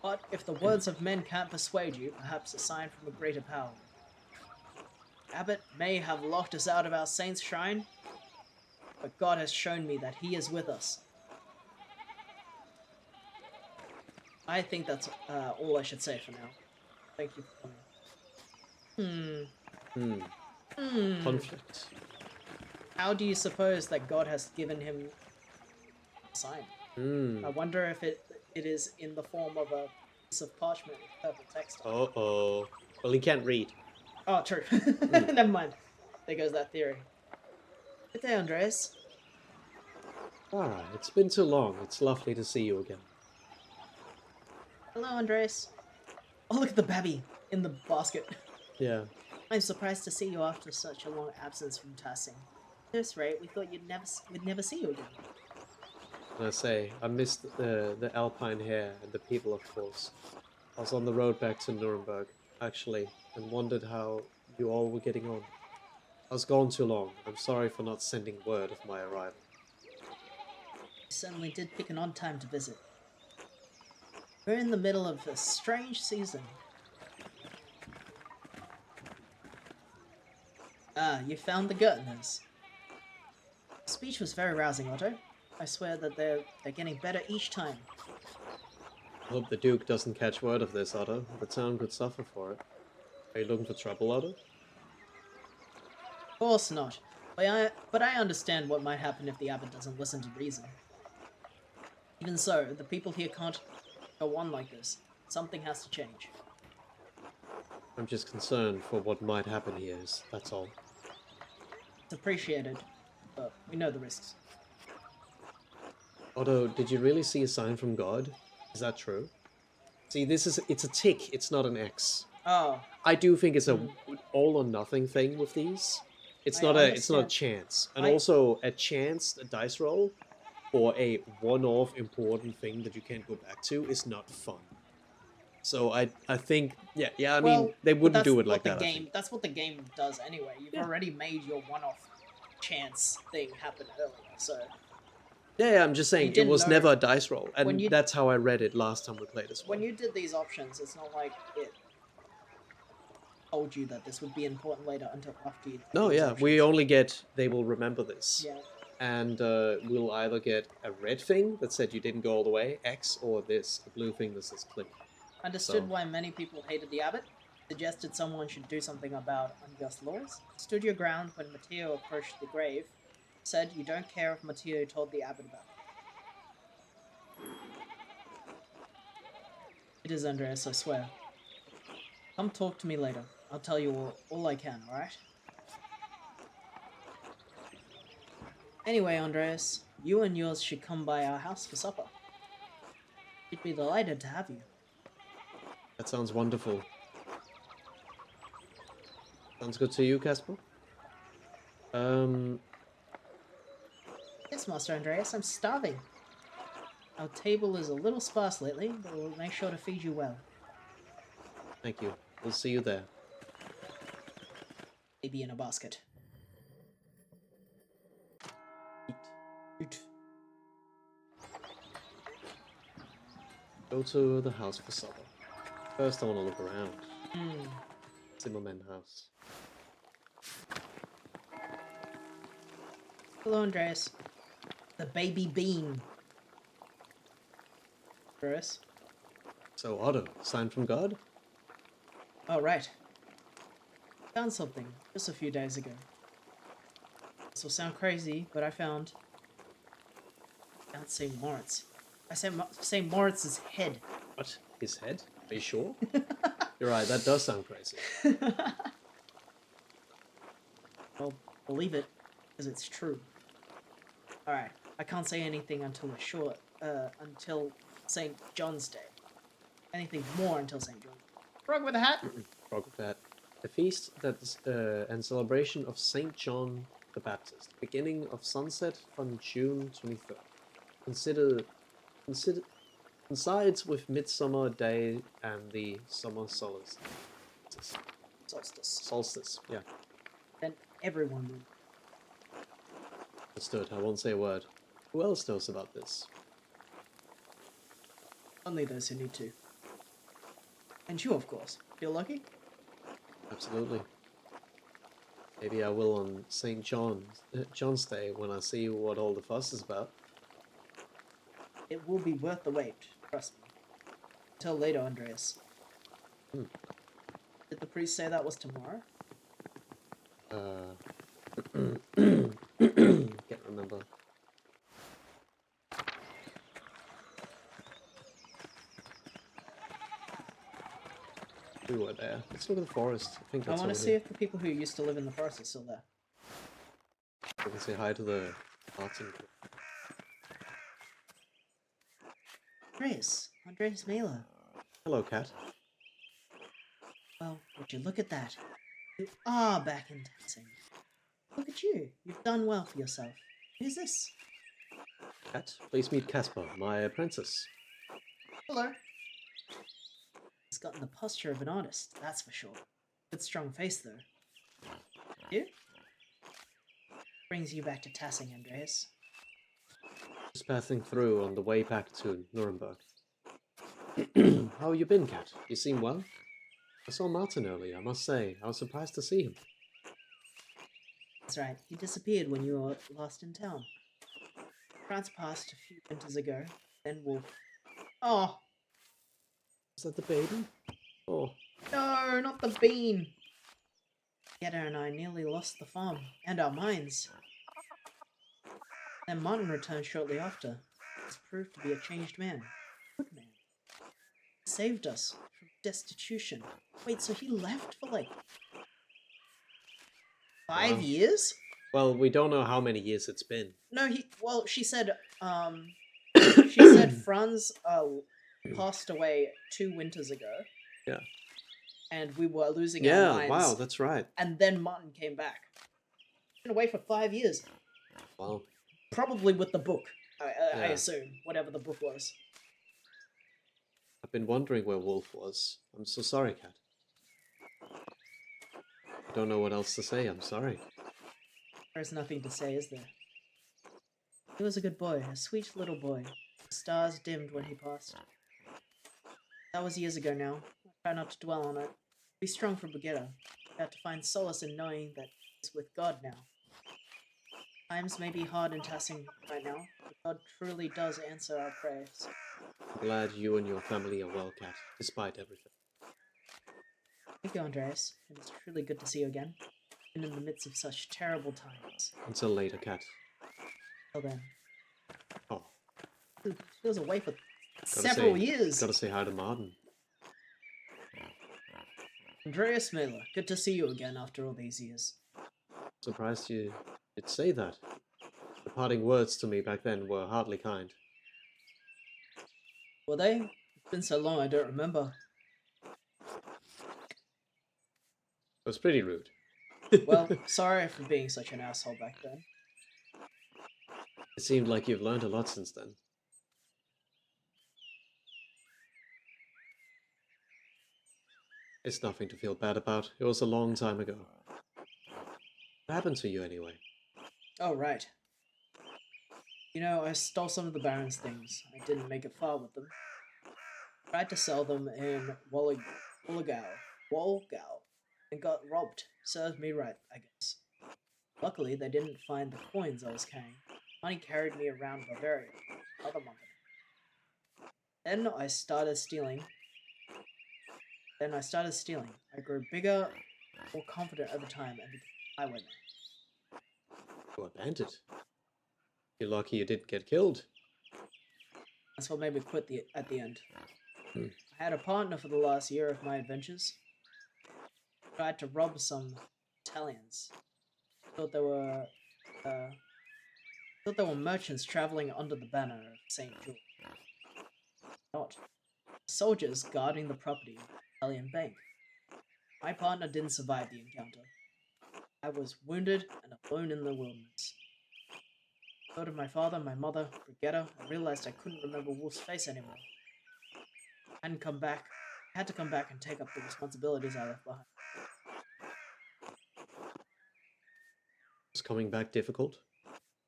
But if the words of men can't persuade you, perhaps a sign from a greater power. Abbot may have locked us out of our saint's shrine, but God has shown me that he is with us. I think that's all I should say for now. Thank you for coming. Conflict. How do you suppose that God has given him a sign? I wonder if it is in the form of a piece of parchment with purple text on it. Uh-oh. Well, he can't read. Oh, true. Never mind. There goes that theory. Good day, Andreas. Alright, it's been too long. It's lovely to see you again. Hello, Andreas. Oh, look at the babby in the basket. Yeah. I'm surprised to see you after such a long absence from Tassing. At this rate, we thought we'd never see you again. And I say, I missed the alpine hair and the people, of course. I was on the road back to Nuremberg, actually, and wondered how you all were getting on. I was gone too long. I'm sorry for not sending word of my arrival. You certainly did pick an odd time to visit. We're in the middle of a strange season. Ah, you found the Gertners. The speech was very rousing, Otto. I swear that they're getting better each time. I hope the Duke doesn't catch word of this, Otto. The town could suffer for it. Are you looking for trouble, Otto? Of course not. But I understand what might happen if the abbot doesn't listen to reason. Even so, the people here can't go on like this. Something has to change. I'm just concerned for what might happen here, that's all. It's appreciated, but we know the risks. Otto, did you really see a sign from God? Is that true? See, it's a tick, it's not an X. Oh, I do think it's a all or nothing thing with these. It's not a chance. And also a chance, a dice roll for a one-off important thing that you can't go back to is not fun. So I think I mean they wouldn't do it like that. That's what the game does anyway. You've already made your one-off chance thing happen earlier, so Yeah, I'm just saying it was never a dice roll, and you- that's how I read it last time we played as well. when you did these options, it's not like it told you that this would be important later until after you. No, these yeah, options. we only get they will remember this. Yeah. And we'll either get a red thing that said you didn't go all the way, X, or this, a blue thing that says click. Understood So- why many people hated the abbot. Suggested someone should do something about unjust laws. Stood your ground when Matteo approached the grave. Said you don't care if Matteo told the abbot about it. It is, Andreas, I swear. Come talk to me later. I'll tell you all I can, alright? Anyway, Andreas, you and yours should come by our house for supper. We'd be delighted to have you. That sounds wonderful. Sounds good to you, Casper? Yes, Master Andreas, I'm starving. Our table is a little sparse lately, but we'll make sure to feed you well. Thank you. We'll see you there. Maybe in a basket. Eat. Go to the house for supper. First, I want to look around. Zimmerman house. Hello, Andreas. The baby bean. Andreas? So, Otto, sign from God? Oh, right. Found something just a few days ago. This will sound crazy, but I found St. Moritz. I said St. Moritz's head. What? His head? Are you sure? You're right, that does sound crazy. Well, believe it, because it's true. Alright, I can't say anything until until St. John's Day. Anything more until St. John's Day. Frog with a hat? Frog with that. A feast that's and celebration of Saint John the Baptist, beginning of sunset on June 23rd. Consider coincides with Midsummer Day and the summer solstice. Solstice. Solstice, yeah. Then everyone will. Understood. I won't say a word. Who else knows about this? Only those who need to. And you, of course. Feel lucky? Absolutely. Maybe I will on St. John's Day when I see what all the fuss is about. It will be worth the wait, trust me. Until later, Andreas. Did the priest say that was tomorrow? Can't remember. We were there. Let's look at the forest. I think I that's want to over see here. if the people who used to live in the forest are still there. We can say hi to the Martin. Andreas Mailer. Hello, cat. Well, would you look at that? You are back in dancing. Look at you. You've done well for yourself. Who's this? Cat, please meet Casper, my apprentice. Hello. He's gotten the posture of an artist, that's for sure. Good strong face, though. You? Brings you back to Tassing, Andreas. Just passing through on the way back to Nuremberg. How you been, cat? You seem well? I saw Martin earlier, I must say. I was surprised to see him. That's right, he disappeared when you were last in town. France passed a few winters ago, then Wolf. Oh, Is that the baby? Oh, no, not the bean! Yetta and I nearly lost the farm, and our mines. Then Martin returned shortly after. He's proved to be a changed man. Good man. He saved us from destitution. Wait, so he left for like 5 Wow. years? well, we don't know how many years it's been. No, she said, she said Franz, passed away 2 winters ago. Yeah. And we were losing our Yeah, minds. wow, that's right. And then Martin came back. Been away for 5 years. Wow. Probably with the book, I Yeah. assume. Whatever the book was. I've been wondering where Wolf was. I'm so sorry, cat. I don't know what else to say, I'm sorry. There's nothing to say, is there? He was a good boy, a sweet little boy. The stars dimmed when he passed. That was years ago now. I try not to dwell on it. Be strong for Brigitta. I have to find solace in knowing that he's with God now. Times may be hard in Tassing right now, but God truly does answer our prayers. I'm glad you and your family are well, cat, despite everything. Thank you, Andreas. It is truly good to see you again. Been in the midst of such terrible times. Until later, cat. Till then. Oh, He was away for gotta several say, years. Gotta say hi to Martin. Andreas Mailer, good to see you again after all these years. Surprised you'd say that. The parting words to me back then were hardly kind. Were they? It's been so long I don't remember. It was pretty rude. Well, sorry for being such an asshole back then. It seemed like you've learned a lot since then. It's nothing to feel bad about. It was a long time ago. What happened to you anyway? Oh, right. You know, I stole some of the Baron's things. I didn't make it far with them. Tried to sell them in Wolgau, and got robbed. Served me right, I guess. Luckily, they didn't find the coins I was carrying. Money carried me around Bavaria. Another month. Then I started stealing Then I started stealing. I grew bigger, more confident over time, and became a highwayman. You a bandit. You're lucky you didn't get killed. That's what made me quit at the end. Hmm. I had a partner for the last year of my adventures. Tried to rob some Italians. Thought they were merchants traveling under the banner of St. George. Not soldiers guarding the property of the Italian bank. My partner didn't survive the encounter. I was wounded and alone in the wilderness. I thought of my father, my mother, Brigitta. I realized I couldn't remember Wolf's face anymore. I had to come back and take up the responsibilities I left behind. Was coming back difficult?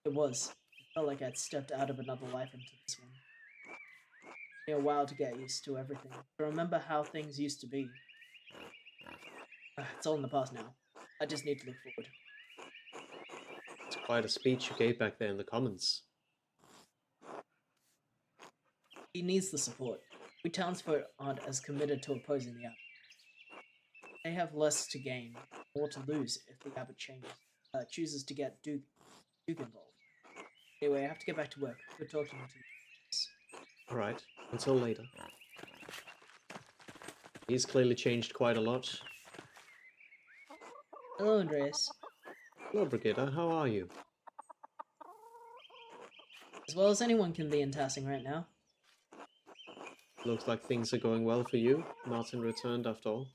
It was. It felt like I'd stepped out of another life into this one. It took me a while to get used to everything, to remember how things used to be. It's all in the past now. I just need to look forward. It's quite a speech you gave back there in the Commons. He needs the support. We townsfolk aren't as committed to opposing the abbot. They have less to gain, more to lose if the abbot chooses to get Duke involved. Anyway, I have to get back to work. Good talking to you. Alright, until later. He's clearly changed quite a lot. Hello, Andreas. Hello, Brigitta, how are you? As well as anyone can be in Tassing right now. Looks like things are going well for you. Martin returned after all.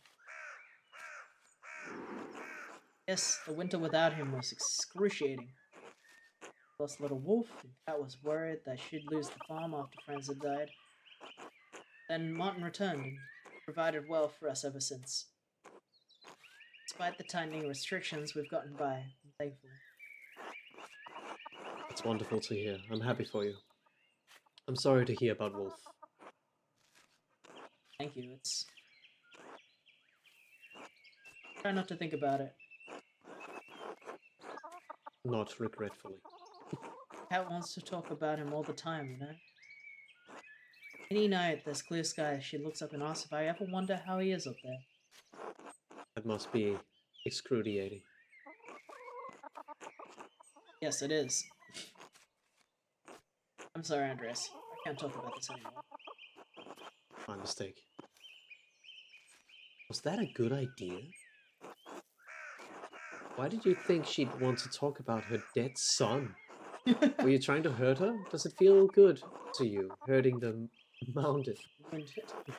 Yes, the winter without him was excruciating. Lost little Wolf, and Cat was worried that she'd lose the farm after friends had died. Then Martin returned and provided well for us ever since. Despite the tightening restrictions, we've gotten by. I'm thankful. It's wonderful to hear. I'm happy for you. I'm sorry to hear about Wolf. Thank you. It's... Try not to think about it. Not regretfully. Cat wants to talk about him all the time, you know? Any night there's clear skies, she looks up and asks if I ever wonder how he is up there. That must be excruciating. Yes, it is. I'm sorry, Andres. I can't talk about this anymore. My mistake. Was that a good idea? Why did you think she'd want to talk about her dead son? Were you trying to hurt her? Does it feel good to you, hurting the mounted?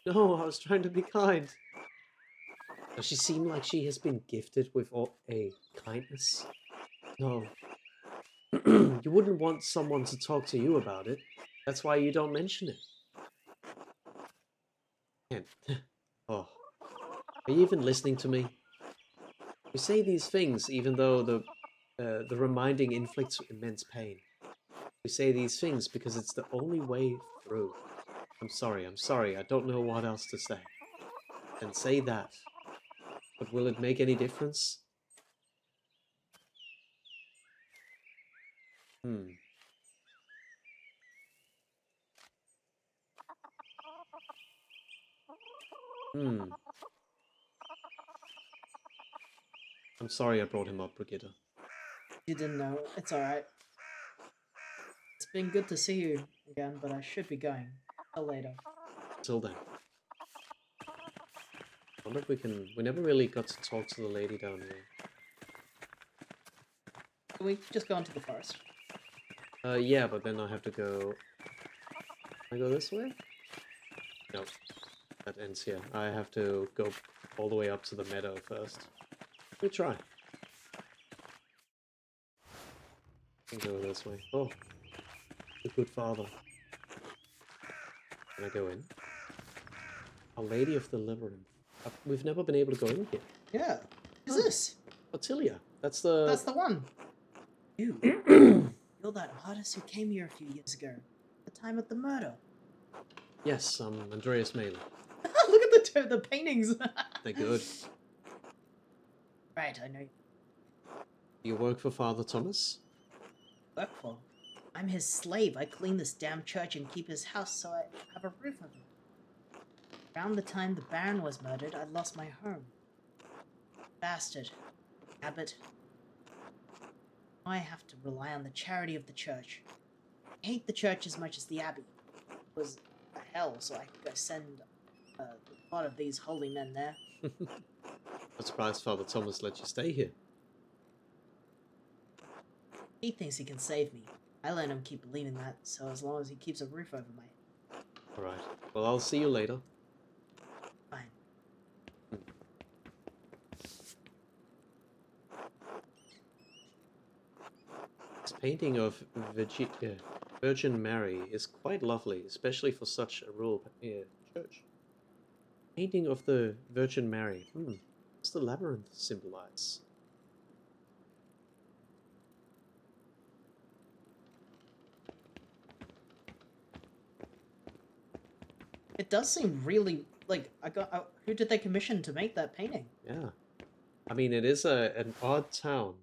No, I was trying to be kind. Does she seem like she has been gifted with a kindness? No. You wouldn't want someone to talk to you about it. That's why you don't mention it. And, oh. Are you even listening to me? We say these things even though the reminding inflicts immense pain. We say these things because it's the only way through. I'm sorry, I don't know what else to say. Then say that. But will it make any difference? I'm sorry I brought him up, Brigitta. You didn't know. It's alright. It's been good to see you again, but I should be going. Till later. Till then. I wonder if we can... We never really got to talk to the lady down here. Can we just go into the forest? Yeah, but then I have to go... Can I go this way? No. That ends here. I have to go all the way up to the meadow first. Let me try. I can go this way. Oh. The good father. Can I go in? Our Lady of the Labyrinth. We've never been able to go in here. Yeah. Who's this? Ottilia. That's the... That's the one. You. You're that artist who came here a few years ago. The time of the murder. Yes, Andreas Maley. Look at the paintings. They're good. Right, I know. You work for Father Thomas? Work for. I'm his slave. I clean this damn church and keep his house so I have a roof over it. Around the time the Baron was murdered, I lost my home. Bastard. Abbot. I have to rely on the charity of the church. I hate the church as much as the abbey. It was a hell, so I could go send a lot of these holy men there. I'm surprised Father Thomas let you stay here. He thinks he can save me. I let him keep believing that, so as long as he keeps a roof over my head. Alright. Well, I'll see you later. Fine. This painting of Virgin Mary is quite lovely, especially for such a rural church. Painting of the Virgin Mary. What's the labyrinth symbolize? It does seem really like who did they commission to make that painting? Yeah. I mean, it is an odd town.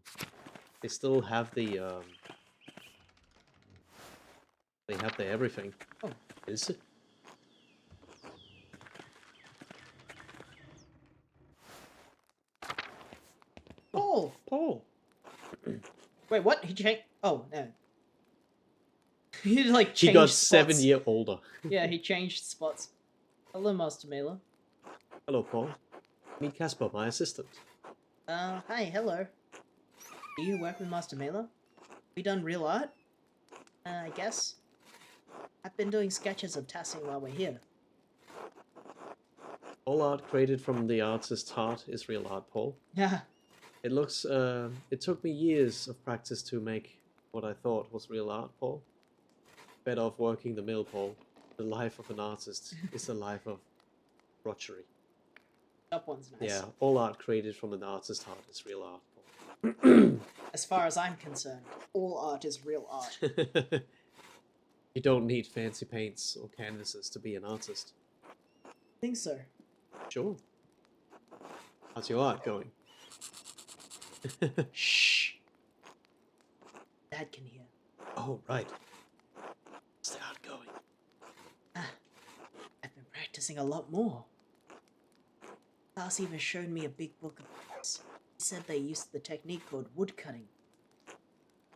They still have the they have the everything. Oh. Is it? Paul! Paul! Wait, what? He changed. Oh, no. He like changed He got spots. 7 year older. Yeah, he changed spots. Hello, Master Mailer. Hello, Paul. Meet Casper, my assistant. Hi, hello. Do you work with Master Mailer? We done real art? I guess. I've been doing sketches of Tassing while we're here. All art created from the artist's heart is real art, Paul. Yeah. It looks, it took me years of practice to make what I thought was real art, Paul. Better off working the mill, Paul. The life of an artist is the life of rotchery. That one's nice. Yeah, all art created from an artist's heart is real art, Paul. As far as I'm concerned, all art is real art. You don't need fancy paints or canvases to be an artist. I think so. Sure. How's your art going? Shh. Dad can hear. Oh, right. How's the art going? I've been practicing a lot more. Klaus even showed me a big book of books. He said they used the technique called woodcutting.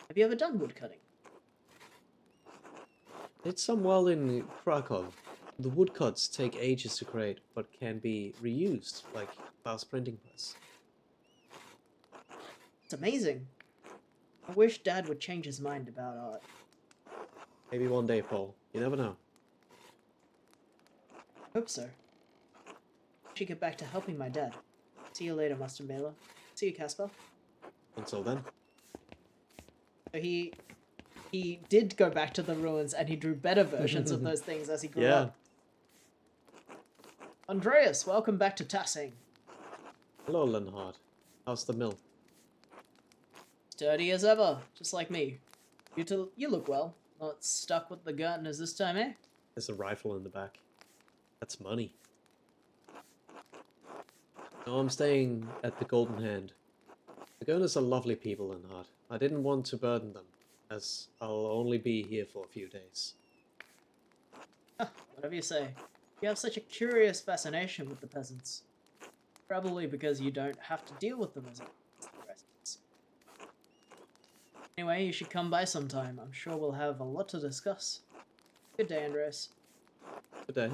Have you ever done woodcutting? Did some well in Krakow. The woodcuts take ages to create, but can be reused, like Klaus printing press. It's amazing. I wish Dad would change his mind about art. Maybe one day, Paul. You never know. Hope so. I should get back to helping my dad. See you later, Master Mailer. See you, Casper. Until then. So he did go back to the ruins and he drew better versions of those things as he grew up. Andreas, welcome back to Tassing. Hello, Leonhard. How's the mill? Sturdy as ever, just like me. You look well. Not stuck with the gardeners this time, eh? There's a rifle in the back. That's money. No, I'm staying at the Golden Hand. The Gardeners are lovely people, Leonhard. I didn't want to burden them, as I'll only be here for a few days. Whatever you say. You have such a curious fascination with the peasants. Probably because you don't have to deal with them as the residents. Anyway, you should come by sometime. I'm sure we'll have a lot to discuss. Good day, Andreas. Good day.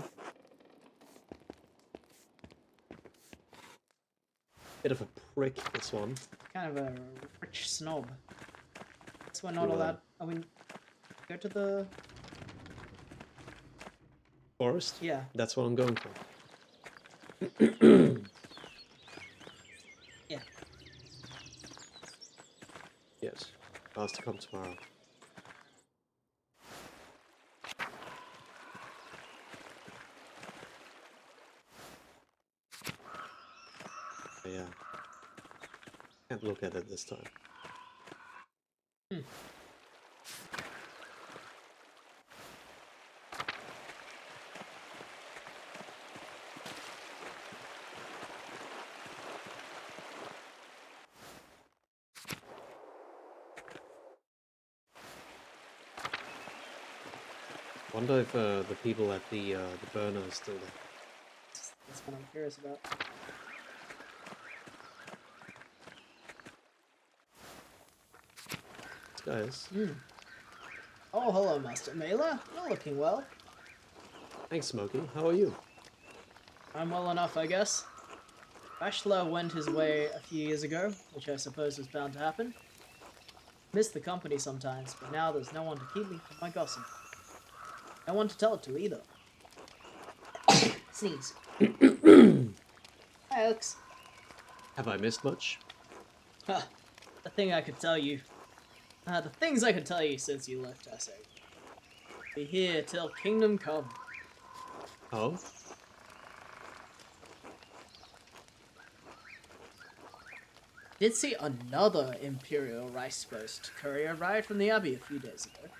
Bit of a prick, this one. Kind of a rich snob. So we're not Cool. allowed... I mean, go to the... Forest? Yeah. That's what I'm going for. Yeah. Yes. Asked to come tomorrow. Yeah. Can't look at it this time. Wonder if the people at the burner are still there. That's what I'm curious about. Guys, Oh, hello, Master Mela. You're looking well. thanks, Smokey. How are you? I'm well enough, I guess. Bachelor went his way a few years ago, which I suppose was bound to happen. Miss the company sometimes, but now there's no one to keep me from my gossip. No one to tell it to either. Sneeze. Hi, Alex. Have I missed much? Huh. The thing I could tell you. The things I could tell you since you left, I say. Be here till kingdom come. Oh? Did see another Imperial Rice Post courier ride from the Abbey a few days ago.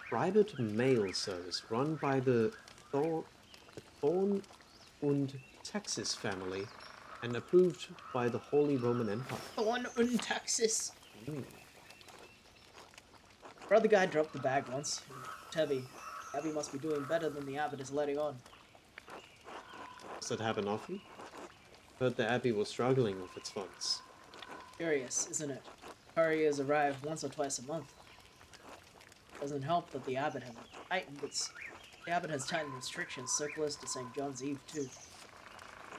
Private mail service run by the Thorn und Taxis family and approved by the Holy Roman Empire. Thorn und Taxis. Hmm. Brother guy dropped the bag once. Heavy. Abbey must be doing better than the Abbot is letting on. Does that happen often? Heard the Abbey was struggling with its funds. Curious, isn't it? Couriers arrive once or twice a month. Doesn't help that the Abbot has tightened restrictions so close to St. John's Eve too.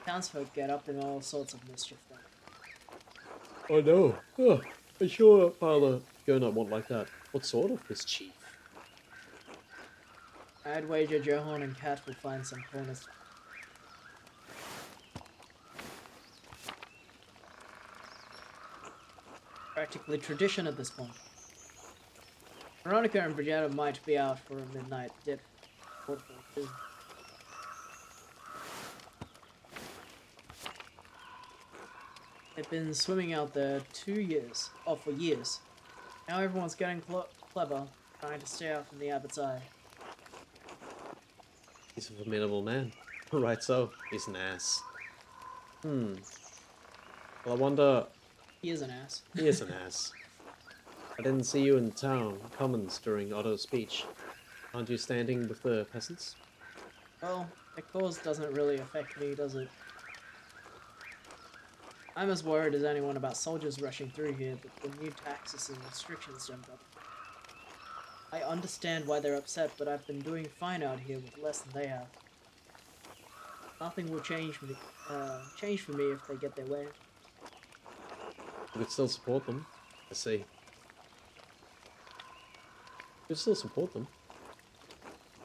Townsfolk get up in all sorts of mischief then. Oh no. Oh, I'm sure Father you're not one like that. What sort of mischief? I'd wager Johan and Kat will find some corners. Practically tradition at this point. Veronica and Brigitta might be out for a midnight dip. Too. They've been swimming out there for years. Now everyone's getting clever, trying to stay out from the Abbot's eye. He's a formidable man. Right so, he's an ass. Well, I wonder... He is an ass. He is an ass. I didn't see you in town, Commons, during Otto's speech. Aren't you standing with the peasants? Well, the cause doesn't really affect me, does it? I'm as worried as anyone about soldiers rushing through here, but the new taxes and restrictions jumped up. I understand why they're upset, but I've been doing fine out here with less than they have. Nothing will change for me if they get their way. You could still support them. I see. You could still support them.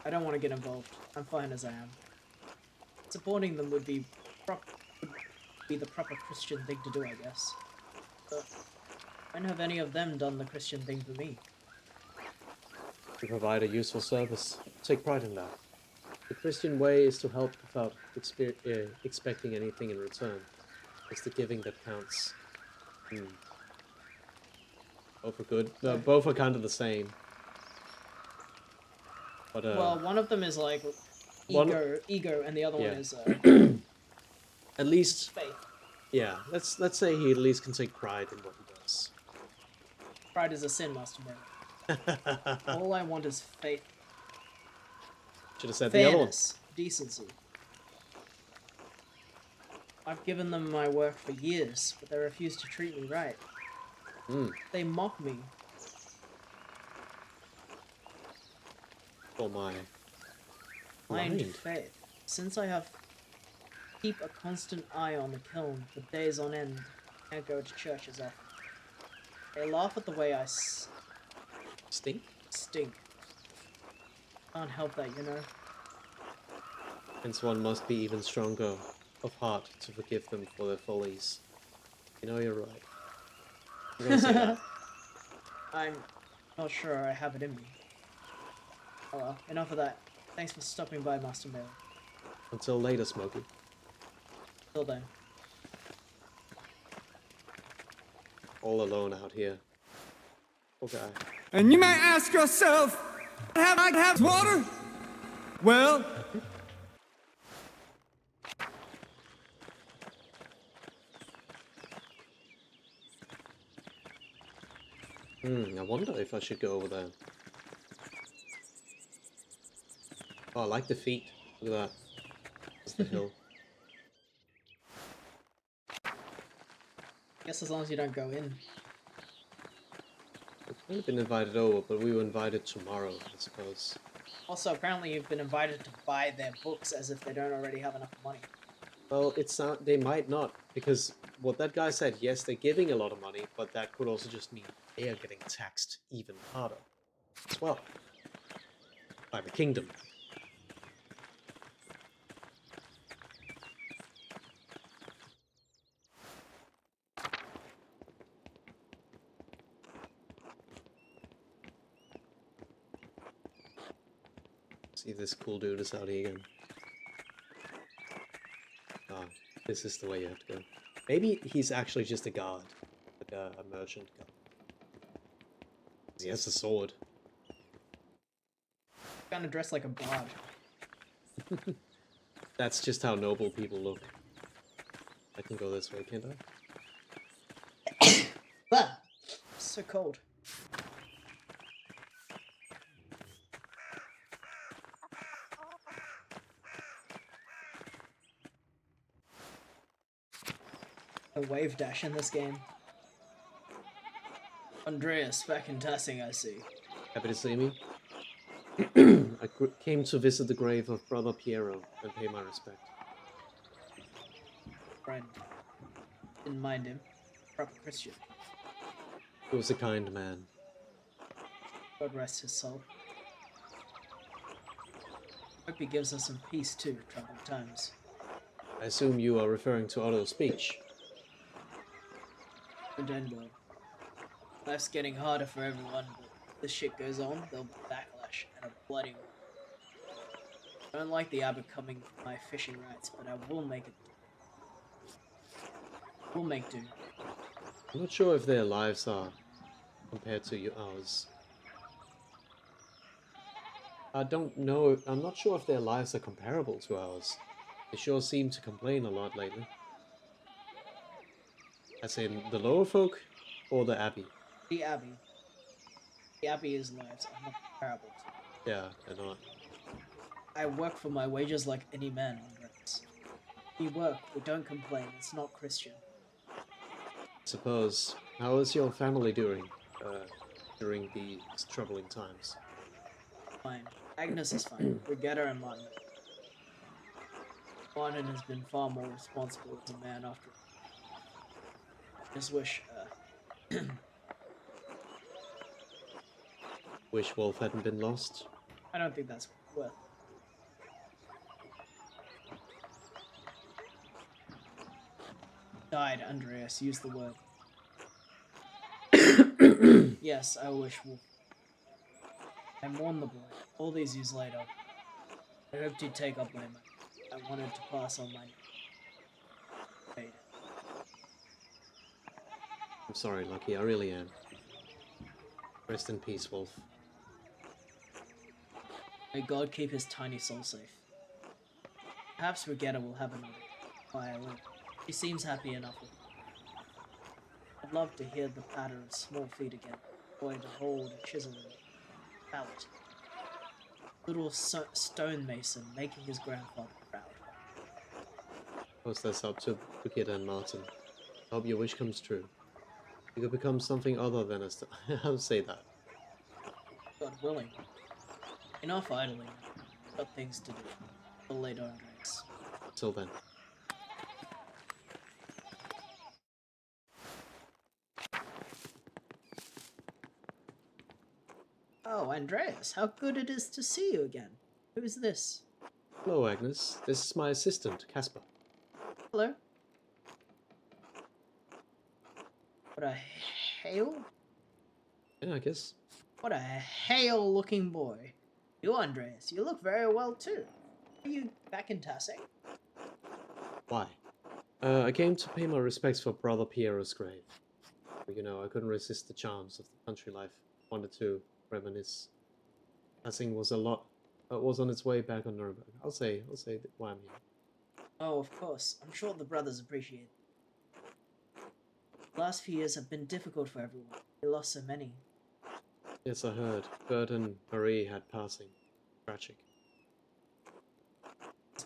I don't want to get involved. I'm fine as I am. Supporting them would be the proper Christian thing to do, I guess. But when have any of them done the Christian thing for me? To provide a useful service. Take pride in that. The Christian way is to help without expecting anything in return. It's the giving that counts. Both are good. No, both are kind of the same. But Well, one of them is like ego, and the other one is at least, faith. yeah. Let's say he at least can take pride in what he does. Pride is a sin, Master Man. All I want is faith, Should have said the other one. fairness, decency. I've given them my work for years, but they refuse to treat me right. They mock me. For my Blind blind. faith. Since I have keep a constant eye on the kiln for days on end, can't go to church as often. They laugh at the way I Stink? stink. Can't help that, you know. Hence one must be even stronger of heart to forgive them for their follies. You know you're right. I'm gonna say that. I'm not sure I have it in me. Oh well, enough of that. Thanks for stopping by, Master Mill. Until later, Smokey. Till then. All alone out here. Poor guy. And you may ask yourself, have I have water? Well, I wonder if I should go over there. Oh, I like the feet. Look at that. across the hill. Guess as long as you don't go in. We've kind of been invited over, but we were invited tomorrow, I suppose. Also, apparently you've been invited to buy their books as if they don't already have enough money. Well, it's not. They might not, because what that guy said, yes, they're giving a lot of money, but that could also just mean they are getting taxed even harder as well by the kingdom. See if this cool dude is out here again. Ah, this is the way you have to go. Maybe he's actually just a guard, like a merchant guard. He has a sword. Kind of dressed like a bard. That's just how noble people look. I can go this way, can't I? Bah! So cold. A wave dash in this game. Andreas, back in Tassing, I see. Happy to see me? I came to visit the grave of Brother Piero and pay my respect. Friend. Didn't mind him. Proper Christian. He was a kind man. God rest his soul. Hope he gives us some peace too, troubled times. I assume you are referring to Otto's speech. And well, life's getting harder for everyone, but if this shit goes on, there'll be backlash and a bloody war. I don't like the abbot coming for my fishing rights, but I will make it. We'll make do. I'm not sure if their lives are compared to ours. I don't know. I'm not sure if their lives are comparable to ours. They sure seem to complain a lot lately. As in the lower folk or the abbey? The abbey. The abbey's lives are not comparable to. Yeah, they're not. I work for my wages like any man, Andreas. We work, we don't complain, it's not Christian. Suppose. How is your family doing these troubling times? Fine. Agnes is fine. Brigetta and Martin. Martin has been far more responsible as a man after. Just wish, Wish Wolf hadn't been lost. I don't think that's worth. Died, Andreas. Use the word. Yes, I wish Wolf. I mourn the boy. All these years later. I hoped he'd take up my money. I wanted to pass on my paid. I'm sorry, Lucky, I really am. Rest in peace, Wolf. May God keep his tiny soul safe. Perhaps Brigetta will have another violin. She seems happy enough with it. I'd love to hear the patter of small feet again. Boy to hold a chisel in pallet. Little stonemason making his grandfather proud. Suppose that's up to Brigida and Martin. I hope your wish comes true. You could become something other than I'll say that. God willing. Enough idling. Got things to do. Till later, Andreas. Till then. Oh, Andreas, how good it is to see you again. Who's this? Hello, Agnes. This is my assistant, Casper. Hello? What a hale? Yeah, I guess. What a hale looking boy. You, Andreas, you look very well too. Are you back in Tassing? Why? I came to pay my respects for Brother Piero's grave. You know, I couldn't resist the charms of the country life. Wanted to reminisce. Tassing was was on its way back on Nuremberg. I'll say why I'm here. Oh, of course. I'm sure the brothers appreciate it. The last few years have been difficult for everyone. We lost so many. Yes, I heard. Bert and Marie had passing. Tragic.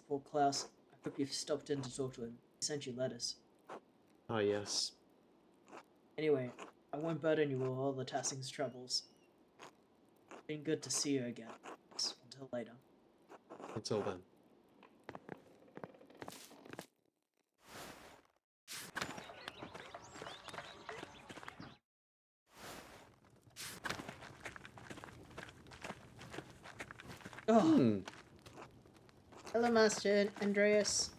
Poor Klaus. Hope you've stopped in to talk to him. He sent you letters. Ah, yes. Anyway, I won't burden you with all the Tassing's troubles. Been good to see you again. Until later. Until then. Oh, hello, Master Andreas.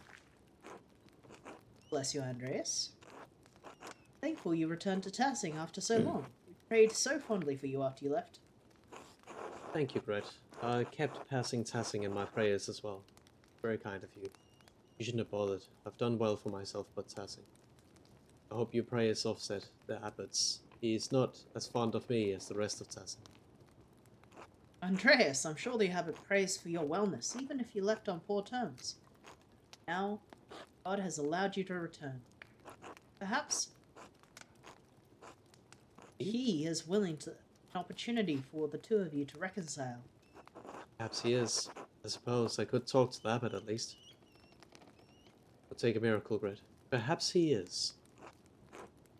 Bless you, Andreas. Thankful you returned to Tassing after so long. We prayed so fondly for you after you left. Thank you, Brett. I kept passing Tassing in my prayers as well. Very kind of you. You shouldn't have bothered. I've done well for myself but Tassing. I hope your prayers offset the abbot's. He's not as fond of me as the rest of Tassing. Andreas, I'm sure the Abbot prays for your wellness, even if you left on poor terms. Now, God has allowed you to return. Perhaps he is willing to an opportunity for the two of you to reconcile. Perhaps he is. I suppose I could talk to the abbot at least. Would take a miracle, Brett. Perhaps he is.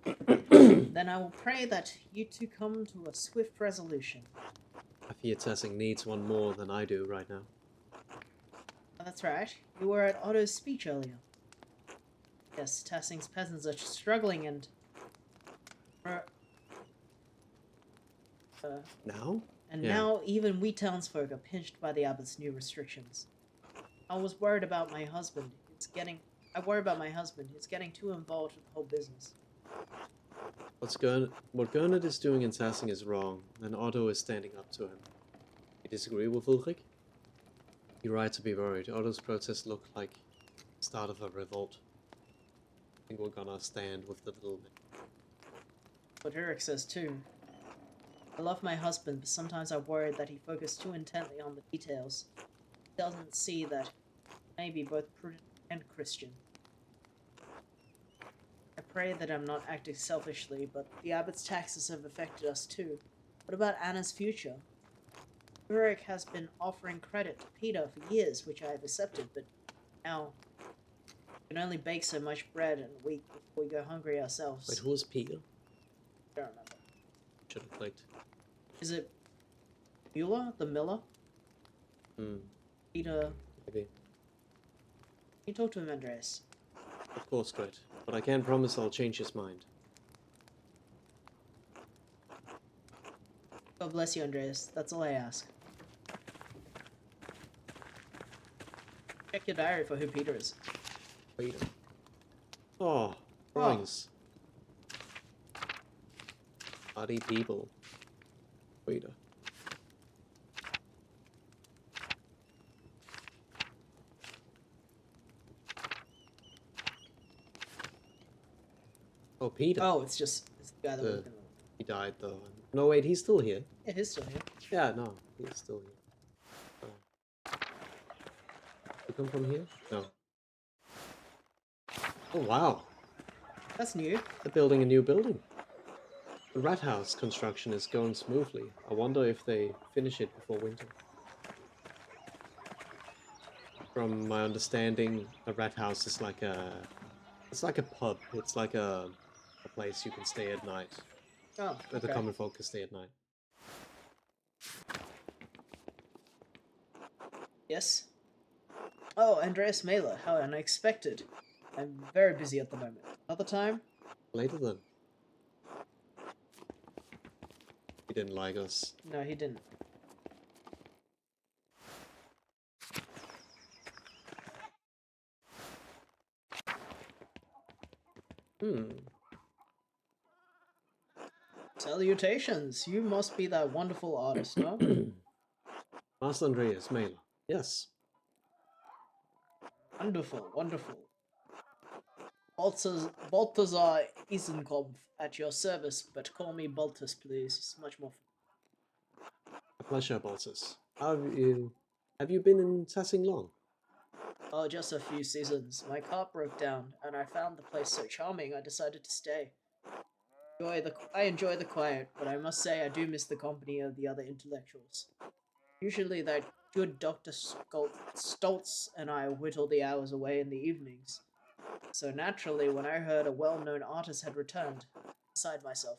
Then I will pray that you two come to a swift resolution. I fear Tassing needs one more than I do right now. Oh, that's right. You were at Otto's speech earlier. Yes, Tassing's peasants are struggling and... Now? And Yeah. now even we townsfolk are pinched by the abbot's new restrictions. I was worried about my husband. I worry about my husband. He's getting too involved with the whole business. What Gernot is doing in Tassing is wrong, and Otto is standing up to him. You disagree with Ulrich? You're right to be worried. Otto's protests look like the start of a revolt. I think we're gonna stand with the little man. But Eric says too. I love my husband, but sometimes I worry that he focused too intently on the details. He doesn't see that he may be both prudent and Christian. I pray that I'm not acting selfishly, but the abbot's taxes have affected us too. What about Anna's future? Ulrich has been offering credit to Peter for years, which I have accepted, but now we can only bake so much bread in a week before we go hungry ourselves. Wait, who is Peter? I don't remember. Should have clicked. Is it Mueller, the miller? Peter. Maybe. Can you talk to him, Andreas? Of course, Gret. But I can't promise I'll change his mind. God bless you, Andreas. That's all I ask. Check your diary for who Peter is. Peter. Oh, drawings. Bloody people. Peter. Oh, Peter. Oh, it's the guy that was He died though. No, wait, he's still here. Yeah, he's still here. Yeah, no, he's still here. You come from here? No. Oh, wow. That's new. They're building a new building. The rat house construction is going smoothly. I wonder if they finish it before winter. From my understanding, a rat house is like a... It's like a pub. It's like a place you can stay at night. Oh, Where the okay. common folk can stay at night. Yes? Oh, Andreas Mailer. How unexpected. I'm very busy at the moment. Another time? Later then. He didn't like us. No, he didn't. Salutations. You must be that wonderful artist, no? Master Andreas Mailer. Yes. Wonderful, wonderful. Balthazar Isenkopf at your service, but call me Baltus, please. It's much more fun. A pleasure, Baltus. Have you been in Tassing long? Oh, just a few seasons. My car broke down, and I found the place so charming I decided to stay. I enjoy the quiet, but I must say I do miss the company of the other intellectuals. Usually good Dr. Stoltz and I whittle the hours away in the evenings. So naturally, when I heard a well-known artist had returned, I was beside myself.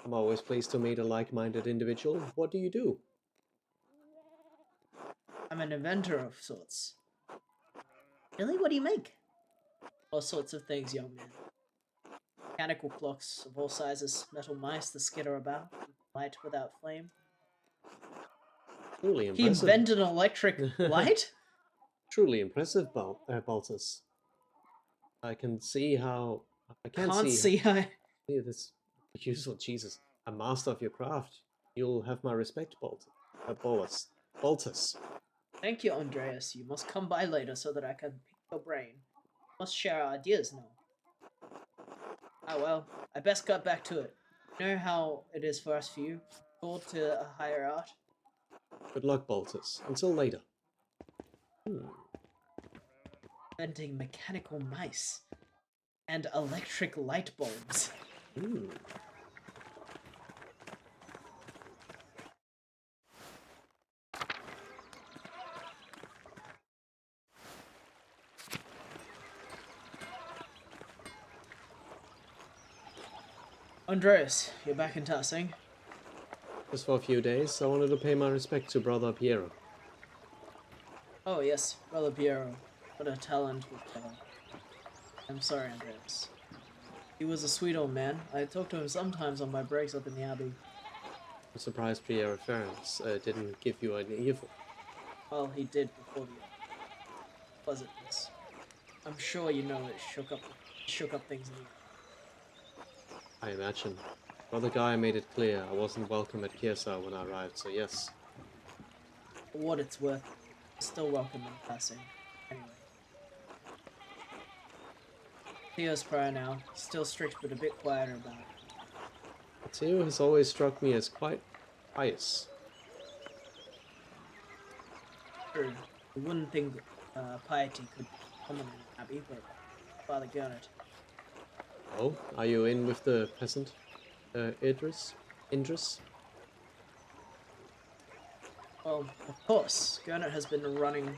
I'm always pleased to meet a like-minded individual. What do you do? I'm an inventor of sorts. Really? What do you make? All sorts of things, young man. Mechanical clocks of all sizes, metal mice that skitter about, light without flame. Truly He impressive. invented an electric light? Truly impressive, Baltus. I can see how. I can't see how. Yeah, this useful Jesus. A master of your craft. You'll have my respect, Bolus. Baltus. Thank you, Andreas. You must come by later so that I can pick your brain. We must share our ideas now. Ah well, I best cut back to it. You know how it is for us few, called to a higher art. Good luck, Baltus. Until later. Inventing mechanical mice and electric light bulbs. Hmm. Andreas, you're back in Tassing. Just for a few days, I wanted to pay my respect to Brother Piero. Oh yes, Brother Piero. What a talent with I'm sorry, Andreas. He was a sweet old man. I talk to him sometimes on my breaks up in the Abbey. I'm surprised Piero Ferens didn't give you an earful. Well, he did before the pleasantness. I'm sure you know it shook up things in the I imagine. Brother Guy made it clear I wasn't welcome at Kiersau when I arrived, so yes. For what it's worth, still welcome in passing. Anyway. Theo's prior now, still strict but a bit quieter about it. Theo has always struck me as quite pious. True, you wouldn't think piety could come in an abbey, but Father Gernot. Oh, are you in with the peasant? Idris? Well, of course, Gernot has been running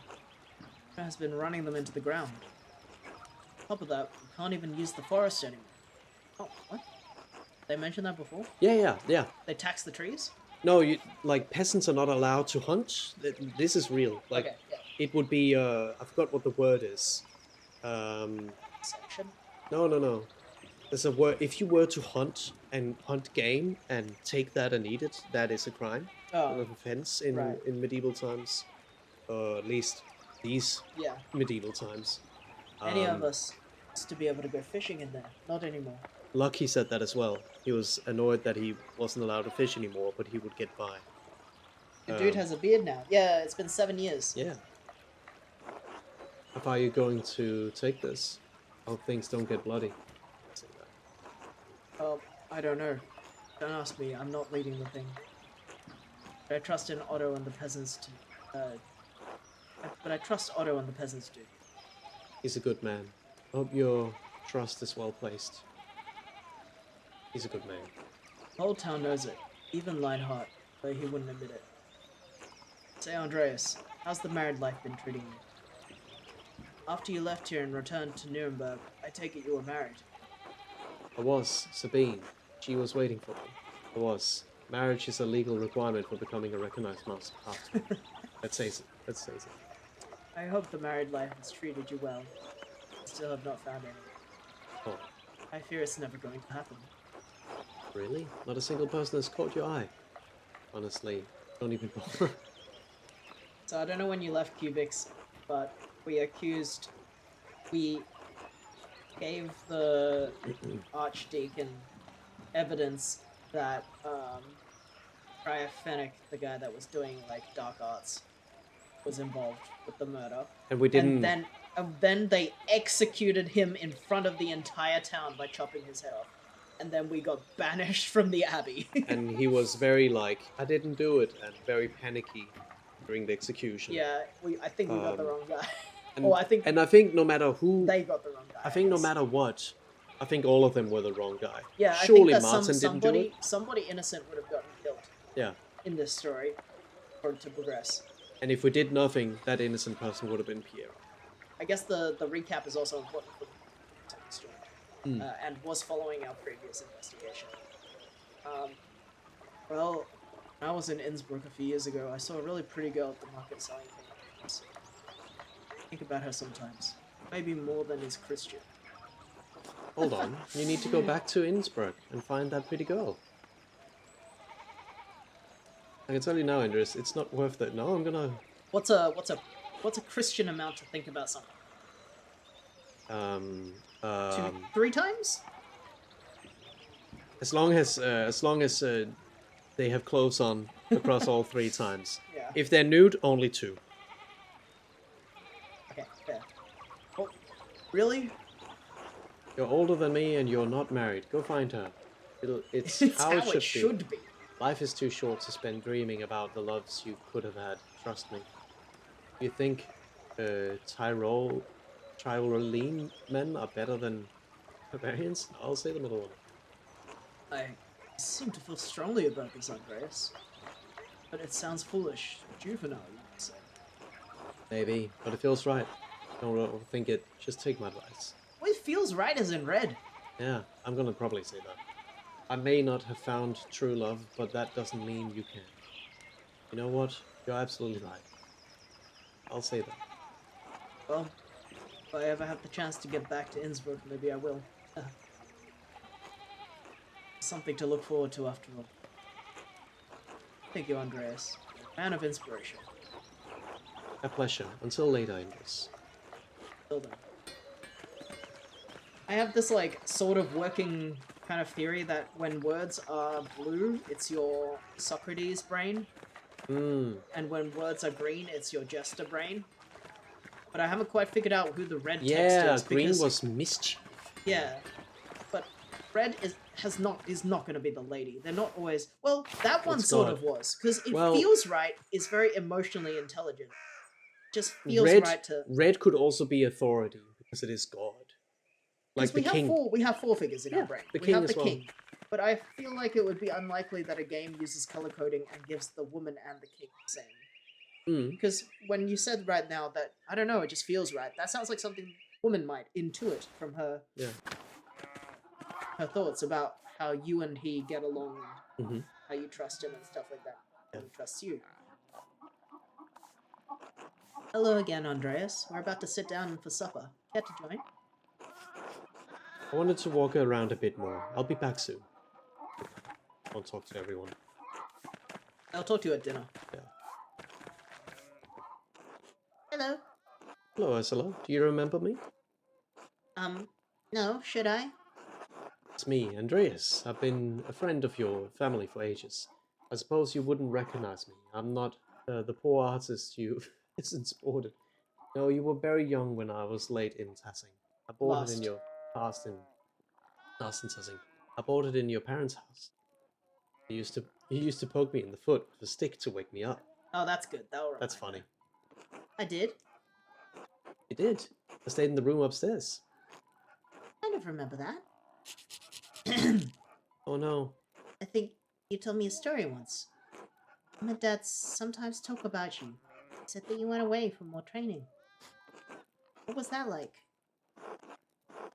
them into the ground. On top of that, we can't even use the forest anymore. Oh, what? They mentioned that before? Yeah. They tax the trees? No, like, peasants are not allowed to hunt. This is real. Like, Okay, yeah. it would be, I forgot what the word is. Section? No. There's a word, if you were to hunt game and take that and eat it, that is a crime. Oh, An offense in, right. in medieval times. Or at least these Yeah. medieval times. Any of us used to be able to go fishing in there. Not anymore. Lucky said that as well. He was annoyed that he wasn't allowed to fish anymore, but he would get by. The dude has a beard now. Yeah, it's been 7 years. Yeah. How far are you going to take this? I hope things don't get bloody. Oh, I don't know. Don't ask me. I'm not leading the thing. But I trust in Otto and the peasants to. But I trust Otto and the peasants do. He's a good man. I hope your trust is well placed. He's a good man. The whole town knows it. Even Lionheart, though he wouldn't admit it. Say, Andreas, how's the married life been treating you? After you left here and returned to Nuremberg, I take it you were married. I was. Sabine. She was waiting for me. I was. Marriage is a legal requirement for becoming a recognized master craftsman. Let's face it. I hope the married life has treated you well. I still have not found any. Oh, I fear it's never going to happen. really? Not a single person has caught your eye? Honestly, don't even bother. So I don't know when you left Cubics, but we gave the Archdeacon evidence that Prior Fennec, the guy that was doing like dark arts, was involved with the murder. And we didn't... And then they executed him in front of the entire town by chopping his head off. And then we got banished from the abbey. And he was very like, I didn't do it, and very panicky during the execution. Yeah, I think we got the wrong guy. And I think no matter who... They got the wrong guy. I think no guess. matter what, I think all of them were the wrong guy. Yeah, Surely I think that Martin didn't do it. somebody innocent would have gotten killed Yeah. in this story for it to progress. And if we did nothing, that innocent person would have been Piero. I guess the recap is also important for the context, Hmm. and was following our previous investigation. Well, when I was in Innsbruck a few years ago, I saw a really pretty girl at the market selling things. Think about her sometimes. Maybe more than is Christian. Hold on, you need to go back to Innsbruck and find that pretty girl. I can tell you now, Andres, it's not worth it. No, I'm gonna. What's a Christian amount to think about something? Um, 3 times? as long as they have clothes on across all 3 times. Yeah. If they're nude, only 2. Okay, fair. Oh, really? You're older than me and you're not married. Go find her. It's It's how, it should be. be. Life is too short to spend dreaming about the loves you could have had. Trust me. You think Tyrolean men are better than barbarians? I'll say the middle one. I seem to feel strongly about this, Andreas. But it sounds foolish, juvenile, you could say. Maybe, but it feels right. Don't overthink it. Just take my advice. Well, it feels right as in red. Yeah, I'm gonna probably say that. I may not have found true love, but that doesn't mean you can't. You know what? You're absolutely right. I'll say that. Well, if I ever have the chance to get back to Innsbruck, maybe I will. Something to look forward to after all. Thank you, Andreas. Man of inspiration. A pleasure. Until later, Andres. Till then. I have this, like, sort of working kind of theory that when words are blue, it's your Socrates brain, Hmm. and when words are green, it's your Jester brain. But I haven't quite figured out who the red text Yeah, is. green because, was mischief. Yeah, but red is not going to be the lady. They're not always. Well, that one It's sort not. of was because it Well- feels right. Is very emotionally intelligent. Just feels Red, right to. red could also be authority because it is God. Like Because the king. we have 4 figures in Yeah, our brain. the We king have as the well. king. But I feel like it would be unlikely that a game uses color coding and gives the woman and the king the same. Hmm. Because when you said right now that, I don't know, it just feels right, that sounds like something woman might intuit from her Yeah. her thoughts about how you and he get along and Mhm. how you trust him and stuff like that. How he trusts you. Hello again, Andreas. We're about to sit down for supper. Care to join? I wanted to walk around a bit more. I'll be back soon. I'll talk to everyone. I'll talk to you at dinner. Yeah. Hello. Hello, Ursula. Do you remember me? No, should I? It's me, Andreas. I've been a friend of your family for ages. I suppose you wouldn't recognize me. I'm not the poor artist you isn't sported. No, you were very young when I was late in Tassing. I bought it in Lost. your last in Tassing. I bought it in your parents' house. You used to poke me in the foot with a stick to wake me up. Oh, that's good. That'll That's remind funny. me. I did. You did. I stayed in the room upstairs. Kind of remember that. Oh no. I think you told me a story once. Mom and Dad sometimes talk about you. Said that you went away for more training. What was that like?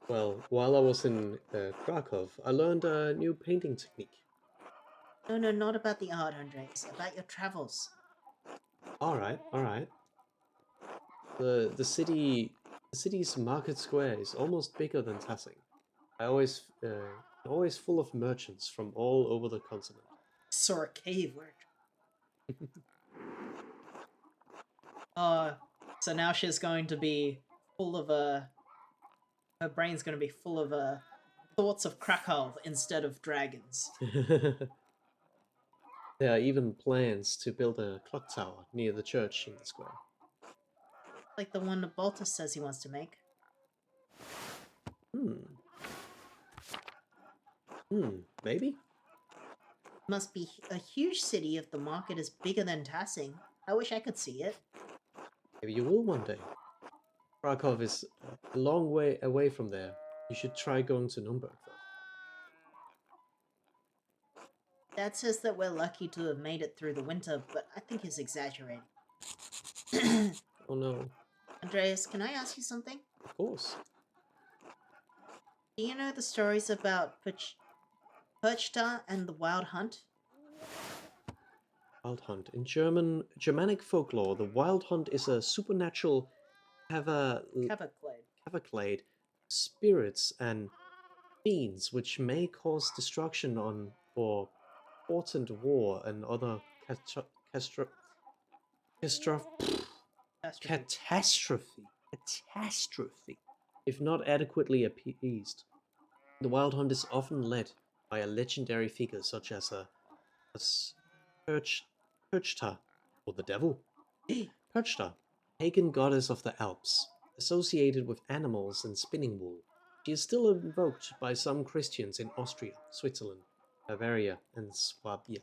Well, while I was in Krakow, I learned a new painting technique. No, not about the art, Andres. About your travels. All right. The city's market square is almost bigger than Tassing. Always full of merchants from all over the continent. Saw a cave word. So now she's going to be full of her brain's going to be full of thoughts of Krakow instead of dragons. There are even plans to build a clock tower near the church in the square. Like the one that Baltus says he wants to make. Maybe? Must be a huge city if the market is bigger than Tassing. I wish I could see it. Maybe you will one day. Krakow is a long way away from there. You should try going to Nuremberg, though. Dad says that we're lucky to have made it through the winter, but I think he's exaggerating. Oh no. Andreas, can I ask you something? Of course. Do you know the stories about Perchta and the Wild Hunt? Wild hunt. In Germanic folklore, the wild hunt is a supernatural Cavaclade. cavalcade spirits and fiends which may cause destruction on or portent war and other catastrophe catastrophe if not adequately appeased. The wild hunt is often led by a legendary figure such as as Perchta, or the devil. Perchta, pagan goddess of the Alps, associated with animals and spinning wool. She is still invoked by some Christians in Austria, Switzerland, Bavaria, and Swabia.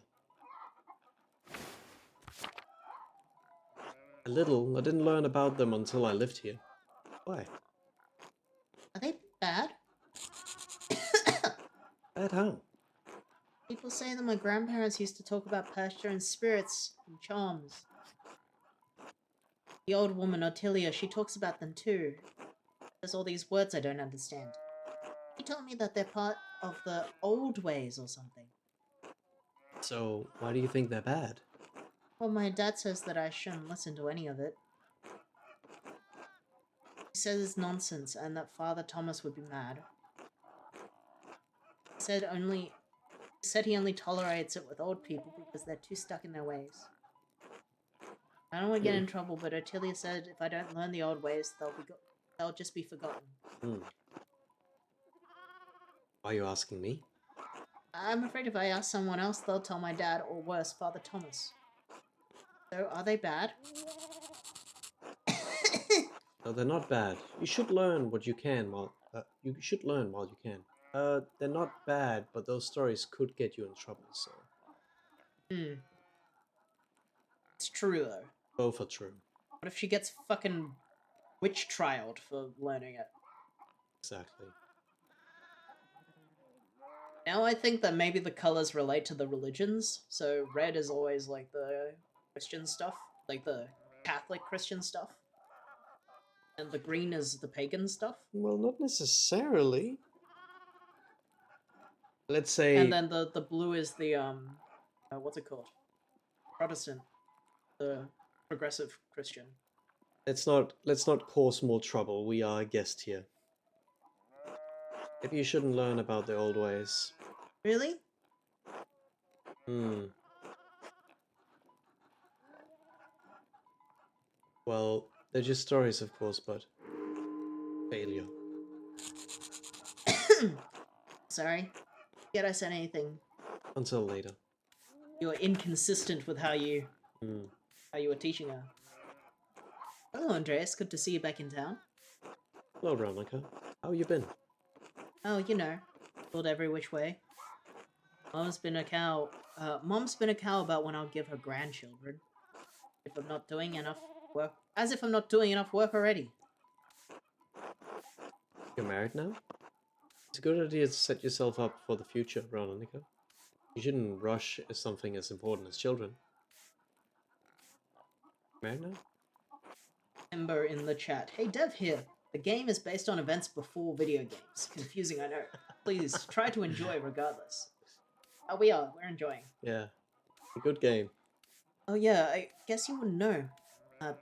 A little, I didn't learn about them until I lived here. Why? Are they bad? Bad how? People say that my grandparents used to talk about Perchta and spirits and charms. The old woman, Ottilia, she talks about them too. There's all these words I don't understand. She told me that they're part of the old ways or something. So, why do you think they're bad? Well, my dad says that I shouldn't listen to any of it. He says it's nonsense and that Father Thomas would be mad. He said he only tolerates it with old people because they're too stuck in their ways. I don't want to get in trouble, but Ottilia said if I don't learn the old ways, they'll just be forgotten. Why are you asking me? I'm afraid if I ask someone else, they'll tell my dad, or worse, Father Thomas. So, are they bad? No, they're not bad. You should learn what you can while you should learn while you can. They're not bad, but those stories could get you in trouble. So It's true though. both are true. What if she gets fucking witch trialed for learning it? Exactly. Now I think that maybe the colors relate to the religions. So red is always like the Christian stuff, like the Catholic Christian stuff. And the green is the pagan stuff. Well, not necessarily. Let's say. And then the blue is the what's it called? Protestant. The progressive Christian. Let's not cause more trouble. We are a guest here. Maybe you shouldn't learn about the old ways. Really? Well, they're just stories, of course, but failure. Sorry. Yet I said anything. Until later. You're inconsistent with how you were teaching her. Hello, Andreas. Good to see you back in town. Hello, Veronica. How you been? Oh, you know, pulled every which way. Mom's been a cow about when I'll give her grandchildren. If I'm not doing enough work, as if I'm not doing enough work already. You're married now? It's a good idea to set yourself up for the future, Veronica. You shouldn't rush something as important as children. Married now? Ember in the chat. Hey, Dev here. The game is based on events before video games. Confusing, I know. Please, try to enjoy regardless. Oh, we're enjoying. Yeah. A good game. Oh yeah, I guess you wouldn't know.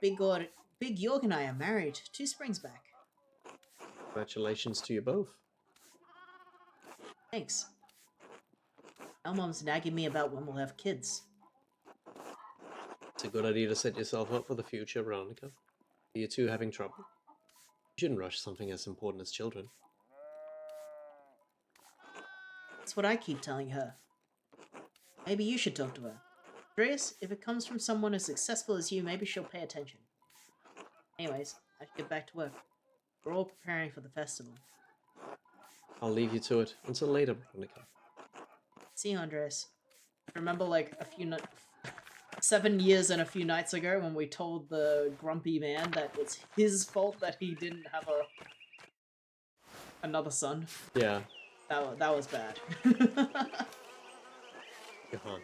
Big York and I are married 2 springs back. Congratulations to you both. Thanks. Now Mom's nagging me about when we'll have kids. It's a good idea to set yourself up for the future, Veronica. Are you two having trouble? You shouldn't rush something as important as children. That's what I keep telling her. Maybe you should talk to her. Andreas, if it comes from someone as successful as you, maybe she'll pay attention. Anyways, I should get back to work. We're all preparing for the festival. I'll leave you to it. Until later, Veronica. See you, Andreas. Remember, like, 7 years and a few nights ago when we told the grumpy man that it's his fault that he didn't have another son? Yeah. That was bad. Johan.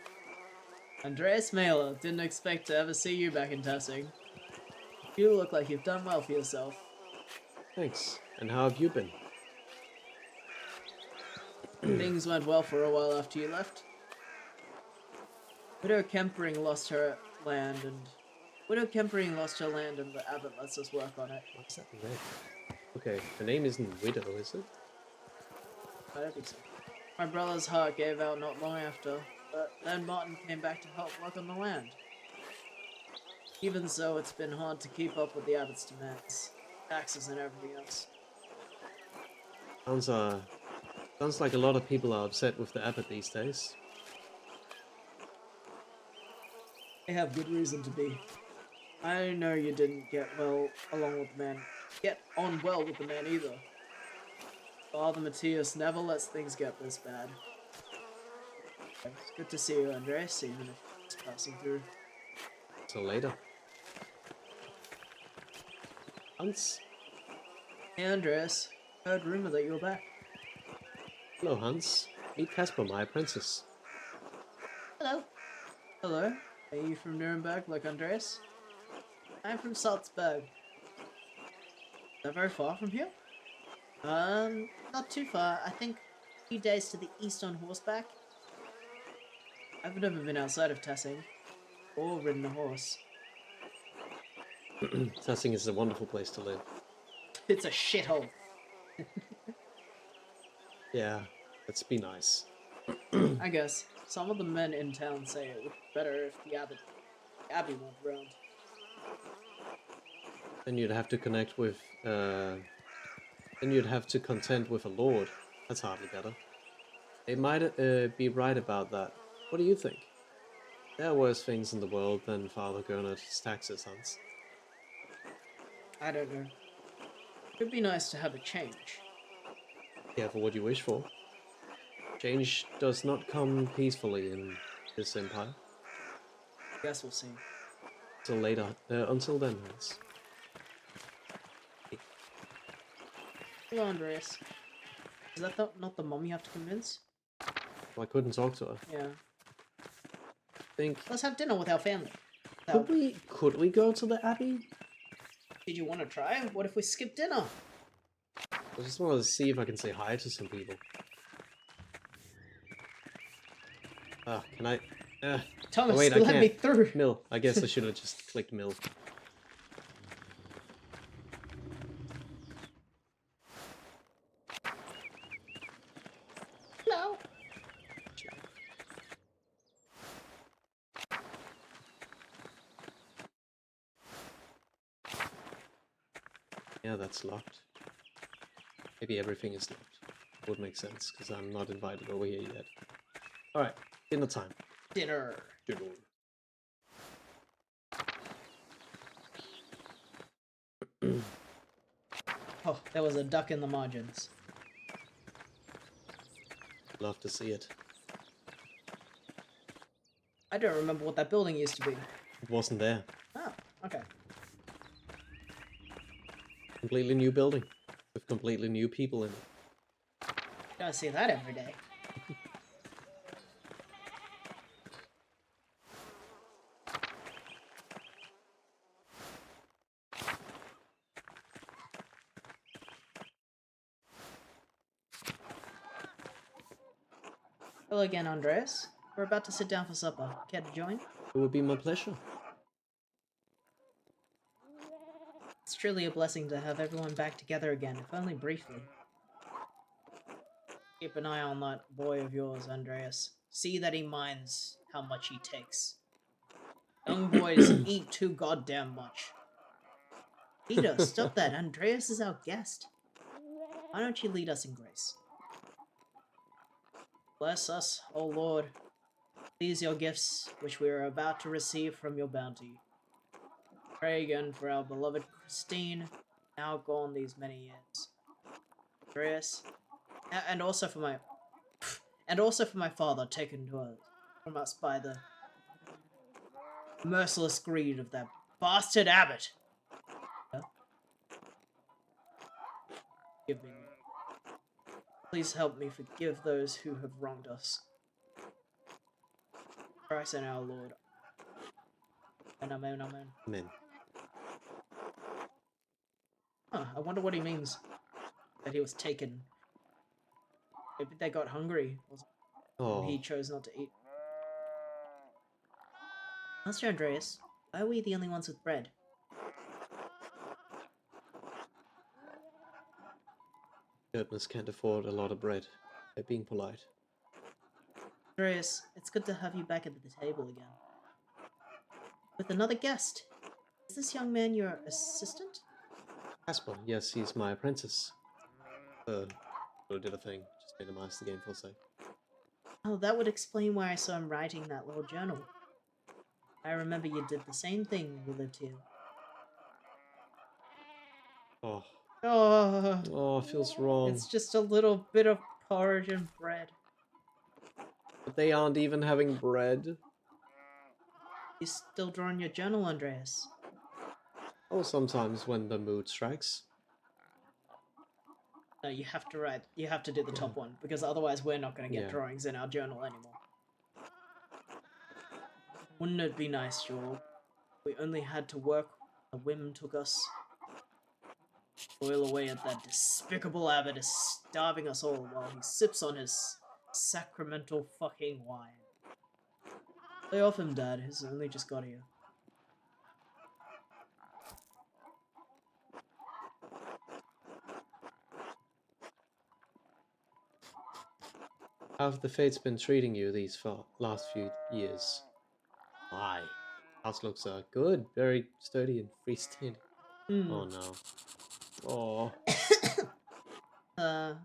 Andreas Mailer, didn't expect to ever see you back in Tessing. You look like you've done well for yourself. Thanks. And how have you been? Things went well for a while after you left. Widow Kempering lost her land, and the abbot lets us work on it. What's that red? Okay, her name isn't Widow, is it? I don't think so. My brother's heart gave out not long after, but then Martin came back to help work on the land. Even so, it's been hard to keep up with the abbot's demands, taxes and everything else. Sounds like a lot of people are upset with the abbot these days. They have good reason to be. I know you didn't get on well with the man either. Father Matthias never lets things get this bad. It's good to see you, Andres, even if it's passing through. Till later. Hans? Hey, Andres. Heard rumor that you're back. Hello, Hans. Meet Casper, my apprentice. Hello. Hello. Are you from Nuremberg, like Andres? I'm from Salzburg. Is that very far from here? Not too far. I think a few days to the east on horseback. I've never been outside of Tessing, or ridden a horse. Tessing is a wonderful place to live. It's a shithole. Yeah, let's be nice. I guess. Some of the men in town say it would be better if the abbey weren't around. Then you'd have to connect with, then you'd have to contend with a lord. That's hardly better. They might be right about that. What do you think? There are worse things in the world than Father Gernard's taxes, Hans. I don't know. It'd be nice to have a change. Careful what you wish for. Change does not come peacefully in this empire. Guess we'll see. Till later. Until then, Hans. Hello, Andreas. Is that not the mom you have to convince? Well, I couldn't talk to her. Yeah. Think. Let's have dinner with our family. Could we go to the abbey? Did you want to try? What if we skip dinner? I just wanted to see if I can say hi to some people. Can I? Thomas, oh wait, I let can't. me through. Mill. I guess I should have just clicked mill. Hello. Yeah, that's locked. Maybe everything is locked. Would make sense, because I'm not invited over here yet. Alright, dinner time. Dinner. Dinner. Oh, there was a duck in the margins. Love to see it. I don't remember what that building used to be. It wasn't there. Oh, okay. Completely new building. With completely new people in it. Don't see that every day. Hello again, Andreas. We're about to sit down for supper. Care to join? It would be my pleasure. It's truly a blessing to have everyone back together again, if only briefly. Keep an eye on that boy of yours, Andreas. See that he minds how much he takes. Young boys eat too goddamn much. Peter, stop that. Andreas is our guest. Why don't you lead us in grace? Bless us, O Lord. These your gifts, which we are about to receive from your bounty. Pray again for our beloved Christine, now gone these many years. Andreas, and also for my father, taken from us by the merciless greed of that bastard abbot. Forgive me. Please help me forgive those who have wronged us. Christ and our Lord. And amen, amen. Men. Huh, I wonder what he means. That he was taken. Maybe they got hungry. Or something, and Oh, he chose not to eat. Master Andreas, why are we the only ones with bread? goodness can't afford a lot of bread. They're being polite. Andreas, it's good to have you back at the table again. With another guest. Is this young man your assistant? Casper, yes, he's my apprentice. Or did a thing. Just minimize the game for a sec. Oh, that would explain why I saw him writing that little journal. I remember you did the same thing when you lived here. Oh, Oh, oh, it feels wrong. it's just a little bit of porridge and bread. But they aren't even having bread. You still drawing your journal, Andreas? Oh, sometimes when the mood strikes. No, you have to write. You have to do the top one because otherwise we're not going to get Yeah. drawings in our journal anymore. Wouldn't it be nice, Joel? We only had to work. A whim took us. Toil away at that despicable abbot is starving us all while he sips on his sacramental fucking wine. Lay off him, Dad. He's only just got here. How have the fates been treating you these last few years? Why? House looks good, very sturdy and freestanding. Hmm. Oh no. Oh. The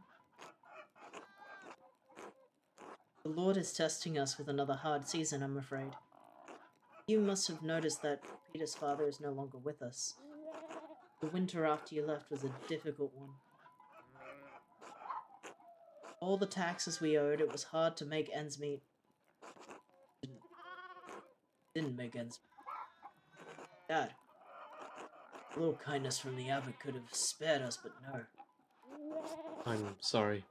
Lord is testing us with another hard season, I'm afraid. You must have noticed that Peter's father is no longer with us. The winter after you left was a difficult one. All the taxes we owed, it was hard to make ends meet. Didn't make ends meet. Dad, a little kindness from the abbot could have spared us, but no. I'm sorry.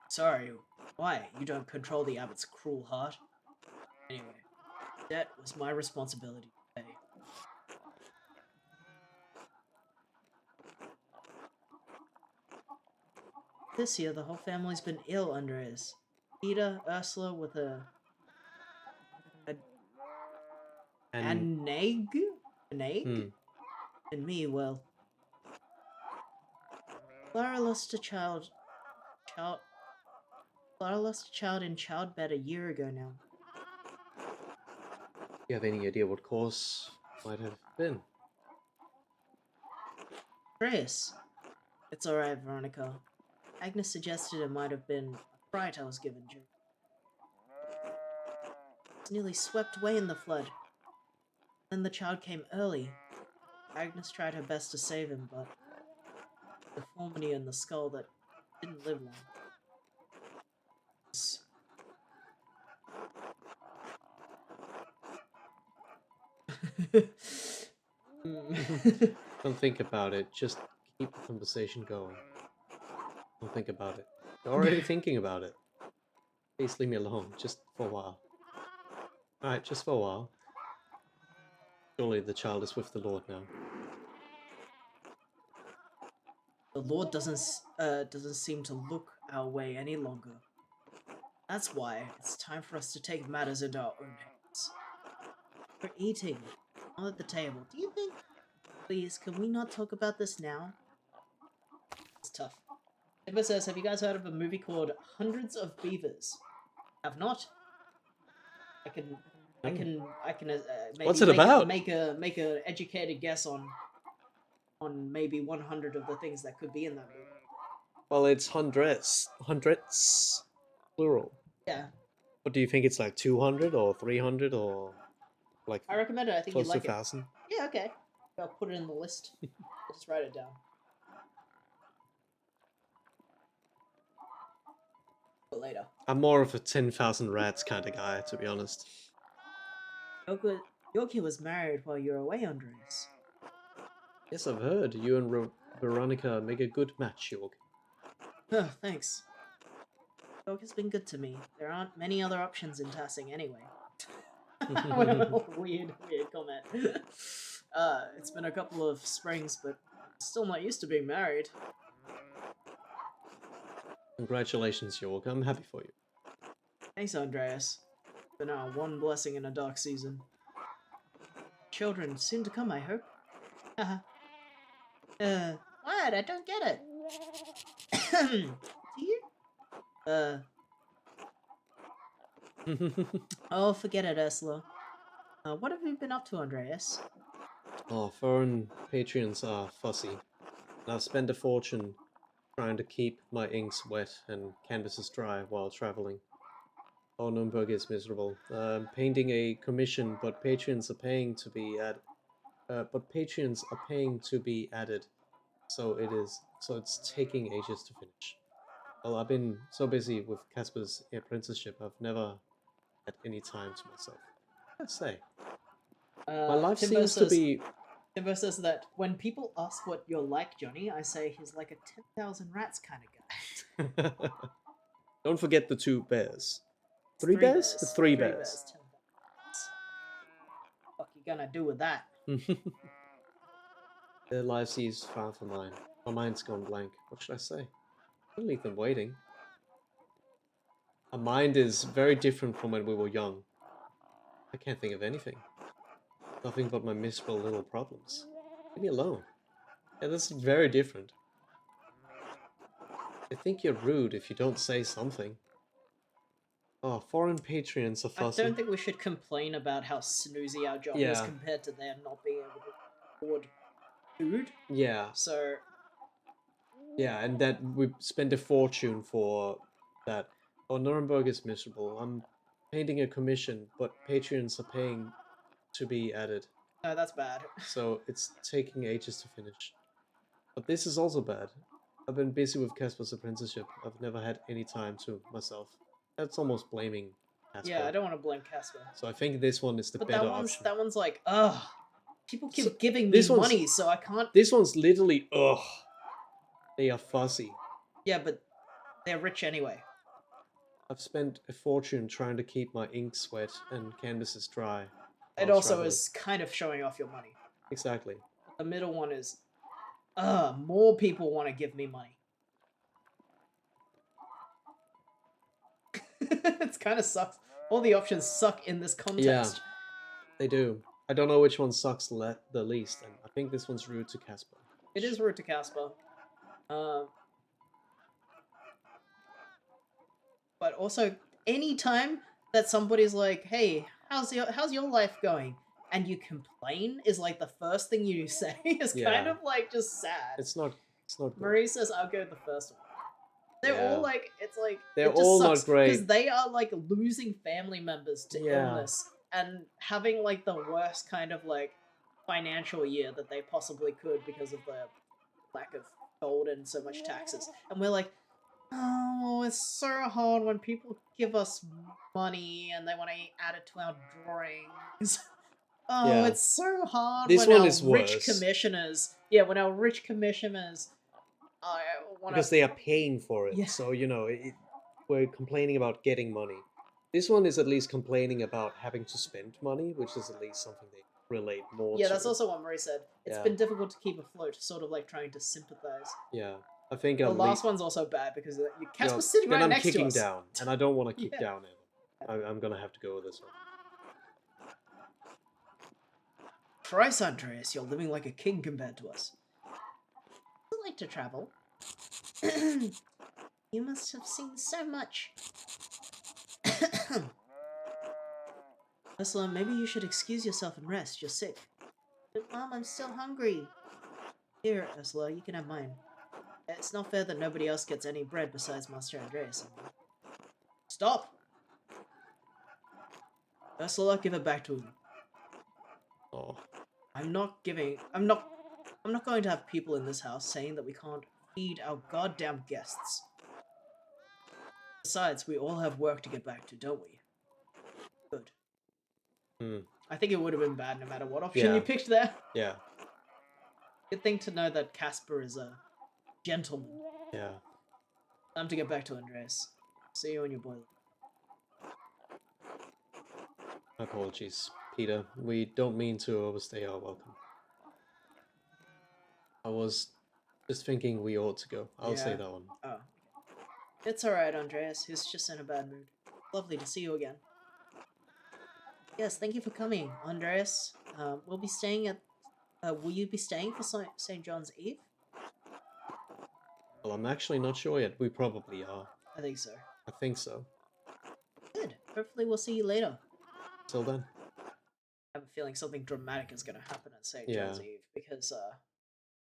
Sorry. Why? You don't control the abbot's cruel heart? Anyway, that was my responsibility to pay. This year, the whole family's been ill under his. Peter, Ursula with a And An egg? An egg? hmm, and me, well. Clara lost a child. Clara lost a child in childbed a year ago now. you have any idea what cause might have been? Andreas. It's alright, Veronica. Agnes suggested it might have been a fright I was given during. I was nearly swept away in the flood. Then the child came early. Agnes tried her best to save him, but deformity in the skull that didn't live long. S- Don't think about it. Just keep the conversation going. Don't think about it. You're already thinking about it. Please leave me alone, just for a while. Alright, just for a while. Surely the child is with the Lord now. The Lord doesn't seem to look our way any longer. That's why it's time for us to take matters into our own hands. We're eating. Not at the table. Do you think... Please, can we not talk about this now? It's tough. Timber says, have you guys heard of a movie called Hundreds of Beavers? Have not? I can maybe What's it about? Make a educated guess on maybe 100 of the things that could be in that movie. Well, it's hundreds. Hundreds. Plural. Yeah, But do you think it's like 200 or 300 or like I recommend it. I think close you'd like to it. 1,000? Yeah, okay. I'll put it in the list. I'll just write it down. But later. I'm more of a 10,000 rats kind of guy, to be honest. Yoki was married while you were away, Andreas. Yes, I've heard. You and Veronica make a good match, York. Oh, thanks. Dog has been good to me. There aren't many other options in Tassing anyway. Weird comment. It's been a couple of springs, but still not used to being married. Congratulations, York. I'm happy for you. Thanks, Andreas. Been our one blessing in a dark season. Children soon to come, I hope. Haha. What? I don't get it. Do you? Oh, forget it, Ursula. What have you been up to, Andreas? Oh, foreign patrons are fussy. And I've spent a fortune trying to keep my inks wet and canvases dry while traveling. Oh, Nuremberg is miserable. Painting a commission, but patrons are paying to be added. So it's taking ages to finish. Well, I've been so busy with Casper's apprenticeship, I've never had any time to myself. I'd say. My life Timbo seems to says- be... Timbo says that when people ask what you're like, Johnny, I say he's like a 10,000 rats kind of guy. Don't forget the 2 bears. 3 bears? The 3 bears. 10,000 rats. What you gonna do with that? Their life seems far from mine. My mind's gone blank. What should I say? I'll leave them waiting. Our mind is very different from when we were young. I can't think of anything. Nothing but my miserable little problems. Leave me alone. Yeah, that's very different. They think you're rude if you don't say something. Oh, foreign patrons are I fussy. don't think we should complain about how snoozy our job is Yeah. compared to them not being able to afford food. Yeah, So, yeah, and that we spend a fortune for that. Oh, Nuremberg is miserable. I'm painting a commission, but patrons are paying to be added. no, that's bad. So it's taking ages to finish. But this is also bad. I've been busy with Casper's apprenticeship. I've never had any time to myself. That's almost blaming Casper. Yeah, I don't want to blame Casper. So I think this one is the But better that one's option. like, ugh. People keep So, giving me this one's- money, so I can't. This one's literally, ugh. They are fussy. Yeah, but they're rich anyway. I've spent a fortune trying to keep my inks wet and canvases dry. It while also traveling. is kind of showing off your money. Exactly. The middle one is, more people want to give me money. It's kind of sucks. All the options suck in this context. They do. I don't know which one sucks the least, and I think this one's rude to Casper. It is rude to Casper. But also, anytime that somebody's like, "Hey, how's your life going?" and you complain is like the first thing you say is kind Yeah. of like just sad. It's not good. Marie says, "I'll go with the first one." They're Yeah. all like, it's like They're it just all not sucks great. because they are like losing family members to Yeah. illness and having like the worst kind of like financial year that they possibly could because of the lack of gold and so much taxes. And we're like, oh, it's so hard when people give us money and they want to add it to our drawings. Oh, Yeah. it's so hard This when one our is rich worse. commissioners, when our rich commissioners want Because they are paying for it. Yeah. So, we're complaining about getting money. This one is at least complaining about having to spend money, which is at least something they relate more to. Yeah, that's also what Marie said. It's Yeah. been difficult to keep afloat, sort of like trying to sympathize. Yeah. I think The I'll last one's also bad because Casper's sitting then right I'm next to kicking us. down, and I don't want to kick Yeah. down ever. I'm gonna have to go with this one. Christ, Andreas, you're living like a king compared to us. I like to travel. You must have seen so much. Ursula, maybe you should excuse yourself and rest. You're sick. But Mom, I'm still hungry. Here, Ursula, you can have mine. It's not fair that nobody else gets any bread besides Master Andreas and me. Stop! Ursula, give it back to him. Oh. I'm not going to have people in this house saying that we can't feed our goddamn guests. Besides, we all have work to get back to, don't we? Good. Hmm. I think it would have been bad no matter what option Yeah. you picked there. Yeah. Good thing to know that Casper is a gentleman. Yeah. Time to get back to Andreas. See you in your boiler. My apologies, Peter. We don't mean to overstay our welcome. I was just thinking we ought to go. I'll say Yeah. that one. Oh. It's alright, Andreas. He's just in a bad mood. Lovely to see you again. Yes, thank you for coming, Andreas. We'll be staying at... will you be staying for St. John's Eve? Well, I'm actually not sure yet. We probably are. I think so. I think so. Good. Hopefully we'll see you later. Till then. I have a feeling something dramatic is going to happen at St. Yeah. John's Eve, because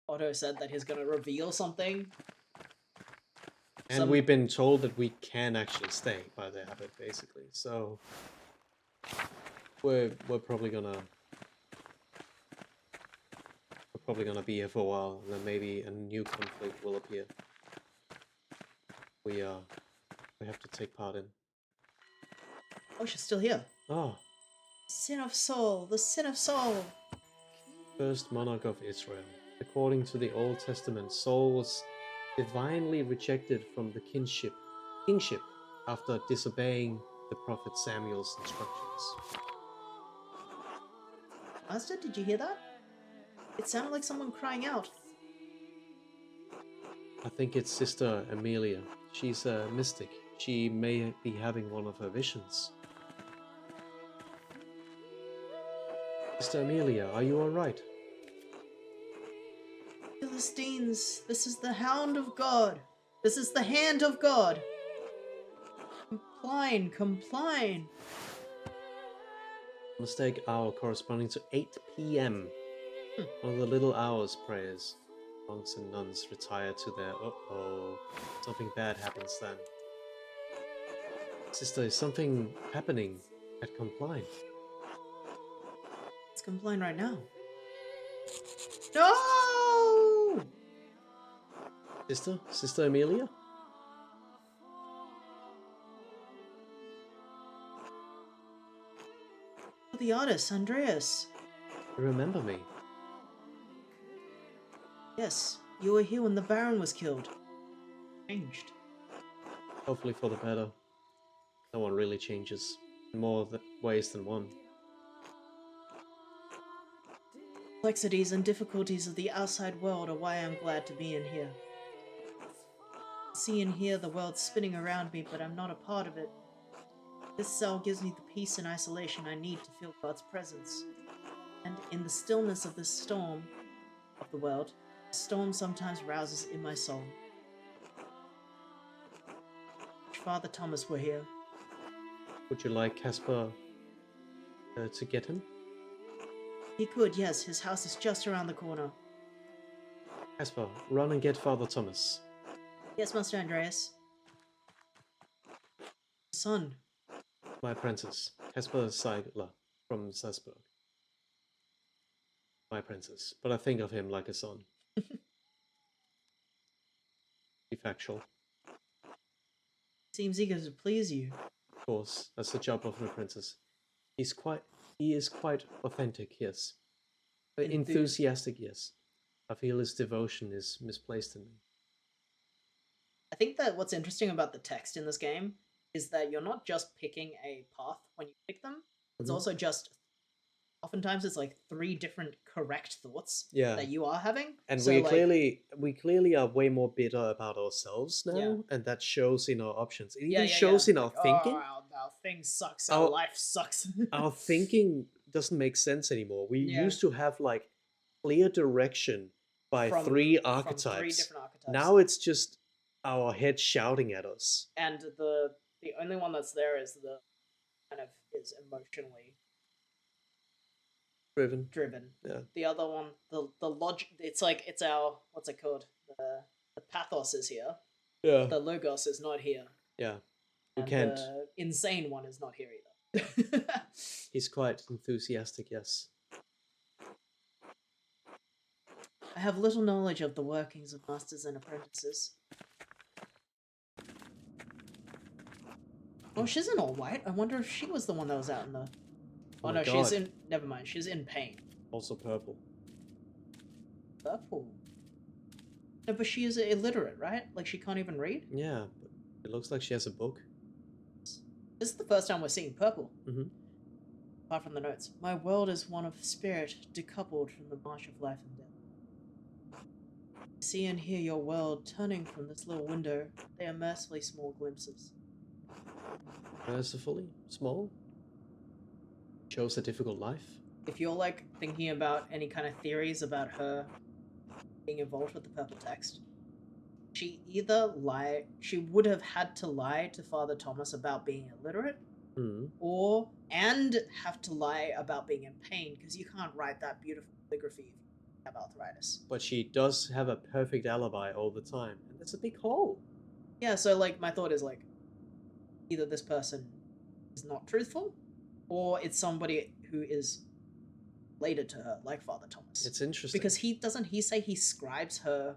Otto said that he's going to reveal something. And we've been told that we can actually stay by the abbot, basically. So we're probably gonna be here for a while, and then maybe a new conflict will appear. We have to take part in. Oh, she's still here. Oh, Sin of Saul, the sin of Saul. first monarch of Israel. According to the Old Testament, Saul was divinely rejected from the kingship after disobeying the prophet Samuel's instructions. Master, did you hear that? It sounded like someone crying out. I think it's Sister Amelia. She's a mystic. She may be having one of her visions. Sister Amelia, are you alright? Philistines, this is the hound of God. This is the hand of God. Compline, compline. Mistake hour corresponding to 8 p.m. One of the little hours prayers. Monks and nuns retire to their something bad happens then. Sister, is something happening at Compline? Let's compline right now. No! Sister Amelia? The artist, Andreas. You remember me? Yes, you were here when the Baron was killed. Changed. Hopefully for the better. No one really changes in more ways than one. Complexities and difficulties of the outside world are why I'm glad to be in here. See and hear the world spinning around me, but I'm not a part of it. This cell gives me the peace and isolation I need to feel God's presence. And in the stillness of this storm of the world, the storm sometimes rouses in my soul. If Father Thomas were here. Would you like Caspar to get him? He could, yes. His house is just around the corner. Caspar, run and get Father Thomas. Yes, Master Andreas. Son. My apprentice, Caspar Seigler from Salzburg. My apprentice, but I think of him like a son. Be factual. Seems eager to please you. Of course, that's the job of an apprentice. He is quite authentic, yes. Enthusiastic, yes. I feel his devotion is misplaced in me. I think that what's interesting about the text in this game is that you're not just picking a path when you pick them. It's also just, oftentimes it's like 3 different correct thoughts that you are having. And so we clearly are way more bitter about ourselves now, and that shows in our options. It even shows in our thinking. Our thing sucks. Our life sucks. Our thinking doesn't make sense anymore. We used to have like clear direction by From 3 From 3 archetypes. different archetypes. Now it's just our head shouting at us. And the only one that's there is the kind of is emotionally driven. Yeah. The other one, the logic, it's like it's our, what's it called? The pathos is here. Yeah. The logos is not here. Yeah. We And can't. the insane one is not here either. He's quite enthusiastic, yes. I have little knowledge of the workings of masters and apprentices. Oh, she's in all white. I wonder if she was the one that was out in the... Oh, my no, God. she's in... Never mind, she's in pain. Also purple. Purple. No, but she is illiterate, right? Like, she can't even read? Yeah, but it looks like she has a book. This is the first time we're seeing purple. Mm-hmm. Apart from the notes. My world is one of spirit, decoupled from the march of life and death. See and hear your world turning from this little window. They are mercifully small glimpses. Mercifully small. Chose a difficult life. If you're like thinking about any kind of theories about her being involved with the purple text, she would have had to lie to Father Thomas about being illiterate, Mm. and have to lie about being in pain, because you can't write that beautiful calligraphy if you have arthritis. But she does have a perfect alibi all the time, and that's a big hole. Yeah, so like my thought is like, either this person is not truthful, or it's somebody who is related to her, like Father Thomas. It's interesting Because he say he scribes her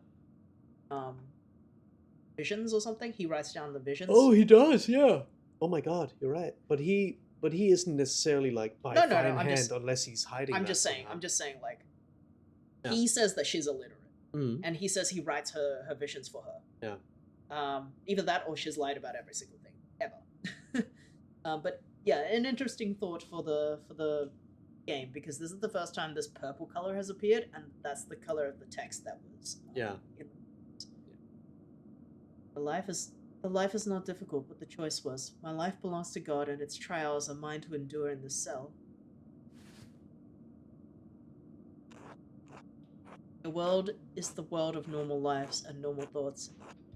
visions or something? He writes down the visions. Oh, he does, yeah. Oh my God, you're right. But he isn't necessarily like by No, fine I'm hand just- unless he's hiding. I'm that just saying, somehow. like, Yeah. he says that she's illiterate, Mm. and he says he writes her visions for her. Yeah. Either that or she's lied about every single thing ever. But yeah, an interesting thought for the game, because this is the first time this purple color has appeared, and that's the color of the text that was Yeah. in the life is not difficult, but the choice was. My life belongs to God, and its trials are mine to endure in this cell. The world is the world of normal lives and normal thoughts.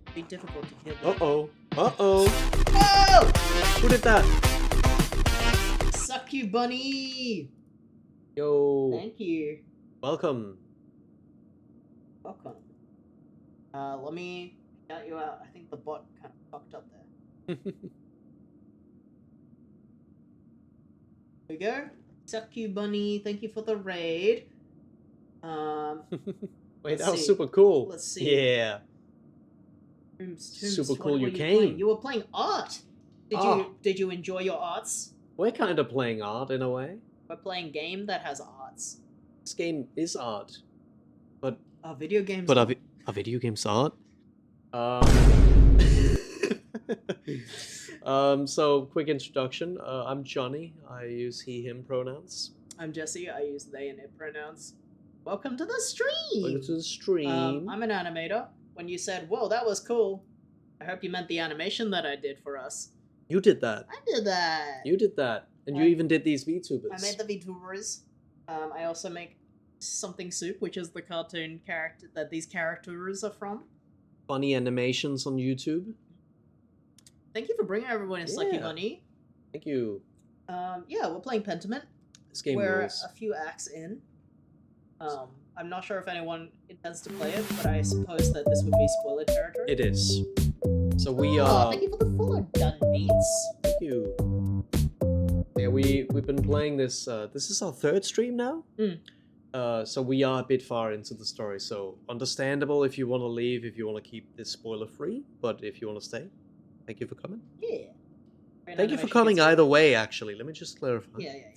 It'd be difficult to hear them. Uh-oh. Uh-oh. Oh! Who did that? Suck you, bunny! Yo. Thank you. Welcome. Welcome. Let me shout you out. I think the bot kind of fucked up there. Here we go. Suck you, bunny. Thank you for the raid. Wait, Let's that was see. super cool. Let's see. Yeah. Tooms, Super what cool were you playing? came. You were playing art. Ah. Did you enjoy your arts? We're kind of playing art in a way. We're playing game that has arts. This game is art. But Video games. are video games art? So quick introduction. I'm Johnny. I use he, him pronouns. I'm Jesse. I use they and it pronouns. Welcome to the stream. Welcome to the stream. I'm an animator. When you said, "Whoa, that was cool," I hope you meant the animation that I did for us. You did that. I did that. You did that. And you I- even did these VTubers. I made the VTubers. I also make Something Soup, which is the cartoon character that these characters are from. funny animations on YouTube. Thank you for bringing everyone in Sucky Yeah. Bunny. Thank you. Yeah, we're playing Pentiment. This game We're rules. a few acts in. I'm not sure if anyone intends to play it, but I suppose that this would be spoiler territory. It is. So we Oh, thank you for the follow, Dun Beats. Thank you. Yeah, we've been playing this. This is our third stream now. So we are a bit far into the story. So understandable if you want to leave, if you want to keep this spoiler free. But if you want to stay, thank you for coming. Yeah. Great Thank you for animation coming gets me- either way. Actually, let me just clarify. Yeah.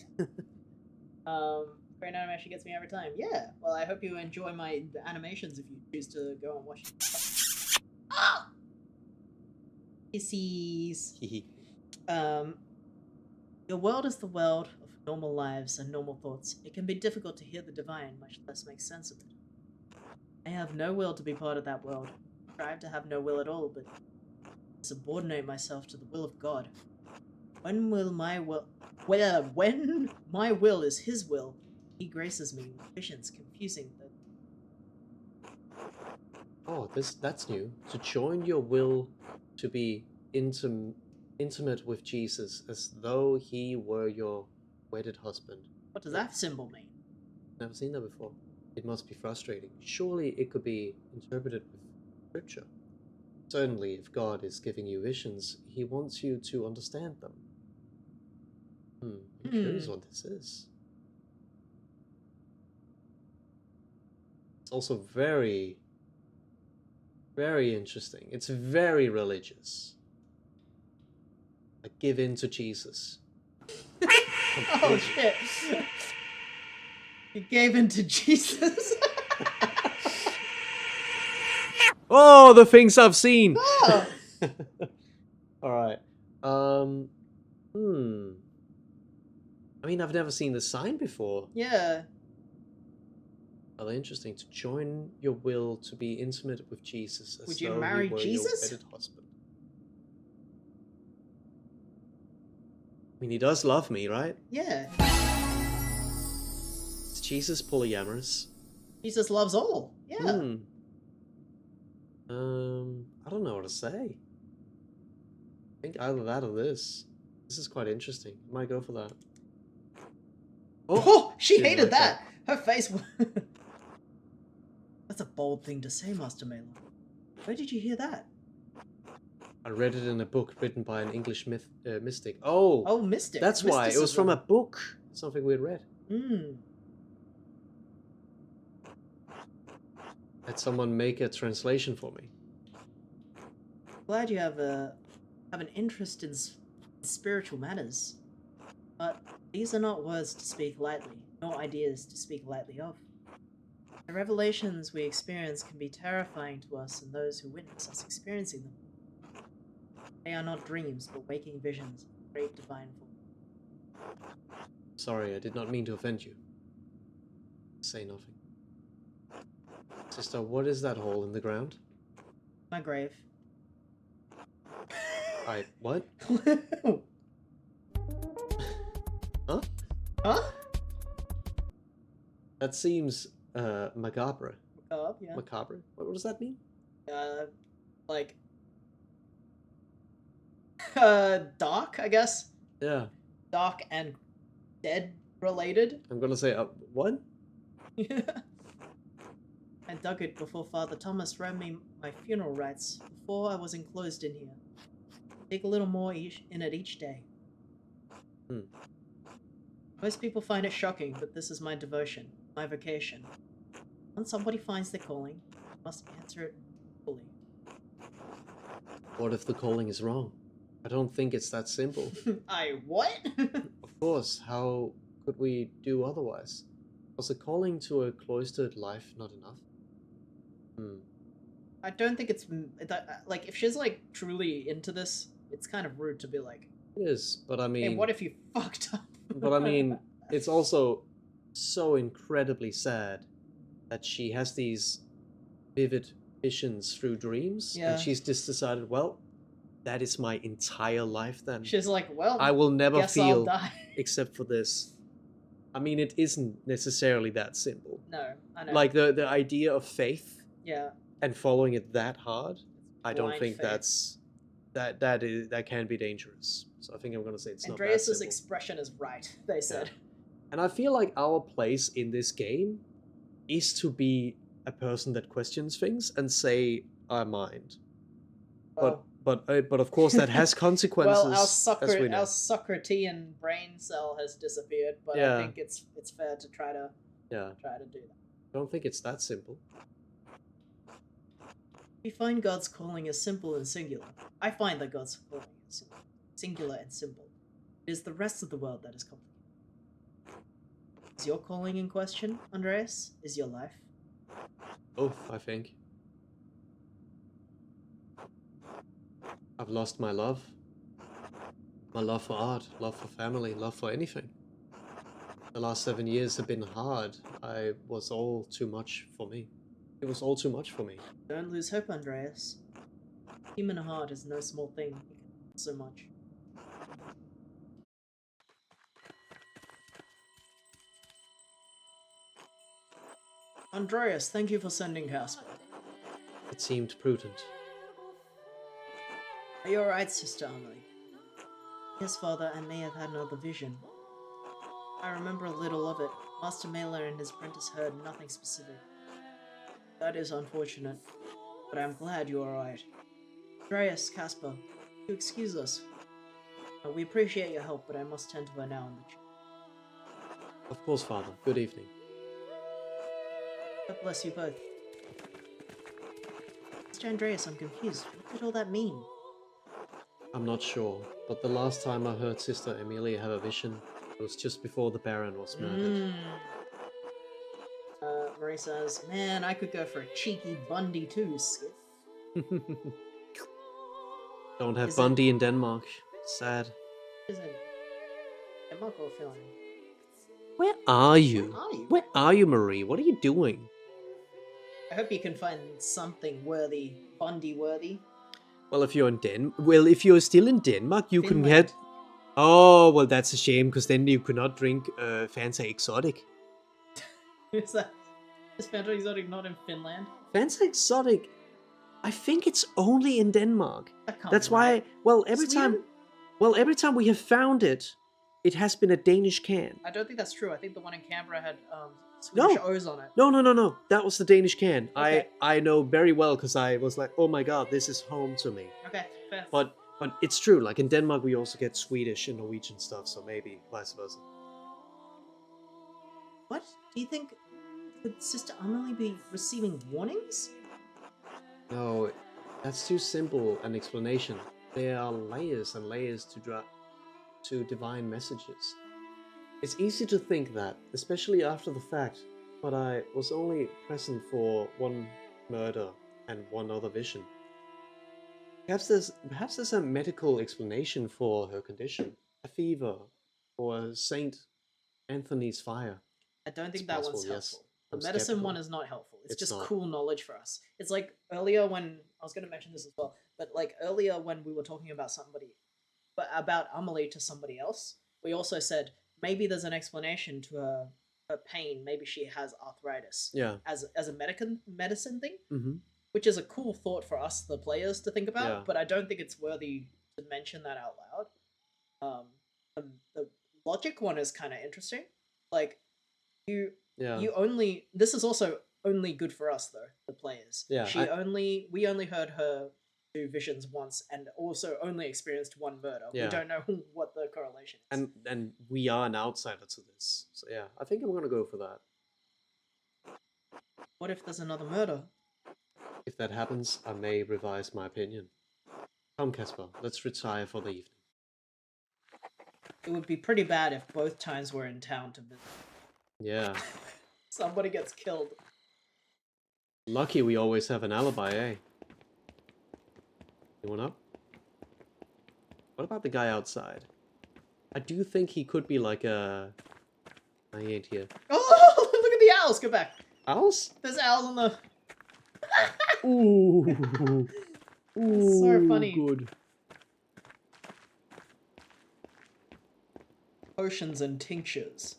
Great animation gets me every time. Yeah. Well, I hope you enjoy my animations if you choose to go and watch it. Ah! Kisses. Your world is the world of normal lives and normal thoughts. It can be difficult to hear the divine, much less make sense of it. I have no will to be part of that world. I strive to have no will at all, but subordinate myself to the will of God. When my will is His will, He graces me with visions confusing the Oh, that's new. To join your will to be intimate with Jesus as though he were your wedded husband. What does that symbol mean? Never seen that before. It must be frustrating. Surely it could be interpreted with scripture. Certainly, if God is giving you visions, he wants you to understand them. I'm curious what this is. It's also very, very interesting. It's very religious. Like, give in to Jesus. Oh shit! He gave in to Jesus. Oh, the things I've seen! Oh! Alright. Hmm. I mean, I've never seen the sign before. Yeah. Rather interesting. To join your will to be intimate with Jesus as Would you though marry he were Jesus? your wedded husband. I mean, he does love me, right? Yeah. Is Jesus polyamorous? Jesus loves all. Yeah. Hmm. I don't know what to say. I think either that or this. This is quite interesting. I might go for that. Oh, she didn't hated like that. Her face. That's a bold thing to say, Master Mela. Where did you hear that? I read it in a book written by an English mystic. Oh, Oh, mystic. that's why. It was from a book. Something we had read. Hmm. Had someone make a translation for me. Glad you have an interest in spiritual matters, but these are not words to speak lightly, nor ideas to speak lightly of. The revelations we experience can be terrifying to us and those who witness us experiencing them. They are not dreams, but waking visions of great divine form. Sorry, I did not mean to offend you. Say nothing. Sister, what is that hole in the ground? My grave. What? Huh? Huh? That seems, macabre. Yeah. Macabre? What does that mean? Like, dark, I guess. Yeah. Dark and dead related. I'm gonna say, what? I dug it before Father Thomas read me my funeral rites, before I was enclosed in here. Dig a little more in it each day. Hmm. Most people find it shocking, but this is my devotion, my vocation. Once somebody finds their calling, they must answer it fully. What if the calling is wrong? I don't think it's that simple. What? Of course, how could we do otherwise? Was a calling to a cloistered life not enough? I don't think it's like, if she's like truly into this, it's kind of rude to be like, It is, but I mean... hey, what if you fucked up? But I mean, it's also so incredibly sad that she has these vivid visions through dreams, Yeah. and she's just decided, well, that is my entire life then. She's like, well, I will never guess I'll feel die. except for this. I mean, it isn't necessarily that simple. No, I know. Like the idea of faith Yeah. and following it that hard, I don't Blind think faith. that can be dangerous. So I think I'm gonna say it's not that Andreas's simple. expression is right, they said. And I feel like our place in this game is to be a person that questions things and say our mind. Well, But of course that has consequences. well, as we know. our Socratean brain cell has disappeared, but Yeah. I think it's fair to try to do that. I don't think it's that simple. We find God's calling is simple and singular. I find that God's calling is singular and simple. It is the rest of the world that is complicated. Is your calling in question, Andreas? Is your life? Both, I think. I've lost my love. My love for art, love for family, love for anything. The last 7 years have been hard. I was all too much for me. It was all too much for me. Don't lose hope, Andreas. Human heart is no small thing. It can hold so much. Andreas, thank you for sending Casper. It seemed prudent. Are you alright, Sister Amelie? Yes, Father, I may have had another vision. I remember a little of it. Master Mailer and his apprentice heard nothing specific. That is unfortunate, but I'm glad you're alright. Andreas, Casper, you excuse us. We appreciate your help, but I must tend to her now in the chair. Of course, Father. Good evening. God bless you both. Mr. Andreas, I'm confused. What did all that mean? I'm not sure, but the last time I heard Sister Emilia have a vision, it was just before the Baron was murdered. Marie says, man, I could go for a cheeky Bundy too, Skip. Don't have Is it- Bundy in Denmark. Sad. Isn't Denmark or Finland? Where are you? Where are you? Where are you, Marie? What are you doing? I hope you can find something worthy, Bondi worthy. Well, if you're still in Denmark, you can Finland. get. Oh, well, that's a shame, because then you could not drink Fanta Exotic. Is that? Is Fanta Exotic not in Finland? Fanta Exotic, I think it's only in Denmark. That can't That's be right. why, Sweden? every time we have found it, it has been a Danish can. I don't think that's true. I think the one in Canberra had Swedish No. O's on it. No. That was the Danish can. Okay. I know very well, because I was like, oh my god, this is home to me. Okay, fair. But it's true. Like in Denmark, we also get Swedish and Norwegian stuff, so maybe vice versa. What? Do you think could Sister Amelie be receiving warnings? No, that's too simple an explanation. There are layers and layers to divine messages. It's easy to think that, especially after the fact, but I was only present for one murder and one other vision. Perhaps there's a medical explanation for her condition, a fever, or Saint Anthony's fire. I don't think It's that one's possible, yes. helpful. The I'm medicine skeptical. one is not helpful. It's It's just not. cool knowledge for us. It's like earlier when I was going to mention this as well, but like earlier when we were talking about about Amelie to somebody else, we also said maybe there's an explanation to her pain. Maybe she has arthritis Yeah. as a medicine thing, Mm-hmm. which is a cool thought for us, the players, to think about. Yeah. But I don't think it's worthy to mention that out loud. The logic one is kind of interesting. Like you Yeah. this is also only good for us though, the players. Yeah, We only heard her do visions once and also only experienced one murder. Yeah. We don't know what the correlation is. And we are an outsider to this, so yeah, I think I'm gonna go for that. What if there's another murder? If that happens, I may revise my opinion. Come, Casper, let's retire for the evening. It would be pretty bad if both times we're in town to visit. Yeah. Somebody gets killed. Lucky we always have an alibi, eh? Anyone up? What about the guy outside? I do think he could be like a... Oh, he ain't here. Oh, look at the owls! Go back. Owls? There's owls on the... Ooh. Ooh, so funny. Good. Potions and tinctures.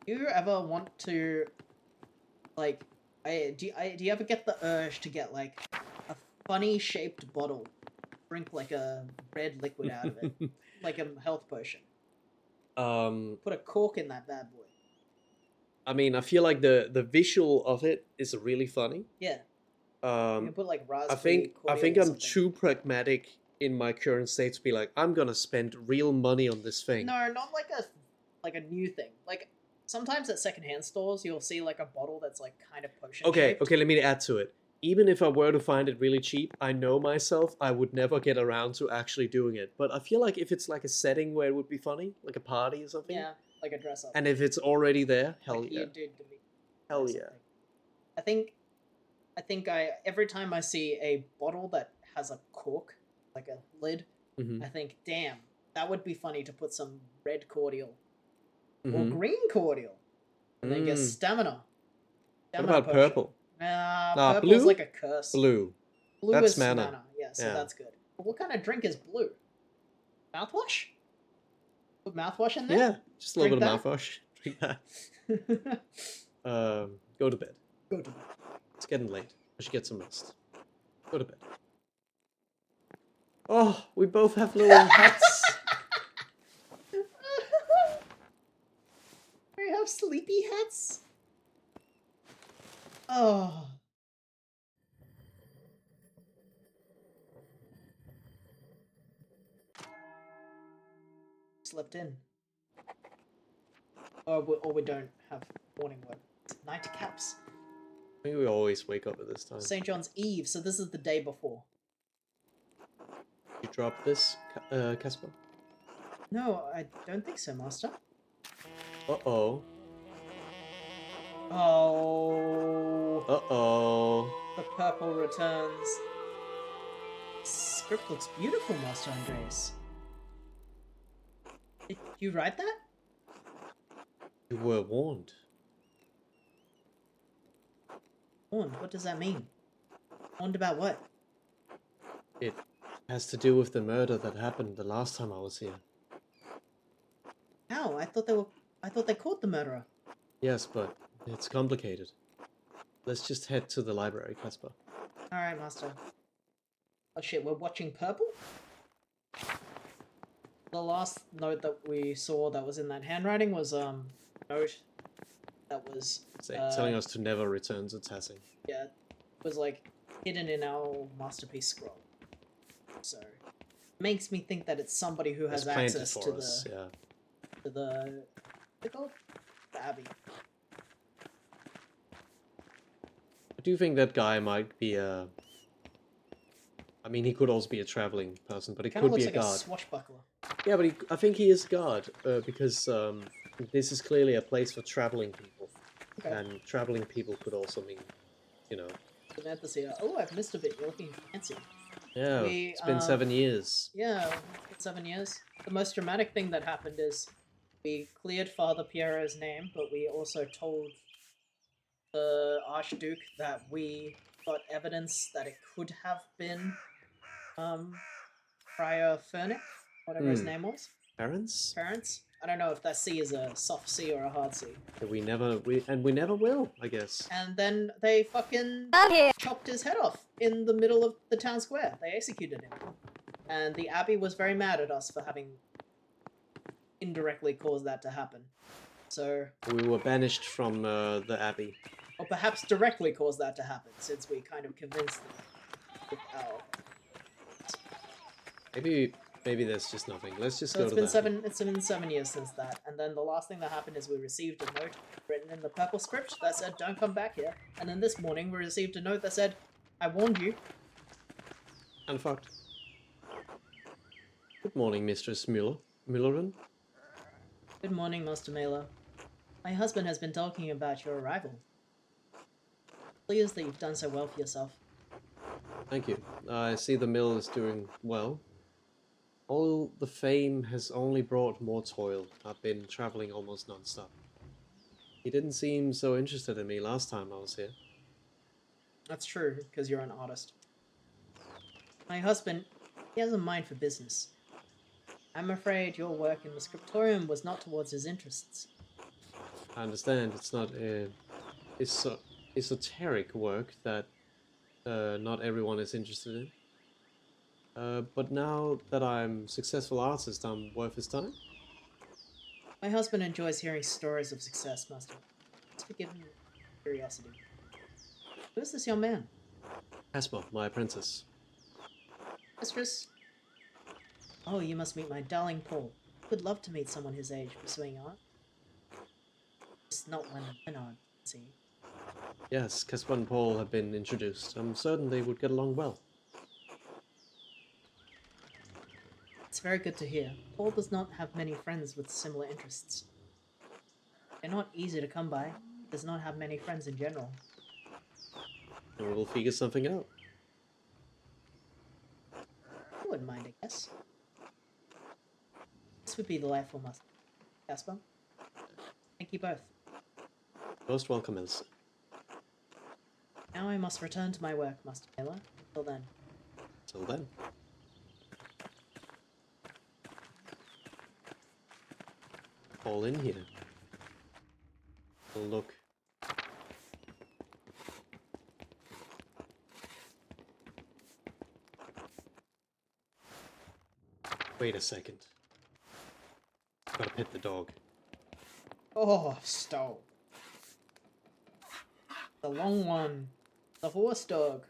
Do you ever want to, like, do you ever get the urge to get like a funny shaped bottle, drink like a red liquid out of it, like a health potion? Put a cork in that bad boy. I mean, I feel like the visual of it is really funny. Yeah. You can put like raspberry. I think cordial or I'm something. too pragmatic in my current state to be like, I'm gonna spend real money on this thing. No, not like a new thing. Like sometimes at secondhand stores, you'll see like a bottle that's like kind of potion. Okay, shaped. okay, let me add to it. Even if I were to find it really cheap, I know myself, I would never get around to actually doing it. But I feel like if it's like a setting where it would be funny, like a party or something, Yeah, like a dress up. and if it's already there, hell Like yeah. you did to me. Hell or yeah. something. I think every time I see a bottle that has a cork, like a lid, Mhm. I think, damn, that would be funny to put some red cordial or Mhm. green cordial, and then get Mm. stamina. What about potion. purple? Nah, purple's blue? like a curse. Blue. Blue That's is mana. mana. Yeah, so Yeah. that's good. But what kind of drink is blue? Mouthwash? Put mouthwash in there? Yeah, just a little Drink bit of mouthwash. Drink that. Go to bed. Go to bed. It's getting late. I should get some rest. Go to bed. Oh, we both have little hats. We have sleepy hats? Oh. Slept in. Or we don't have morning work. Nightcaps. I think we always wake up at this time. St. John's Eve, so this is the day before. You drop this, Casper? No, I don't think so, Master. Uh-oh. Oh. Uh-oh. The purple returns. script looks beautiful, Master Andreas. Did you write that? You were warned. Warned? What does that mean? Warned about what? It has to do with the murder that happened the last time I was here. How? I thought they caught the murderer. Yes, but it's complicated. Let's just head to the library, Casper. Alright, Master. Oh shit, we're watching Purple? The last note that we saw that was in that handwriting was a note that was Telling us to never return to Tassing. yeah, was like hidden in our masterpiece scroll. So makes me think that it's somebody who has It's planted access for to us, the yeah. to the what's it called? The Abbey. I do think that guy might be a... I mean, he could also be a traveling person, but he Kinda could be looks a like guard. a swashbuckler. Yeah, but I think he is a guard, because this is clearly a place for traveling people. Okay. And traveling people could also mean, you know... Samantha's here. Oh, I've missed a bit. You're looking fancy. Yeah, it's been 7 years. Yeah, it's 7 years. The most dramatic thing that happened is we cleared Father Piero's name, but we also told the Archduke that we got evidence that it could have been Prior Fernick, whatever his name was. Parents? Parents. I don't know if that C is a soft C or a hard C. We never will, I guess. And then they fucking chopped his head off in the middle of the town square. They executed him. And the Abbey was very mad at us for having indirectly caused that to happen. So, We were banished from the Abbey. or perhaps directly caused that to happen, since we kind of convinced them with our... Maybe there's just nothing. Let's just So go it's to been the Abbey. it's been 7 years since that, and then the last thing that happened is we received a note written in the purple script that said, "Don't come back here." And then this morning we received a note that said, "I warned you." And fucked. Good morning, Mistress Millerin. Good morning, Master Mela. My husband has been talking about your arrival. Pleased that you've done so well for yourself. Thank you. I see the mill is doing well. All the fame has only brought more toil. I've been traveling almost non-stop. He didn't seem so interested in me last time I was here. That's true, because you're an artist. My husband, he has a mind for business. I'm afraid your work in the scriptorium was not towards his interests. I understand it's not esoteric work that not everyone is interested in. But now that I'm a successful artist, I'm worth his time. My husband enjoys hearing stories of success, Master. Let's begin with curiosity. Who is this young man? Casper, my apprentice. Mistress? Oh, you must meet my darling Paul. Would love to meet someone his age pursuing art. Just not one Leonard, see. Yes, Casper and Paul have been introduced. I'm certain they would get along well. It's very good to hear. Paul does not have many friends with similar interests. They're not easy to come by. Does not have many friends in general. And we'll figure something out. I wouldn't mind, I guess. This would be delightful, Master. Casper? Thank you both. Most welcome, Elsa. Now I must return to my work, Master Mela. Till then. Till then. All in here. We'll look. Wait a second. Gotta pet the dog. Oh, stop. The long one. The horse dog.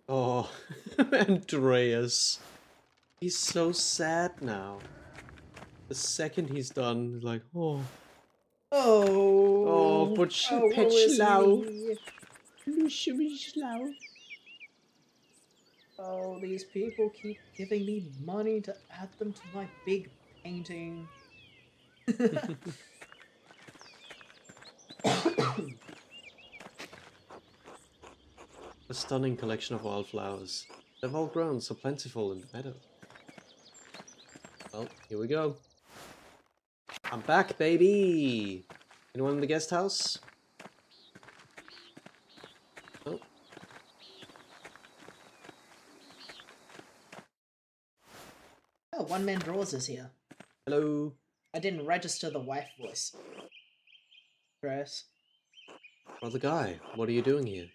Oh, Andreas. He's so sad now. The second he's done, he's like, oh. Oh. Oh, but pet slow. Slow. Oh, these people keep giving me money to add them to my big painting. A stunning collection of wildflowers. They've all grown so plentiful in the meadow. Well, here we go. I'm back, baby! Anyone in the guest house? No? Oh, One Man Draws is here. Hello? I didn't register the wife voice. Chris. Brother Guy, what are you doing here?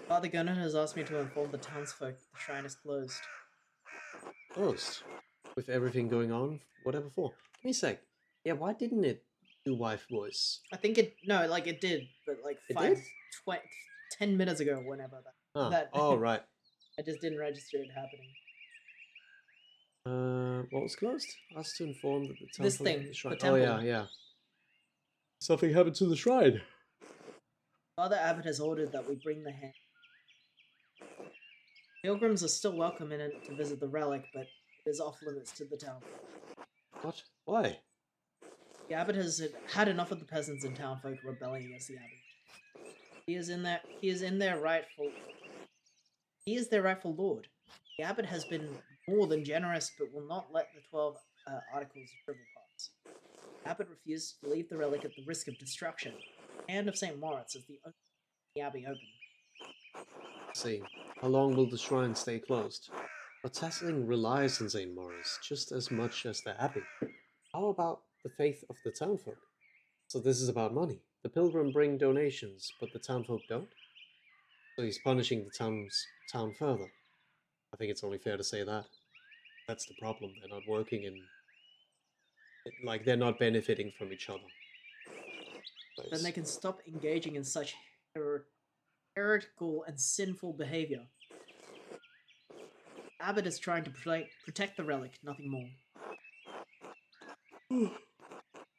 Father Gunnar has asked me to inform the townsfolk the shrine is closed. Closed. With everything going on, whatever for. Give me a sec. Yeah, why didn't it do wife voice? I think it it did, but like It five, did? 10 minutes ago, whenever Ah, that. oh, right. I just didn't register it happening. What was closed? Asked to inform that the temple... This thing, the shrine. the Oh, yeah, temple. yeah. Something happened to the shrine. Father Abbot has ordered that we bring the hand. Pilgrims are still welcome in it to visit the relic, but it is off limits to the town. What? Why? The abbot has had enough of the peasants and townfolk rebelling against the abbot. He is their rightful lord. The abbot has been more than generous, but will not let the 12 articles of tribal pass. The abbot refused to leave the relic at the risk of destruction. The hand of St. Moritz is the only the abbey open. See, how long will the shrine stay closed? Our tasseling relies on St. Maurice just as much as the abbey. How about the faith of the townfolk? So this is about money. The pilgrim bring donations, but the townfolk don't? So he's punishing the town further. I think it's only fair to say that. That's the problem. They're not working in... Like, they're not benefiting from each other. Then they can stop engaging in such heretical and sinful behavior. Abbot is trying to protect the relic, nothing more.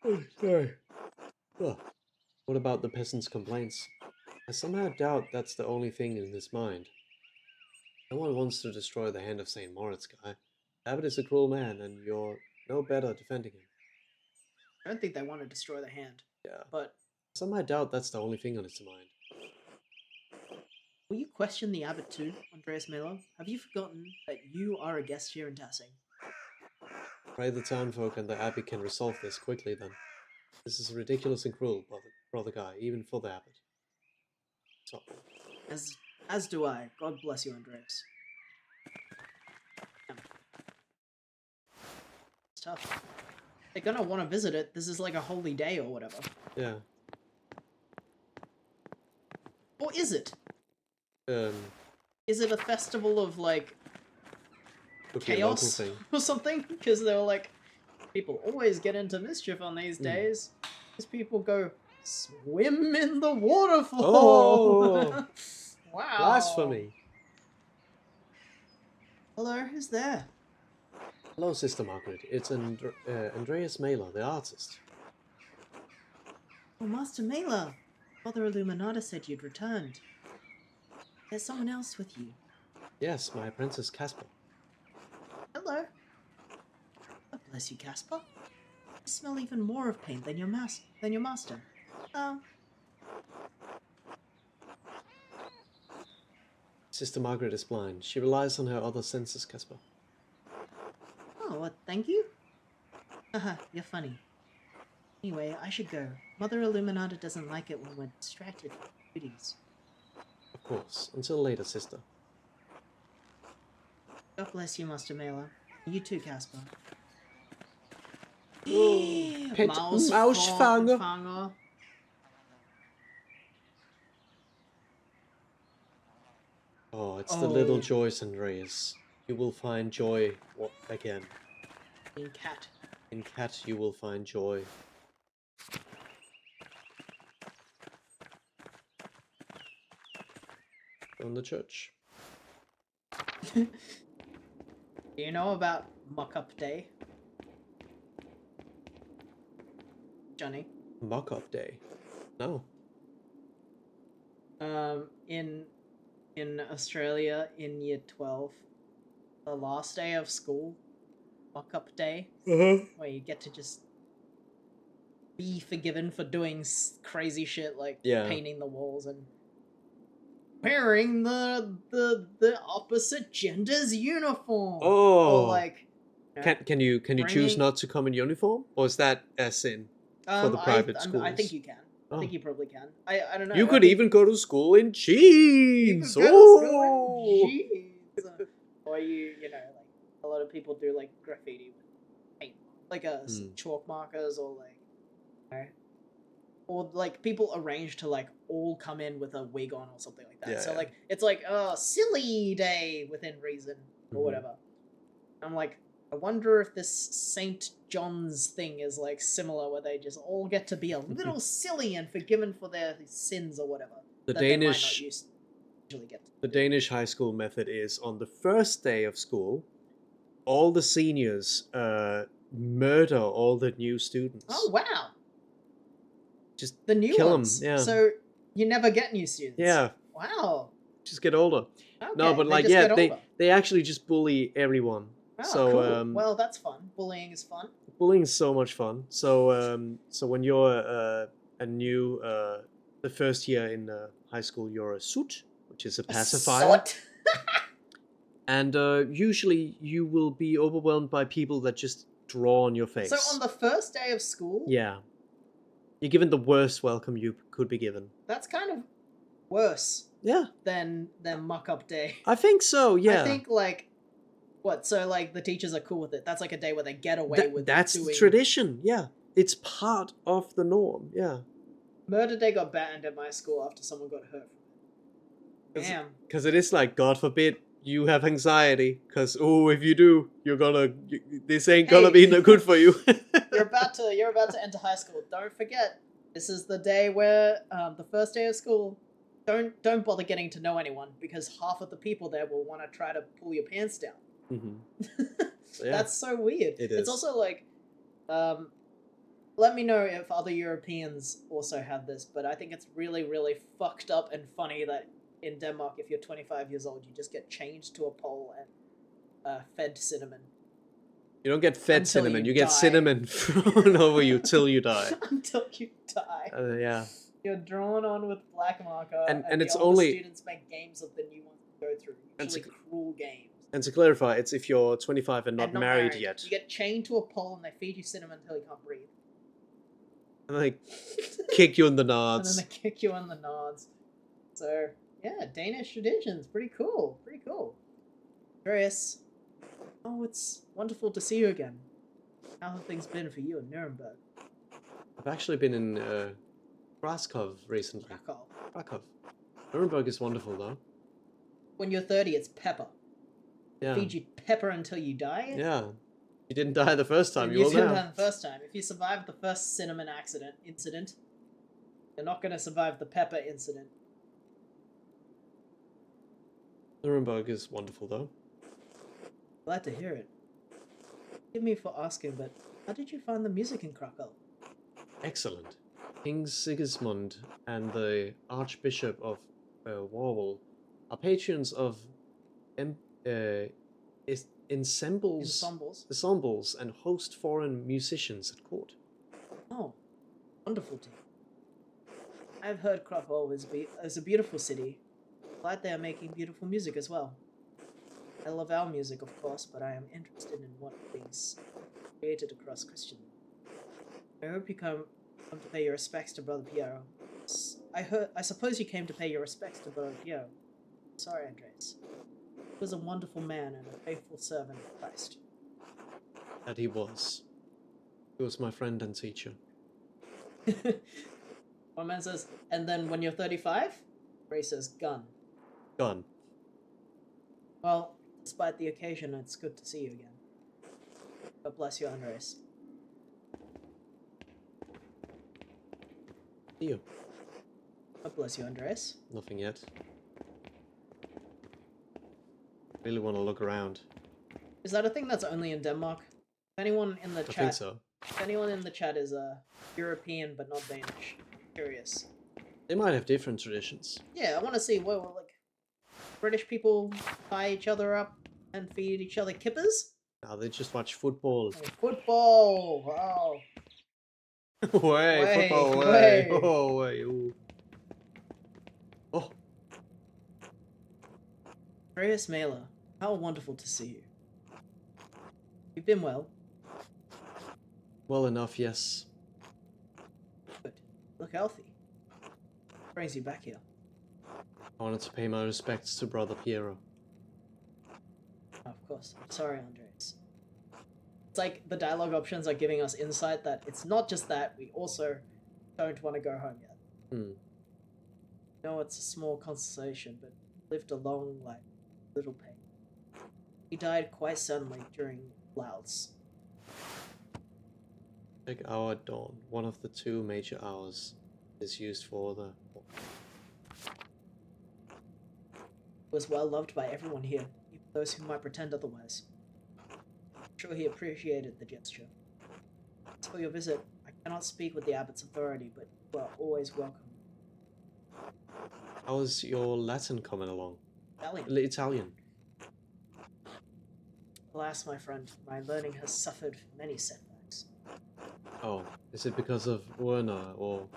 Oh, sorry. Oh. What about the peasants' complaints? I somehow doubt that's the only thing in his mind. No one wants to destroy the hand of St. Moritz, Guy. Abbot is a cruel man, and you're no better defending him. I don't think they want to destroy the hand. Yeah. But Somehow doubt that's the only thing on his mind. will you question the abbot too, Andreas Miller? Have you forgotten that you are a guest here in Tassing? Pray the townfolk and the abbey can resolve this quickly then. This is ridiculous and cruel, brother Guy, even for the abbot. So, As do I. God bless you, Andreas. It's tough. They're gonna want to visit it. This is like a holy day or whatever. yeah. Or is it? Um, Is it a festival of like could be a local chaos thing. or something? Because they were like, people always get into mischief on these days. These people go swim in the waterfall. Oh! Wow. Blasphemy! Hello, who's there? Hello, Sister Margaret. It's Andreas Mailer, the artist. Oh, Master Mela. Father Illuminata said you'd returned. There's someone else with you. Yes, my apprentice Caspar. Hello. God bless you, Caspar. You smell even more of paint than your master. Oh. Sister Margaret is blind. She relies on her other senses, Caspar. Oh, what, thank you? Haha, you're funny. Anyway, I should go. Mother Illuminata doesn't like it when we're distracted from duties. Of course. Until later, sister. God bless you, Master Mela. You too, Caspar. Mausfanger. Fanger. Oh, it's the little joys, Andreas. You will find joy again. In cat. In cat, you will find joy. From the church. Do you know about Muck-Up Day? Johnny? Mock-up day. No. In Australia, in year 12, the last day of school, Muck-Up Day, where you get to just be forgiven for doing crazy shit like Yeah. painting the walls and wearing the opposite gender's uniform. Oh. Or like, you know, Can you choose bringing- not to come in uniform, or is that a sin for the private schools? I think you can. I think Oh. you probably can. I don't know. You I could mean, even go to school in you jeans. could go to school Oh. in jeans. Or you know, like a lot of people do like graffiti with paint, like chalk markers, or like, you know, or like people arrange to like all come in with a wig on or something like that. Yeah, So yeah. like it's like silly day within reason or Mhm. whatever. I'm like, I wonder if this Saint John's thing is like similar, where they just all get to be a little silly and forgiven for their sins or whatever. The that they might not Danish usually get to the do. Danish high school method is on the first day of school, all the seniors murder all the new students. Oh wow, Just the new kill 'em, ones. yeah. So you never get new students. yeah, Wow. just get older. Okay. No, but they like just yeah, get older. they actually just bully everyone. Oh, so cool. Well, that's fun. Bullying is fun. bullying is so much fun. So when you're a new the first year in high school, you're a soot, which is a pacifier. Sot. And usually you will be overwhelmed by people that just draw on your face. So on the first day of school, Yeah. You're given the worst welcome you could be given. that's kind of worse Yeah. than muck up day. I think so, yeah. I think like what? So like the teachers are cool with it. That's like a day where they get away That- with that's doing. the tradition, yeah. It's part of the norm, yeah. Murder Day got banned at my school after someone got hurt from it. Damn. Because it is like, God forbid you have anxiety. Because, oh, if you do, this ain't gonna Hey. be no good for you. You're about to enter high school. Don't forget, this is the day where the first day of school. Don't bother getting to know anyone, because half of the people there will want to try to pull your pants down. Mhm. Yeah. That's so weird. It It's is. also like, let me know if other Europeans also have this, but I think it's really, really fucked up and funny that in Denmark, if you're 25 years old, you just get chained to a pole and fed cinnamon You don't get fed Until cinnamon, you you get die. cinnamon thrown over you till you die. until you die. Yeah. You're drawn on with black marker, And the it's older only- students make games of the new ones to go through, And usually to- cruel games. And to clarify, it's if you're 25 and not, And married yet. You get chained to a pole and they feed you cinnamon until you can't breathe. And they kick you in the And then nards. they kick you on the nods. So yeah, Danish traditions, pretty cool, pretty cool. Andreas, oh, it's wonderful to see you again. How have things been for you in Nuremberg? I've actually been in Krakow recently. Krakow. Krakow. Nuremberg is wonderful though. When you're 30, it's pepper. Yeah. Feed you pepper until you die. Yeah. You didn't die the first time, And you will didn't now. die the first time. If you survived the first cinnamon incident, you're not going to survive the pepper incident. Nuremberg is wonderful though. Glad to hear it. Forgive me for asking, but how did you find the music in Krakow? Excellent. King Sigismund and the Archbishop of Wawel are patrons of ensembles and host foreign musicians at court. Oh, wonderful to hear. I've heard Krakow is a beautiful city. Glad they are making beautiful music as well. I love our music, of course, but I am interested in what things created across Christian. I hope you come to pay your respects to Brother Piero. I suppose you came to pay your respects to Brother Piero. Sorry, Andres. He was a wonderful man and a faithful servant of Christ. That he was. He was my friend and teacher. One man says, and then when you're 35, Ray says, gun. Gone. Well, despite the occasion, it's good to see you again. God bless you, Andres. See you. God bless you, Andres. Nothing yet. Really want to look around. Is that a thing that's only in Denmark? If anyone in the I chat, think so. if anyone in the chat is European but not Danish, I'm curious. They might have different traditions. Yeah, I want to see what like British people tie each other up and feed each other kippers. Now they just watch football. Oh, football. Wow. Way, Way, football, way. way. Oh, way. Ooh. Oh. Andreas Mailer, how wonderful to see you. You've been well. Well enough, yes. Good. Look healthy. What brings you back here? I wanted to pay my respects to Brother Piero. Oh, of course. I'm sorry, Andreas. It's like the dialogue options are giving us insight that it's not just that, we also don't want to go home yet. Hmm. No, it's a small consolation, but lived a long life, little pain. He died quite suddenly during clouds. Big hour at dawn. One of the two major hours is used for the... He was well loved by everyone here, even those who might pretend otherwise. I'm sure he appreciated the gesture. As for your visit, I cannot speak with the abbot's authority, but you are always welcome. How is your Latin coming along? Italian. Italian. Alas, my friend, my learning has suffered many setbacks. Oh, is it because of Werner or...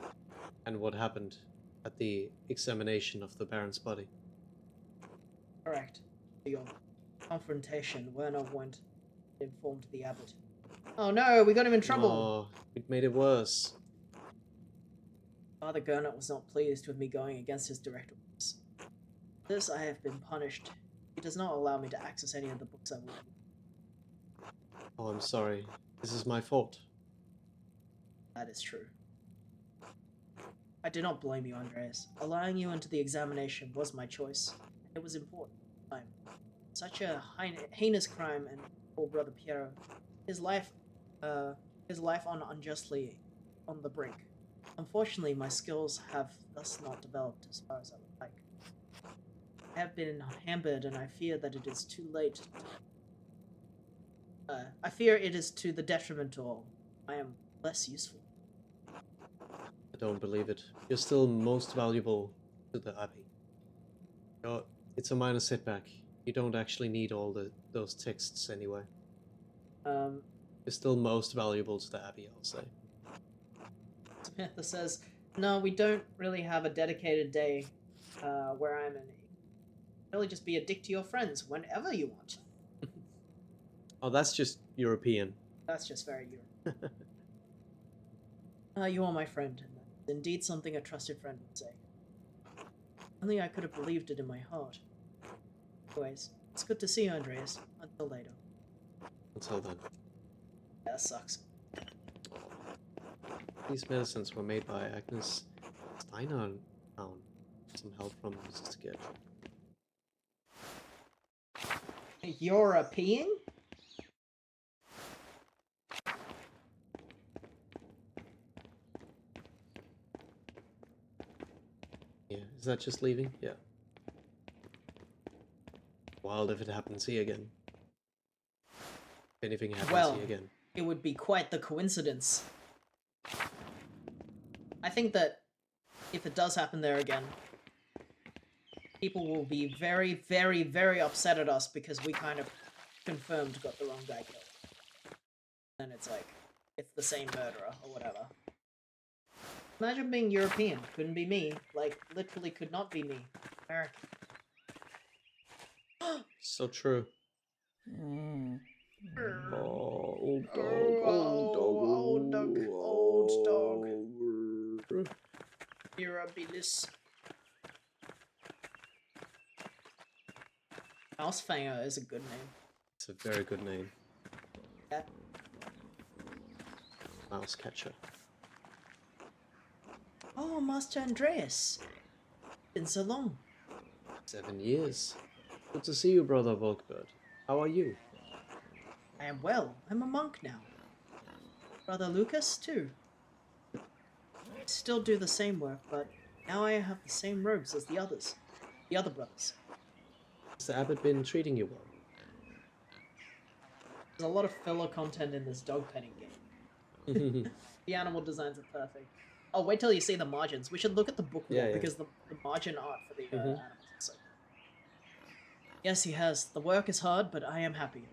and what happened at the examination of the Baron's body? Correct. For your confrontation, Werner went and informed the abbot. Oh no, we got him in trouble! Oh, it made it worse. Father Gernot was not pleased with me going against his direct orders. For this I have been punished. He does not allow me to access any of the books I want. Oh, I'm sorry. This is my fault. That is true. I do not blame you, Andreas. Allowing you into the examination was my choice. It was important. Such a heinous crime, and poor brother Piero, his life on unjustly on the brink. Unfortunately, my skills have thus not developed as far as I would like. I have been hampered, and I fear that it is too late. I fear it is to the detriment to all. I am less useful. I don't believe it. You're still most valuable to the Abbey. It's a minor setback. You don't actually need all those texts anyway. You're still most valuable to the Abbey, I'll say. Samantha says, no, we don't really have a dedicated day where I'm in. Really just be a dick to your friends whenever you want. Oh, that's just European. That's just very European. You are my friend, and that's indeed something a trusted friend would say. Only I could have believed it in my heart. Anyways, it's good to see you, Andreas. Until later. Until then. Yeah, that sucks. These medicines were made by Agnes Steiner. Found some help from Mrs. Sketch. European? Yeah, is that just leaving? Yeah. Wild if it happens here again. If anything happens here again. It would be quite the coincidence. I think that if it does happen there again, people will be very, very, very upset at us because we kind of confirmed got the wrong guy killed. And it's like, it's the same murderer or whatever. Imagine being European. Couldn't be me. Like, literally could not be me. American. So true. Oh, old dog, old dog, old dog. Mirabilis. Mousefanger is a good name. It's a very good name. Yeah. Mouse catcher. Oh, Master Andreas. Been so long. 7 years. Good to see you, Brother Volkbert. How are you? I am well. I'm a monk now. Brother Lucas, too. I still do the same work, but now I have the same robes as the others. The other brothers. Has the abbot been treating you well? There's a lot of filler content in this dog petting game. The animal designs are perfect. Oh, wait till you see the margins. We should look at the book more, because the margin art for the animals is so good. Yes, he has. The work is hard, but I am happy.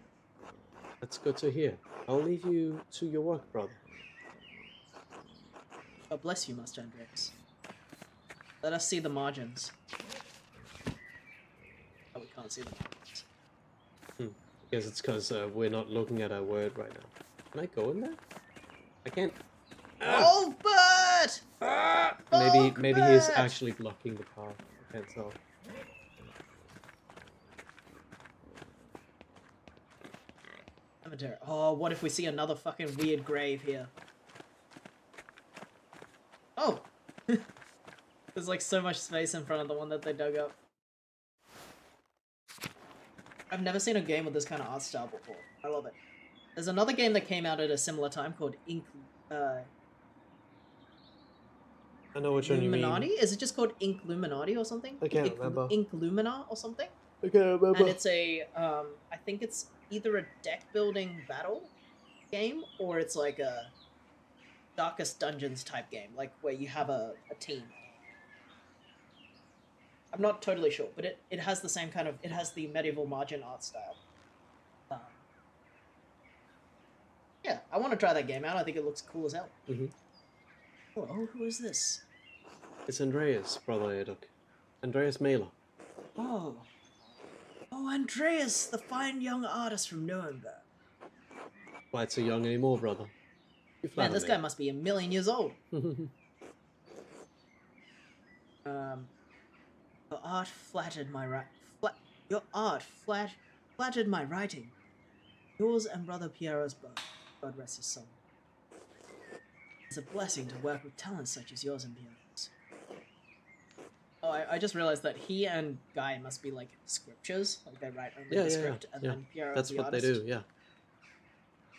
That's good to hear. I'll leave you to your work, brother. God bless you, Master Andreas. Let us see the margins. Oh, we can't can't see them. I guess it's because we're not looking at our word right now. Can I go in there? I can't. Oh, Bert! Maybe he's Bert! actually blocking the path. I can't tell. Cemetery. Oh, what if we see another fucking weird grave here? Oh! There's like so much space in front of the one that they dug up. I've never seen a game with this kind of art style before. I love it. There's another game that came out at a similar time called I know which one you Illuminati? mean. Is it just called Ink Illuminati or something? I can't remember. Ink Lumina or something? I can't remember. And it's a, I think it's either a deck building battle game or it's like a Darkest Dungeons type game, like where you have a team. I'm not totally sure, but it has the same kind of, it has the medieval margin art style. Yeah, I want to try that game out. I think it looks cool as hell. Oh, who is this? It's Andreas, brother Edok. Andreas Mailer. Oh, Andreas, the fine young artist from Nuremberg. Quite so young anymore, brother. You Man, flatter this me. guy must be a million years old. Your art flattered my flattered my writing. Yours and brother Piero's both. God rest his soul. It's a blessing to work with talents such as yours and Piero's. Oh, I just realized that he and Guy must be like scriptures. Like they write only the script, and then Piero That's the what artist. they do, yeah.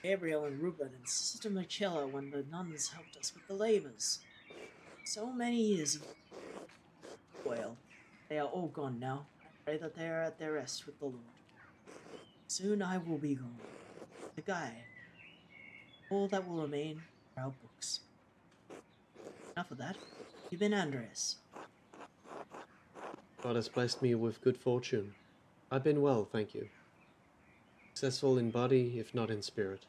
Gabriel and Ruben and Sister Marcella when the nuns helped us with the labors. So many years of toil. They are all gone now. I pray that they are at their rest with the Lord. Soon I will be gone. The Guy. All that will remain are our books. Enough of that. You've been Andreas. God has blessed me with good fortune. I've been well, thank you. Successful in body, if not in spirit.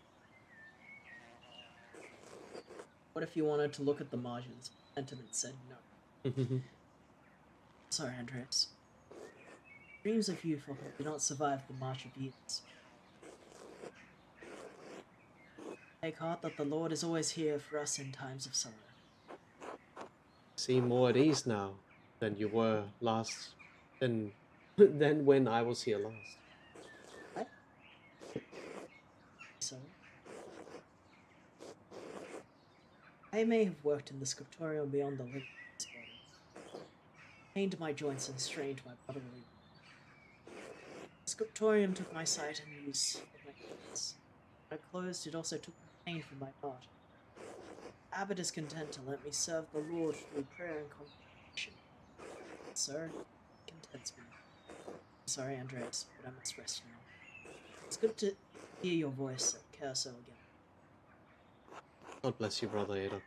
What if you wanted to look at the margins? Pentiment said no. Sorry, Andreas. Dreams of youth often do not survive the march of years. Take heart that the Lord is always here for us in times of sorrow. Seem more at ease now than you were last, than when I was here last. What? So? I may have worked in the scriptorium beyond the limits of this body. Pained my joints and strained my bodily. The scriptorium took my sight and use of my hands. When I closed, it also took the pain from my heart. The abbot is content to let me serve the Lord through prayer and contemplation. Sir, it contents me. I'm sorry, Andreas, but I must rest now. It's good to hear your voice at Carousel again. God bless you, brother Edok.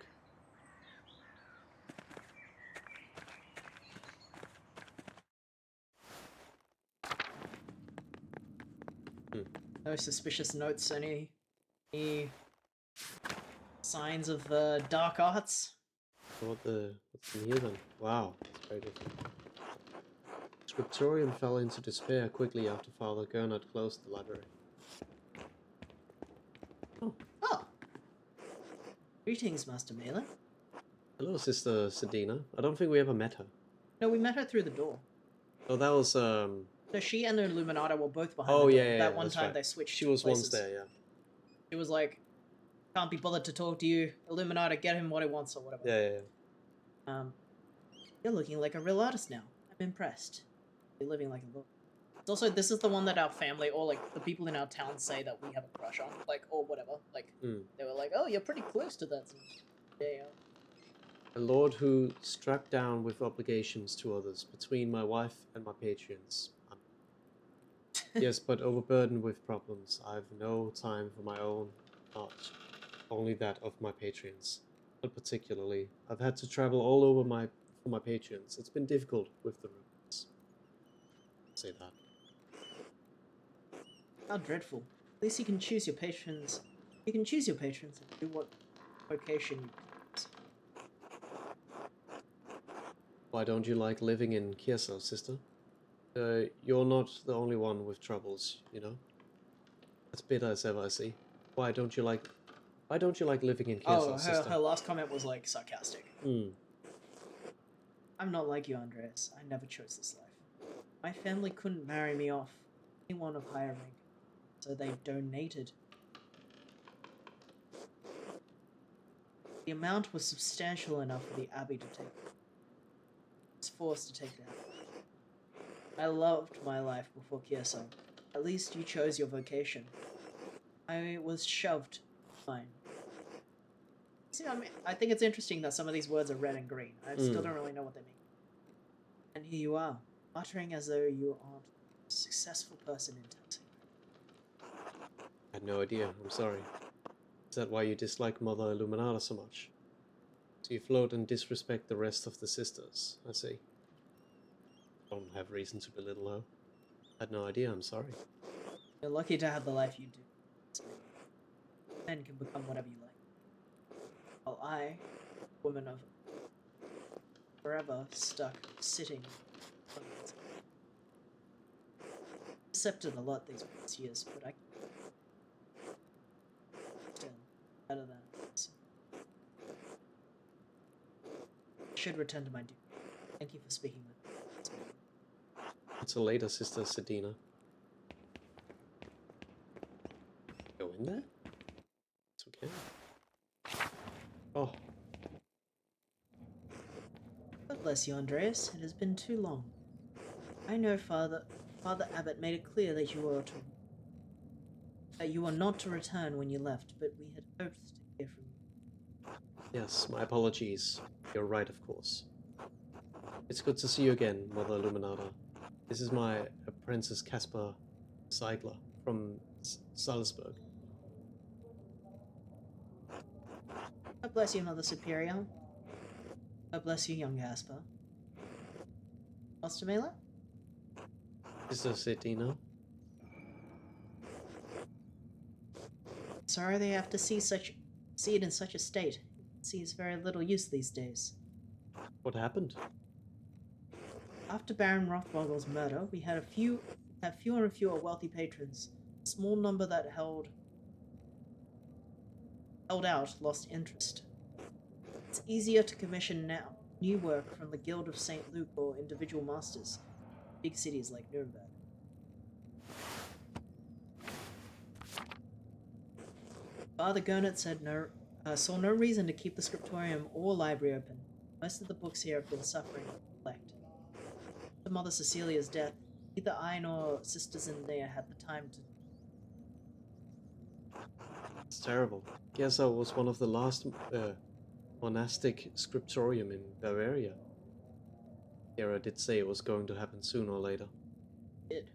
No suspicious notes, any signs of dark arts? What's in here then? Wow, it's very different. Scriptorium fell into despair quickly after Father Gernot closed the library. Oh! Greetings, Master Mailer. Hello, Sister Sedina. I don't think we ever met her. No, we met her through the door. Oh, that was So she and the Illuminata were both behind Oh the door. yeah, That one that's time right. they switched She was places. once there, yeah. She was like, can't be bothered to talk to you. Illuminata, get him what he wants or whatever. Yeah. You're looking like a real artist now. I'm impressed. You're living like a look. It's also, this is the one that our family, or like the people in our town say that we have a crush on. Like, or whatever. Like, they were like, oh, you're pretty close to that. Yeah. A lord who struck down with obligations to others between my wife and my patrons. Yes, but overburdened with problems. I've no time for my own art, only that of my patrons. But particularly, I've had to travel all over for my patrons. It's been difficult with the ruins. Say that. How dreadful. At least you can choose your patrons. You can choose your patrons and do what vocation you choose. Why don't you like living in Kieso, sister? You're not the only one with troubles, you know? As bitter as ever, I see. Why don't you like... Why don't you like living in Oh, Kiersau, sister? her last comment was like sarcastic. Hmm. I'm not like you, Andreas. I never chose this life. My family couldn't marry me off anyone of higher rank, so they donated. The amount was substantial enough for the abbey to take. I was forced to take that. I loved my life before Kiersau. At least you chose your vocation. I was shoved. Fine. See, I think it's interesting that some of these words are red and green. I still don't really know what they mean. And here you are, muttering as though you aren't a successful person in Tennessee. I had no idea. I'm sorry. Is that why you dislike Mother Illuminata so much? So you float and disrespect the rest of the sisters, I see. Don't have reason to belittle her. I had no idea, I'm sorry. You're lucky to have the life you do. Men can become whatever you like. While I, woman of forever stuck sitting. Accepted a lot these past years, but I still better than this. I should return to my duty. Thank you for speaking with me. Until later, Sister Sedina. Go in there? It's okay. Oh, God bless you, Andreas. It has been too long. I know Father Abbot made it clear that you were not to return when you left, but we had hoped to hear from you. yes, my apologies. You're right, of course. It's good to see you again, Mother Illuminata. This is my apprentice Caspar Seigler from Salzburg. God bless you, Mother Superior. God bless you, young Gasper. Ostermailer? Sister Sedina? Sorry they have to see it in such a state. It sees very little use these days. What happened? After Baron Rothboggle's murder, we had fewer and fewer wealthy patrons. A small number that held out lost interest. It's easier to commission now new work from the Guild of St. Luke or individual masters, big cities like Nuremberg. Father Gernot saw no reason to keep the scriptorium or library open. Most of the books here have been suffering neglect. After Mother Cecilia's death, neither I nor Sister Zendaya had the time to. It's terrible. Kiersau was one of the last monastic scriptorium in Bavaria. Kira did say it was going to happen sooner or later. Did.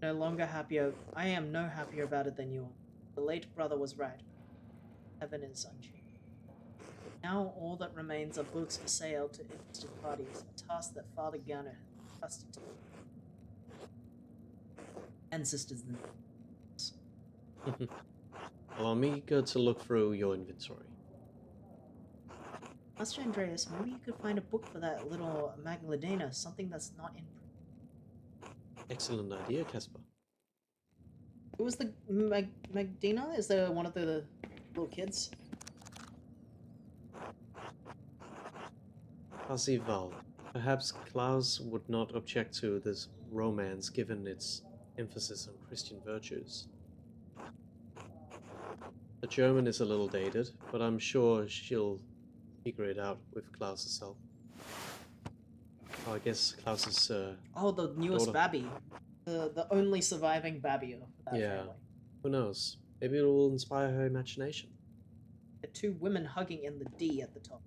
No longer happier. I am no happier about it than you are. The late brother was right. Heaven is unchanged. Now all that remains are books for sale to interested parties, a task that Father Gernot has trusted to me. And Sisters in Allow me go to look through your inventory. Master Andreas, maybe you could find a book for that little Magdalena, something that's not in print. Excellent idea, Caspar. Who was the Magdalena? Is there one of the little kids? Parzival. Perhaps Klaus would not object to this romance given its emphasis on Christian virtues. The German is a little dated, but I'm sure she'll figure it out with Klaus's help. Oh, I guess Klaus's Oh, the newest daughter. Babby. The only surviving Babby of that Yeah. family. Who knows? Maybe it will inspire her imagination. The two women hugging in the D at the top.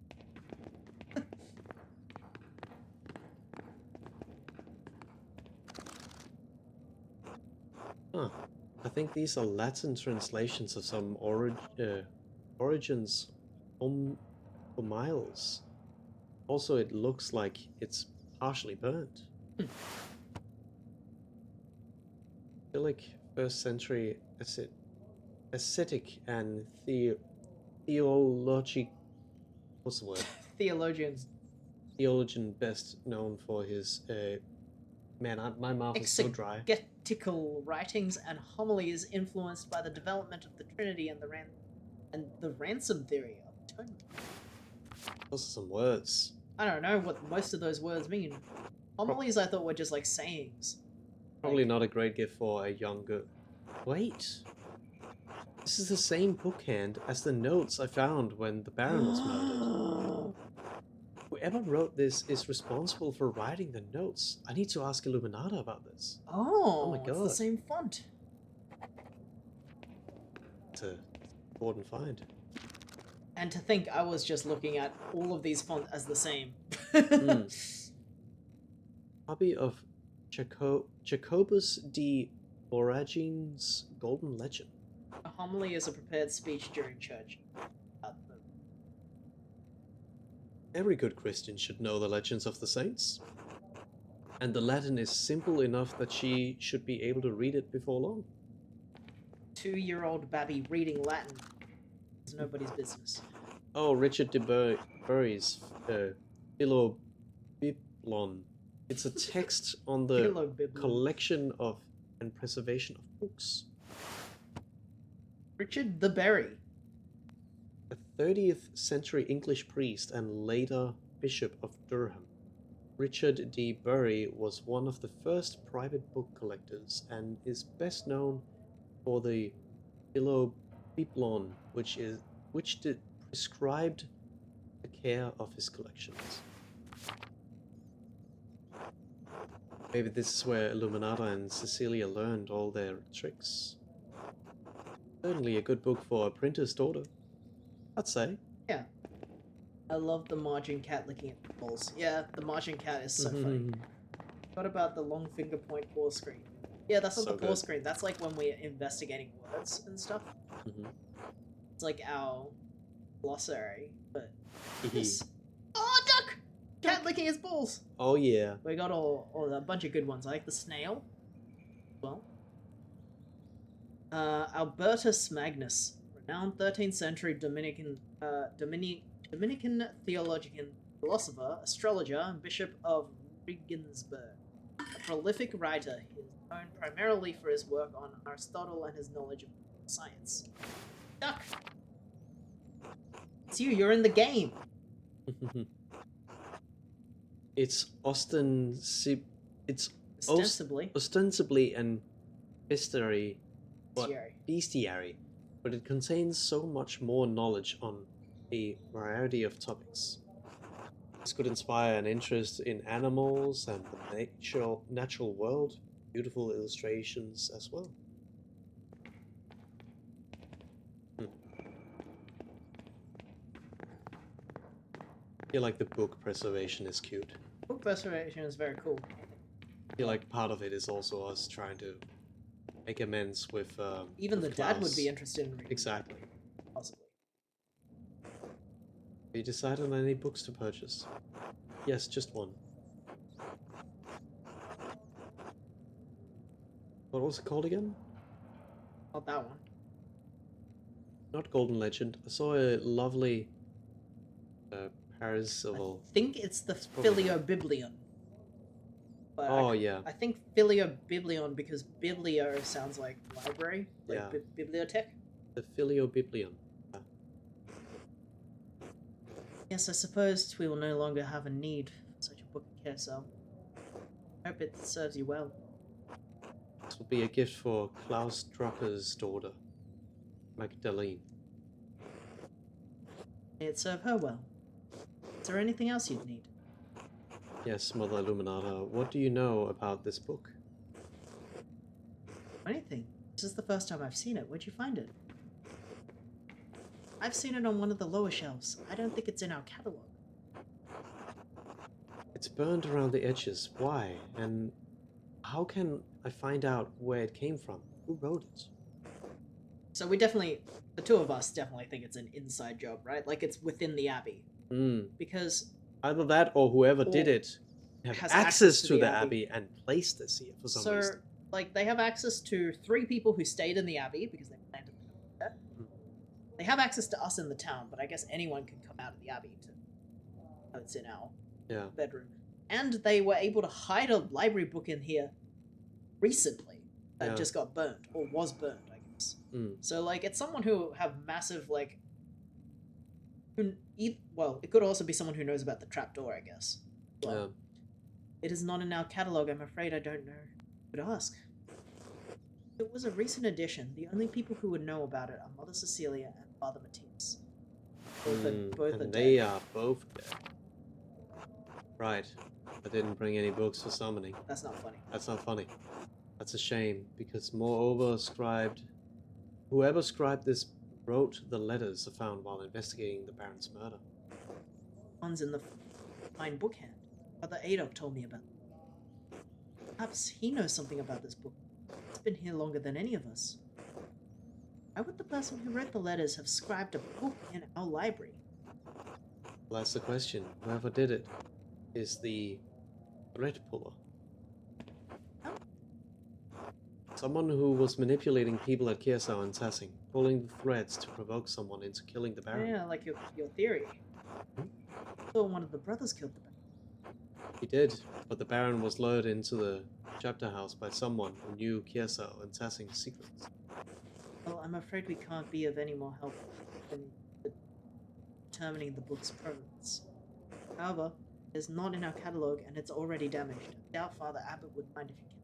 Huh. I think these are Latin translations of some origins for miles. Also, it looks like it's partially burnt. I feel like first century ascetic and theologic. What's the word? Theologians. theologian best known for his man, my mouth is so dry. Exegetical writings and homilies influenced by the development of the Trinity and the ransom theory of atonement. Those are some words. I don't know what most of those words mean. Homilies I thought were just like sayings. Probably not a great gift for a younger. Wait. This is the same bookhand as the notes I found when the Baron was murdered. Whoever wrote this is responsible for writing the notes. I need to ask Illuminata about this. Oh, my it's the God. same font. It's a important find. And to think I was just looking at all of these fonts as the same. Copy of Jacobus de Voragine's Golden Legend. A homily is a prepared speech during church. Every good Christian should know the legends of the saints. And the Latin is simple enough that she should be able to read it before long. 2-year-old Babby reading Latin is nobody's business. Oh, Richard de Bury's Philobiblon. It's a text on the Philobiblon. collection of and preservation of books. Richard the Berry. A 30th century English priest and later Bishop of Durham. Richard de Bury was one of the first private book collectors and is best known for the Philobiblon, which prescribed the care of his collections. Maybe this is where Illuminata and Cecilia learned all their tricks. Certainly a good book for a printer's daughter, I'd say. Yeah. I love the Margin cat licking at the balls. Yeah, the Margin cat is so funny. What about the long finger point pause screen? Yeah, that's not So the pause good. screen. That's like when we're investigating words and stuff. It's like our glossary, but this. Oh, duck! Cat licking his balls. Oh yeah. We got all a bunch of good ones. I like the snail. Well, Albertus Magnus, renowned 13th century Dominican theologian, philosopher, astrologer, and bishop of Regensburg. A prolific writer, he is known primarily for his work on Aristotle and his knowledge of science. Duck! It's you, you're in the game! It's Ostensibly. ostensibly an bestiary, Bestiary. bestiary, but it contains so much more knowledge on a variety of topics. This could inspire an interest in animals and the natural world, beautiful illustrations as well. I feel like the book preservation is cute. Book preservation is very cool. I feel like part of it is also us trying to make amends with Even the with dad would Klaus. be interested in reading. Exactly. Possibly. Have you decided on any books to purchase? Yes, just one. What was it called again? Not that one. Not Golden Legend. I saw a lovely Parzival. I think it's the probably- Filiobiblion. But Oh yeah, I think Filiobiblion because biblio sounds like library, like Yeah. bibliotech. the Filiobiblion. Yes, I suppose we will no longer have a need for such a book at Carousel. I hope it serves you well. This will be a gift for Klaus Drucker's daughter, Magdalene. May it serve her well. Is there anything else you'd need? Yes, Mother Illuminata. What do you know about this book? Anything. This is the first time I've seen it. Where'd you find it? I've seen it on one of the lower shelves. I don't think it's in our catalog. It's burned around the edges. Why? And how can I find out where it came from? Who wrote it? So we definitely, the two of us definitely think it's an inside job, right? Like it's within the Abbey. Because Either that or whoever did Or it have has access to the Abbey and placed this here for some reason. like, they have access to 3 people who stayed in the Abbey because they planted there. They have access to us in the town, but I guess anyone can come out of the Abbey to know it's in our Yeah. bedroom. And they were able to hide a library book in here recently that Yeah. just got burned, or was burned, I guess. Mm. So, like, it's someone who have massive, like, well, it could also be someone who knows about the trapdoor, I guess. Well, Yeah. it is not in our catalogue, I'm afraid. I don't know who to ask. It was a recent addition. The only people who would know about it are Mother Cecilia and Father Matisse. Both are And dead. they are both dead. Right. I didn't bring any books for summoning. That's not funny. That's not funny. That's a shame, because moreover, whoever scribed this wrote the letters found while investigating the Baron's murder. One's in the fine book hand. Father Adolf told me about it. Perhaps he knows something about this book. It's been here longer than any of us. Why would the person who wrote the letters have scribed a book in our library? Well, that's the question. Whoever did it is the thread puller. Oh. Someone who was manipulating people at Kirsau and Tassing, pulling the threads to provoke someone into killing the Baron. Yeah, like your theory. I thought one of the brothers killed the Baron. He did, but the Baron was lured into the chapter house by someone who knew Kirsau and Tassing's secrets. Well, I'm afraid we can't be of any more help in determining the book's permanence. However, it is not in our catalogue and it's already damaged. I doubt Father Abbot would mind if you can.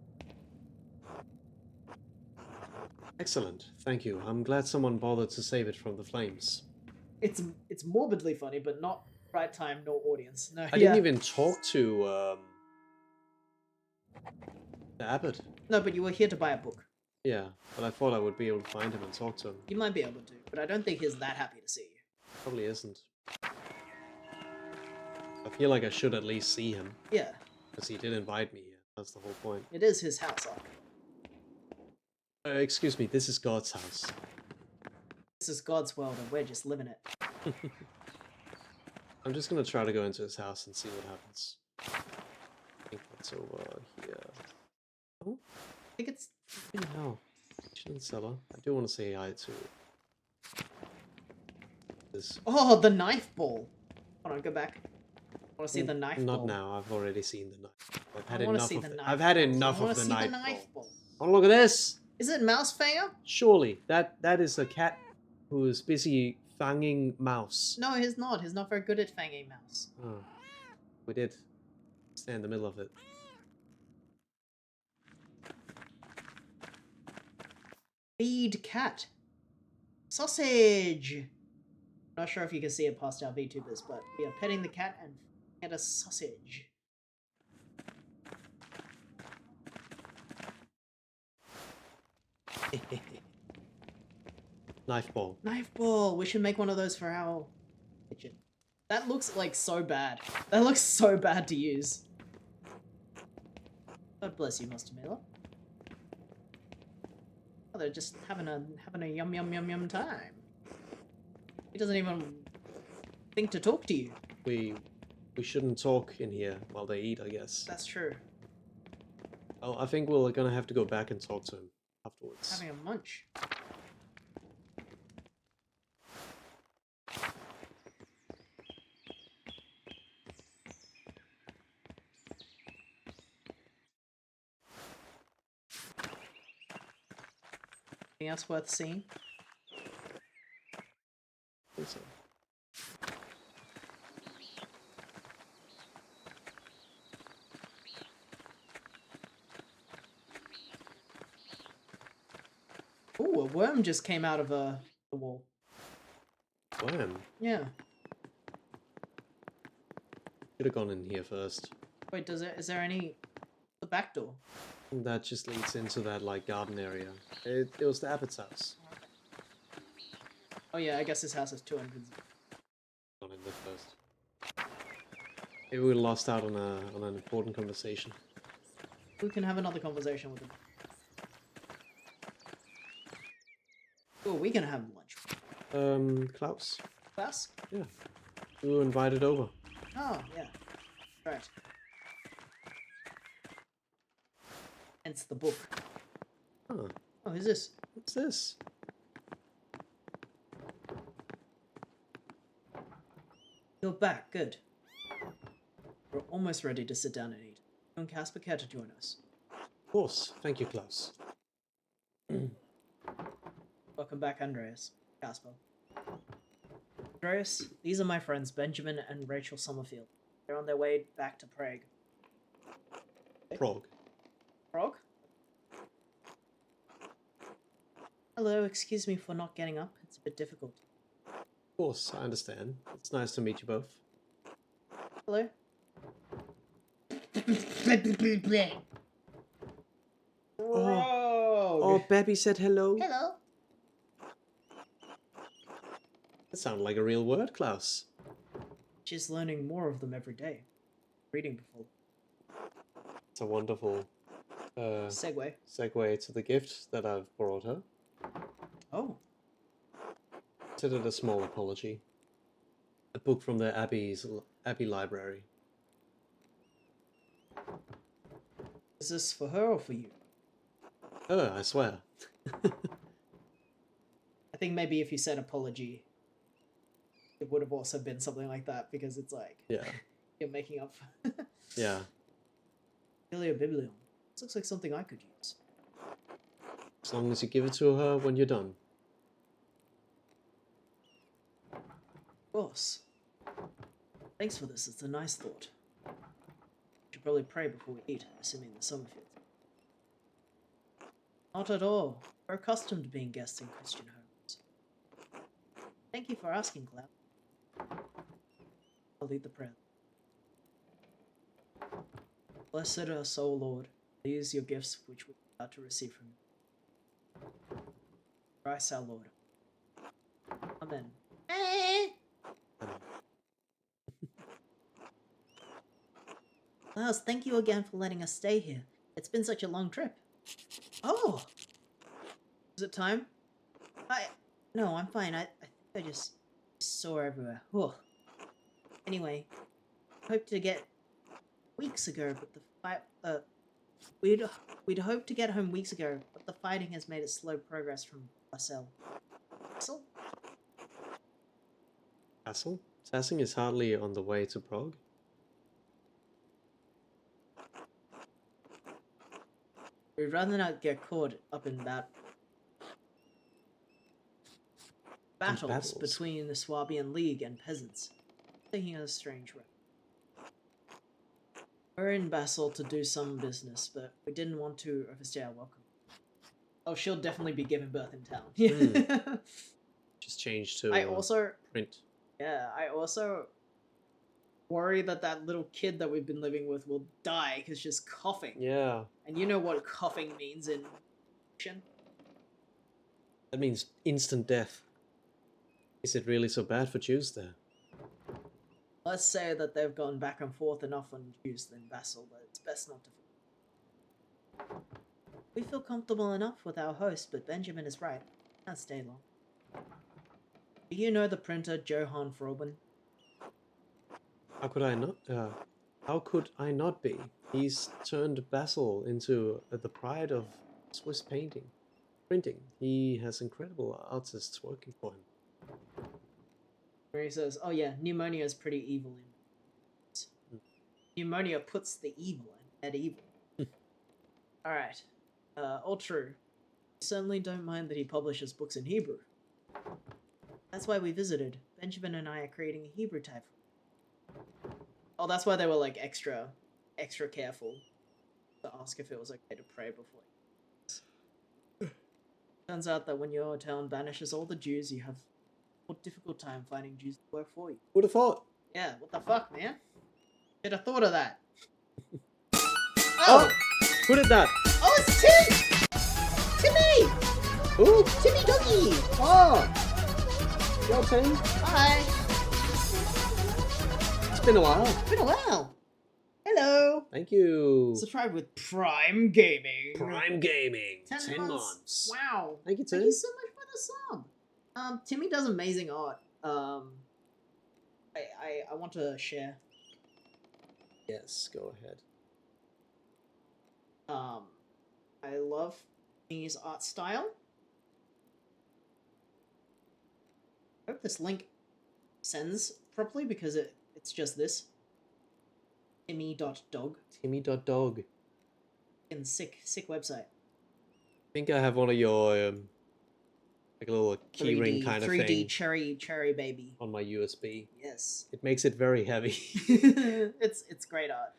Excellent, thank you. I'm glad someone bothered to save it from the flames. It's morbidly funny, but not right time nor audience. No, I didn't even talk to the abbot. No, but you were here to buy a book. Yeah, but I thought I would be able to find him and talk to him. You might be able to, but I don't think he's that happy to see you. Probably isn't. I feel like I should at least see him, Yeah, because he did invite me here. That's the whole point. it is his house, Ark. Excuse me, this is God's house. This is God's world and we're just living it. I'm just gonna try to go into his house and see what happens. I think that's over here. Oh, I think it's... no. Kitchen cellar. I do want to say hi to this. Oh, the knife ball! Hold on, go back. I want to see the knife Not ball. now. I've already seen the knife. I've I had wanna enough see of the it. knife I've had ball. enough I wanna of the see knife, the knife ball. ball. Oh, look at this! Is it Mousefanger? Surely that is a cat who is busy fanging mouse. No, he's not. He's not very good at fanging mouse. Oh, we did stay in the middle of it. Feed cat. Sausage! Not sure if you can see it past our VTubers, but we are petting the cat and get a sausage. Knife ball. Knife ball! We should make one of those for our kitchen. That looks like so bad. That looks so bad to use. God bless you, Master Miller. Oh, they're just having a yum yum yum yum time. He doesn't even think to talk to you. We shouldn't talk in here while they eat, I guess. That's true. Oh, I think we're gonna have to go back and talk to him afterwards. Having a munch. Anything else worth seeing? I think so. Ooh, a worm just came out of the wall. Worm. Yeah. Should have gone in here first. Wait, is there any... The back door? That just leads into that like garden area. It was the abbot's house. Oh yeah, I guess his house is 200. Gone in there first. Maybe we lost out on an important conversation. We can have another conversation with him. Oh, we can have lunch. Klaus. Klaus? Yeah. We were invited over. Oh, yeah. Right. Hence the book. Huh. Oh, who's this? What's this? You're back, good. We're almost ready to sit down and eat. You and Casper care to join us? Of course. Thank you, Klaus. Welcome back, Andreas. Casper. Andreas, these are my friends Benjamin and Rachel Summerfield. They're on their way back to Prague. Prague. Prague? Hello, excuse me for not getting up. It's a bit difficult. Of course, I understand. It's nice to meet you both. Hello? Oh, Babby said hello. Hello. That sounded like a real word, Klaus. She's learning more of them every day. Reading before. It's a wonderful Segue. segue to the gift that I've brought her. Oh. Consider it a small apology. A book from the Abbey library. Is this for her or for you? Oh, I swear. I think maybe if you said apology, it would have also been something like that because it's like Yeah, you're making up. yeah. Biblion. This looks like something I could use. As long as you give it to her when you're done. Of course. Thanks for this. It's a nice thought. Should probably pray before we eat, assuming the Summerfield. Not at all. We're accustomed to being guests in Christian homes. Thank you for asking, Cloud. I'll lead the prayer. Blessed us, O Lord. These your gifts which we are about to receive from you. Christ our Lord. Amen. Klaus, thank you again for letting us stay here. It's been such a long trip. Oh! Is it time? No, I'm fine. I think I just sore everywhere. Whew. Anyway, hoped to get weeks ago, but the fight. We'd hoped to get home weeks ago, but the fighting has made it slow progress from Marcel. Castle? Tassel? Tassing is hardly on the way to Prague. We'd rather not get caught up in that battles battles. between the Swabian League and peasants. Taking a strange route. We're in Basel to do some business, but we didn't want to overstay our welcome. Oh, she'll definitely be giving birth in town. Yeah. Just change to I also print. worry that that little kid that we've been living with will die because she's coughing. Yeah, And you know what coughing means in fiction? that means instant death. Is it really so bad for Jews there? Let's say that they've gone back and forth enough on Jews in Basel, but it's best not to. We feel comfortable enough with our host, but Benjamin is right. Can't stay long. Do you know the printer Johann Froben? How could I not? How could I not be? He's turned Basel into the pride of Swiss printing. He has incredible artists working for him. Where he says, "Oh yeah, pneumonia is pretty evil." Pneumonia puts the evil in medieval. All right, all true. We certainly don't mind that he publishes books in Hebrew. That's why we visited. Benjamin and I are creating a Hebrew type. Oh, that's why they were like extra careful to ask if it was okay to pray before. Turns out that when your town banishes all the Jews, you have a more difficult time finding Jews to work for you. Would have thought. Yeah, what the fuck, man? Should have thought of that. Oh, who did that? Oh, it's Tim! Timmy! Who? Timmy Doggy! Oh, yo, Tim. Hi! It's been a while. It's been a while. Hello! Thank you. Subscribe with Prime Gaming. Prime Gaming. 10 months. Wow. Thank you, Tim. Thank you so much for the sub. Timmy does amazing art. I want to share. Yes, go ahead. I love Timmy's art style. I hope this link sends properly because it's just this. Timmy.dog. Timmy.dog. In sick website. I think I have one of your like a little keyring 3D kind of 3D thing cherry baby. on my USB. Yes. It makes it very heavy. it's great art.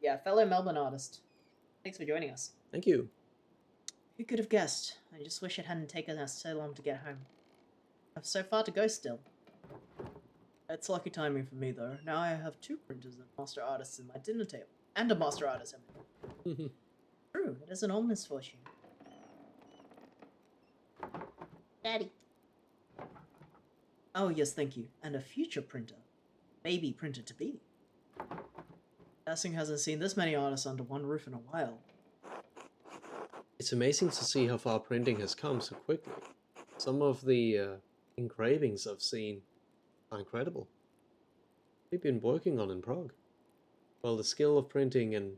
Yeah, fellow Melbourne artist. Thanks for joining us. Thank you. Who could have guessed? I just wish it hadn't taken us so long to get home. I have so far to go still. It's lucky timing for me though. Now I have 2 printers and master artists in my dinner table. And a master artist, I mean. True, it is an old misfortune. Daddy. Oh yes, thank you. And a future printer. Baby printer to be. Passing hasn't seen this many artists under one roof in a while. It's amazing to see how far printing has come so quickly. Some of the engravings I've seen are incredible. We've been working on in Prague. Well, the skill of printing and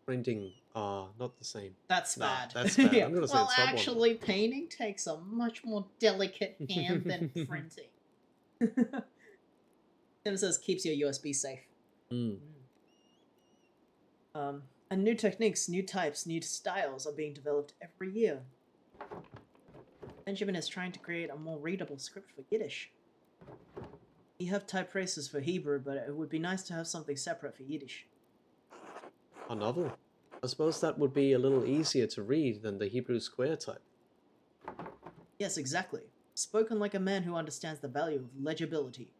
printing are not the same. That's Nah, bad. that's bad. I'm gonna say well, it's sub one. actually, painting takes a much more delicate hand than printing. Tim says keeps your USB safe. Mm. And new techniques, new types, new styles are being developed every year. Benjamin is trying to create a more readable script for Yiddish. We have typefaces for Hebrew, but it would be nice to have something separate for Yiddish. A novel. I suppose that would be a little easier to read than the Hebrew square type. Yes, exactly. Spoken like a man who understands the value of legibility.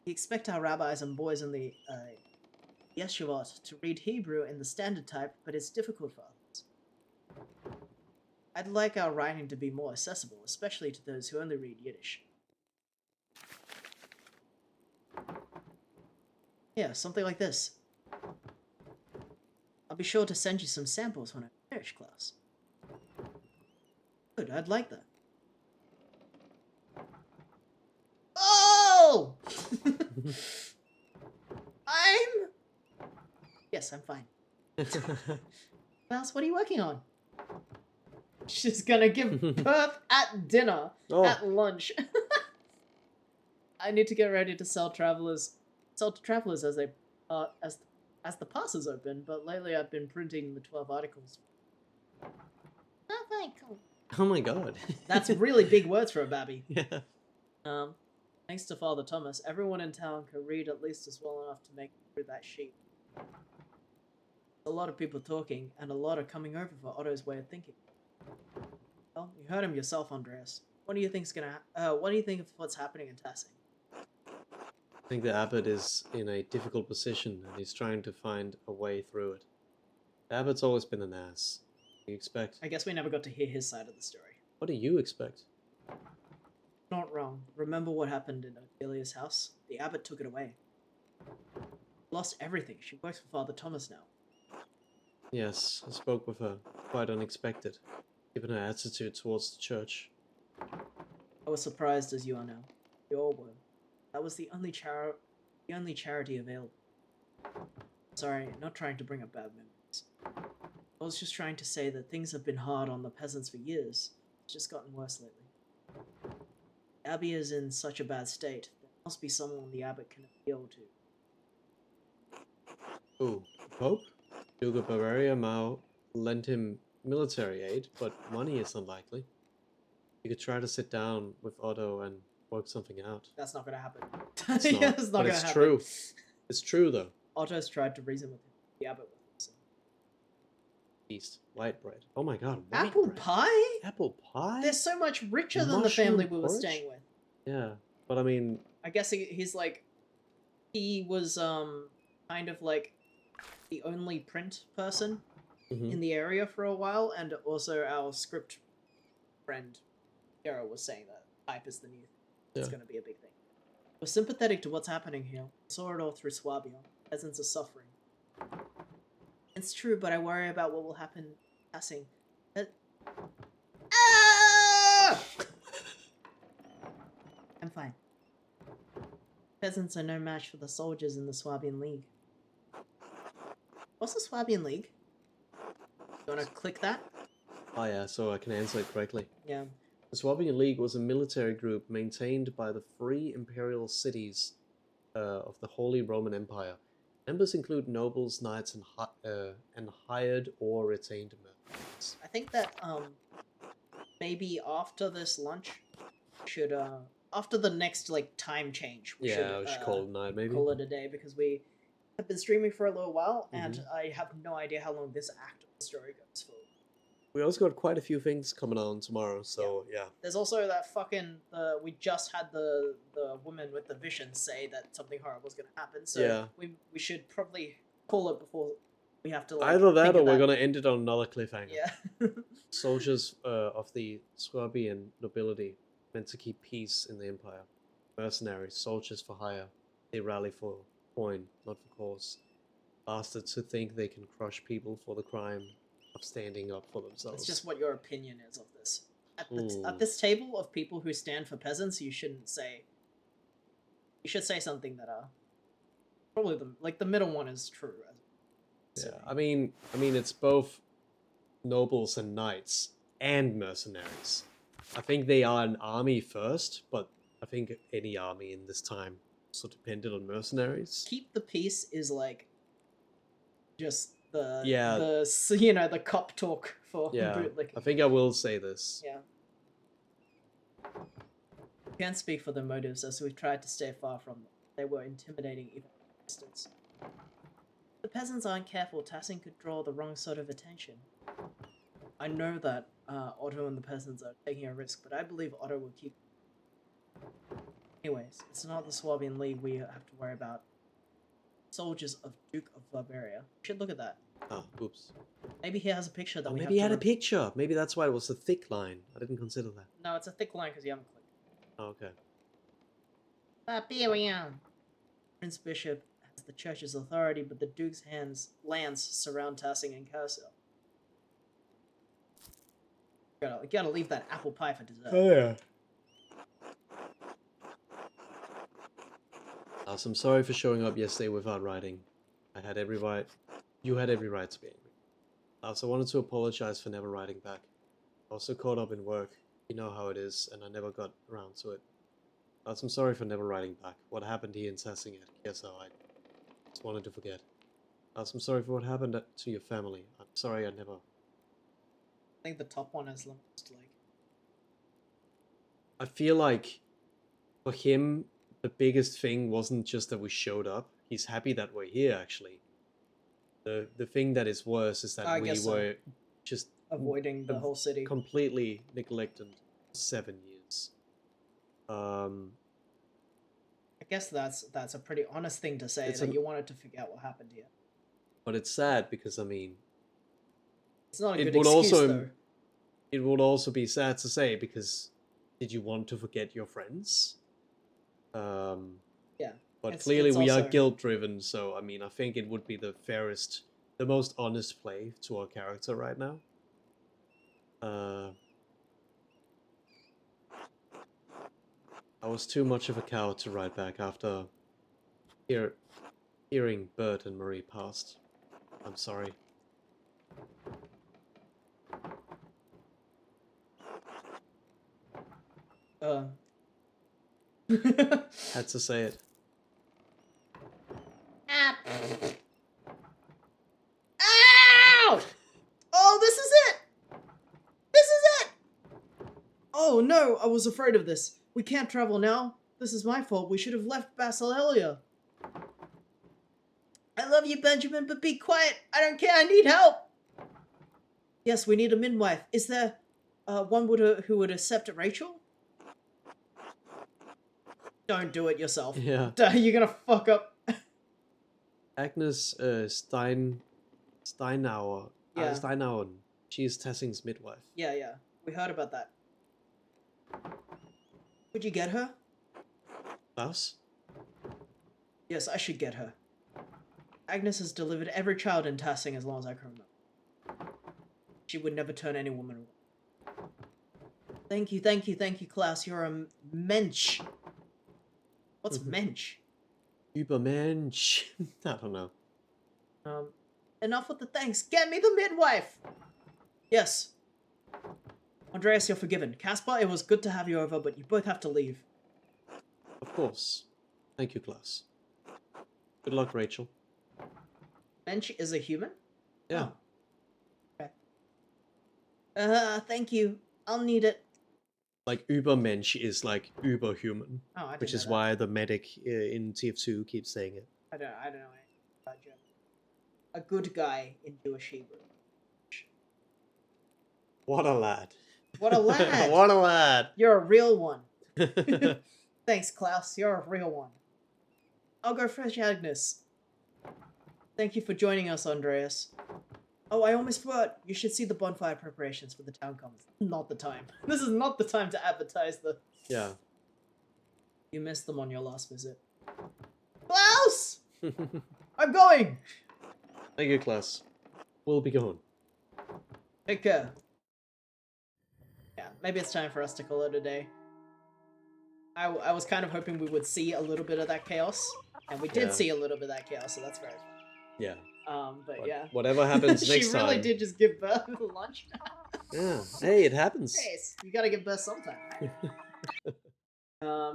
We expect our rabbis and boys in the yeshivot to read Hebrew in the standard type, but it's difficult for others. I'd like our writing to be more accessible, especially to those who only read Yiddish. Yeah, something like this. I'll be sure to send you some samples when I finish class. Good, I'd like that. Oh! Yes, I'm fine. Mouse, what are you working on? She's gonna give birth at dinner, at lunch. I need to get ready to sell to travelers as they as the passes open. But lately, I've been printing the 12 articles. Oh, very cool. Oh my god. That's really big words for a babby. Yeah. Thanks to Father Thomas, everyone in town can read at least as well enough to make it through that sheet. A lot of people talking, and a lot are coming over for Otto's way of thinking. Well, you heard him yourself, Andreas. What do you think's gonna? What do you think of what's happening in Tassing? I think the abbot is in a difficult position and he's trying to find a way through it. The abbot's always been an ass. What do you expect? I guess we never got to hear his side of the story. What do you expect? Not wrong. Remember what happened in Ophelia's house? The abbot took it away. Lost everything. She works for Father Thomas now. Yes, I spoke with her. Quite unexpected, given her attitude towards the church. I was surprised as you are now. You all were. That was the only charity available. Sorry, not trying to bring up bad memories. I was just trying to say that things have been hard on the peasants for years. It's just gotten worse lately. The abbey is in such a bad state. There must be someone the abbot can appeal to. Ooh, the Pope? Duke of Bavaria Mao lent him military aid, but money is unlikely. You could try to sit down with Otto and work something out. That's not gonna happen. It's not, Yeah, it's not but gonna it's happen. true. It's true, though. Otto's tried to reason with him. The abbot with him. So. Feast. White bread. Oh my god, white Apple bread. pie? Apple pie? They're so much richer than the Mushroom family we were porridge? staying with. Yeah, but I mean... I guess he's like... He was, kind of like the only print person in the area for a while, and also our script friend, Kara, was saying that type is the new thing. It's Yeah. going to be a big thing. We're sympathetic to what's happening here. Saw it all through Swabia. Peasants are suffering. It's true, but I worry about what will happen passing. Ah! I'm fine. Peasants are no match for the soldiers in the Swabian League. What's the Swabian League? You wanna click that? Oh yeah, so I can answer it correctly. Yeah. The Swabian League was a military group maintained by the free imperial cities of the Holy Roman Empire. Members include nobles, knights, and hired or retained mercenaries. I think that maybe after this lunch, we should after the next like time change, we Yeah, we should call should it a night, maybe. call it a day because we have been streaming for a little while and Mhm. I have no idea how long this act of the story goes for. We also got quite a few things coming on tomorrow, so yeah. There's also that fucking we just had the woman with the vision say that something horrible is gonna happen, so Yeah. we should probably call it before we have to like Either that think or of we're gonna end it on another cliffhanger. Yeah. Soldiers of the Swabian nobility, meant to keep peace in the empire. Mercenaries, soldiers for hire. They rally for coin, not for cause. Bastards who think they can crush people for the crime of standing up for themselves. That's just what your opinion is of this. Ooh. At this table of people who stand for peasants, you shouldn't say. You should say something that probably the middle one is true. Yeah, I mean it's both nobles and knights and mercenaries. I think they are an army first, but I think any army in this time also depended on mercenaries. Keep the peace is like just the Yeah. the cop talk for Yeah, bootlicking. I think I will say this. Yeah. Can't speak for their motives, as we've tried to stay far from them. They were intimidating even at a distance. If the peasants aren't careful, Tassing could draw the wrong sort of attention. I know that Otto and the peasants are taking a risk, but I believe Otto will keep. Anyways, it's not the Swabian League we have to worry about. Soldiers of Duke of Barbaria. We should look at that. Oh, oops. Maybe he has a picture that Oh, we maybe have he to had a re- picture. Maybe that's why it was a thick line. I didn't consider that. No, it's a thick line because you haven't clicked. Oh, okay. Barbaria. Prince Bishop has the church's authority, but the Duke's lands surround Tassing and Carousel. You gotta leave that apple pie for dessert. Oh yeah. I'm sorry for showing up yesterday without writing. I had every right. You had every right to be angry. I also wanted to apologize for never writing back. I also caught up in work. You know how it is, and I never got around to it. I'm sorry for never writing back. What happened here in Sassing at KSO, I just wanted to forget. I'm sorry for what happened to your family. I'm sorry I never... I think the top one is the most like. I feel like for him, the biggest thing wasn't just that we showed up. He's happy that we're here, actually. The thing that is worse is that I we guess so. were just Avoiding the whole city. completely neglected 7 years. I guess that's a pretty honest thing to say, It's that an- you wanted to forget what happened here. But it's sad because, I mean, It's not a it good would excuse also though. it would also be sad to say because did you want to forget your friends? Yeah. But It's- clearly it's we are also- guilt driven, so I mean I think it would be the fairest, the most honest play to our character right now. I was too much of a coward to write back after hearing Bert and Marie passed. I'm sorry. Had to say it. Ow! Oh, this is it! This is it! Oh no, I was afraid of this. We can't travel now. This is my fault. We should have left Basileia. I love you, Benjamin, but be quiet. I don't care. I need help. Yes, we need a midwife. Is there one who would accept Rachel? Don't do it yourself. Yeah. You're gonna fuck up. Agnes Steinauer. Yeah. Steinauen. She is Tessing's midwife. Yeah. We heard about that. Could you get her? Klaus? Yes, I should get her. Agnes has delivered every child in Tassing as long as I can remember. She would never turn any woman away. Thank you, Klaus. You're a mensch. What's mensch? Übermensch. I don't know. Enough with the thanks. Get me the midwife! Yes. Andreas, you're forgiven. Caspar, it was good to have you over, but you both have to leave. Of course. Thank you, Klaus. Good luck, Rachel. Mensch is a human? Yeah. Oh. Okay. Thank you. I'll need it. Like Übermensch is like überhuman, Oh, I didn't which know is that. why the medic in TF2 keeps saying it. I don't know anything about German. A good guy in Jewish Hebrew. What a lad. What a lad! What a lad. You're a real one. Thanks, Klaus. You're a real one. I'll go fetch Agnes. Thank you for joining us, Andreas. Oh, I almost forgot. You should see the bonfire preparations for the town commons. Not the time. This is not the time to advertise the... Yeah. You missed them on your last visit. Klaus! I'm going! Thank you, Klaus. We'll be going. Take care. Yeah, maybe it's time for us to call it a day. I was kind of hoping we would see a little bit of that chaos, and we did Yeah. see a little bit of that chaos, so that's very fun. Yeah. But yeah. Whatever happens she next really time. did just give birth at lunch. Yeah. Hey, it happens. Yes, you gotta give birth sometime.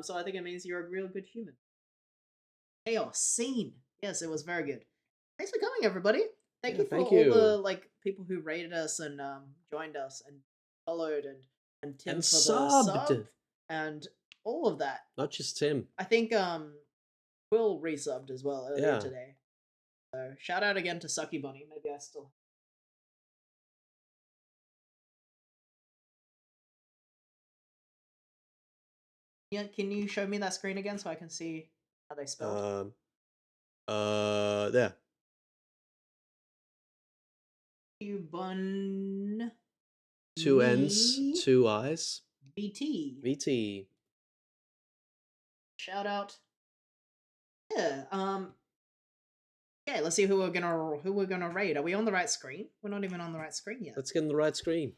So I think it means you're a real good human. Chaos scene. Yes, it was very good. Thanks for coming, everybody. Thank Yeah, you for thank all you. the people who rated us and joined us and followed and Tim And for the subbed. sub and all of that. Not just Tim. I think Will resubbed as well earlier Yeah. today. So shout out again to Sucky Bunny. Maybe I still. Yeah, can you show me that screen again so I can see how they spelled? There. Bun 2 N's, 2 I's. BT. VT. Shout out. Yeah. Yeah. Let's see who we're gonna raid. Are we on the right screen? We're not even on the right screen yet. Let's get in the right screen.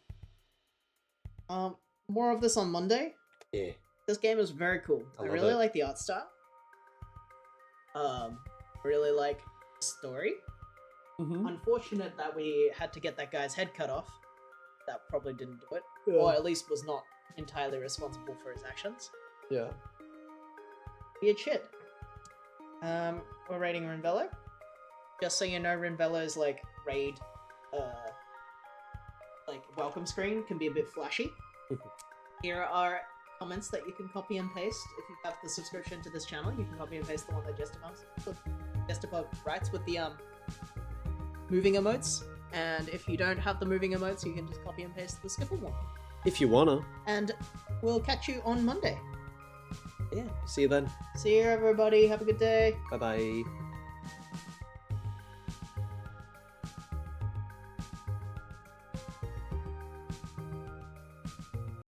More of this on Monday. Yeah. This game is very cool. I I love really it. like the art style. Really like the story. Mm-hmm. Unfortunate that we had to get that guy's head cut off. That probably didn't do it, Yeah. or at least was not entirely responsible for his actions. Yeah. Weird shit. We're raiding Rinvello. Just so you know, Rinvello's like raid, like welcome screen can be a bit flashy. Here are comments that you can copy and paste. If you have the subscription to this channel, you can copy and paste the one that Jestipug writes with the moving emotes. And if you don't have the moving emotes, you can just copy and paste the Skipple one. If you wanna. And we'll catch you on Monday. Yeah. See you then. See you, everybody. Have a good day. Bye bye.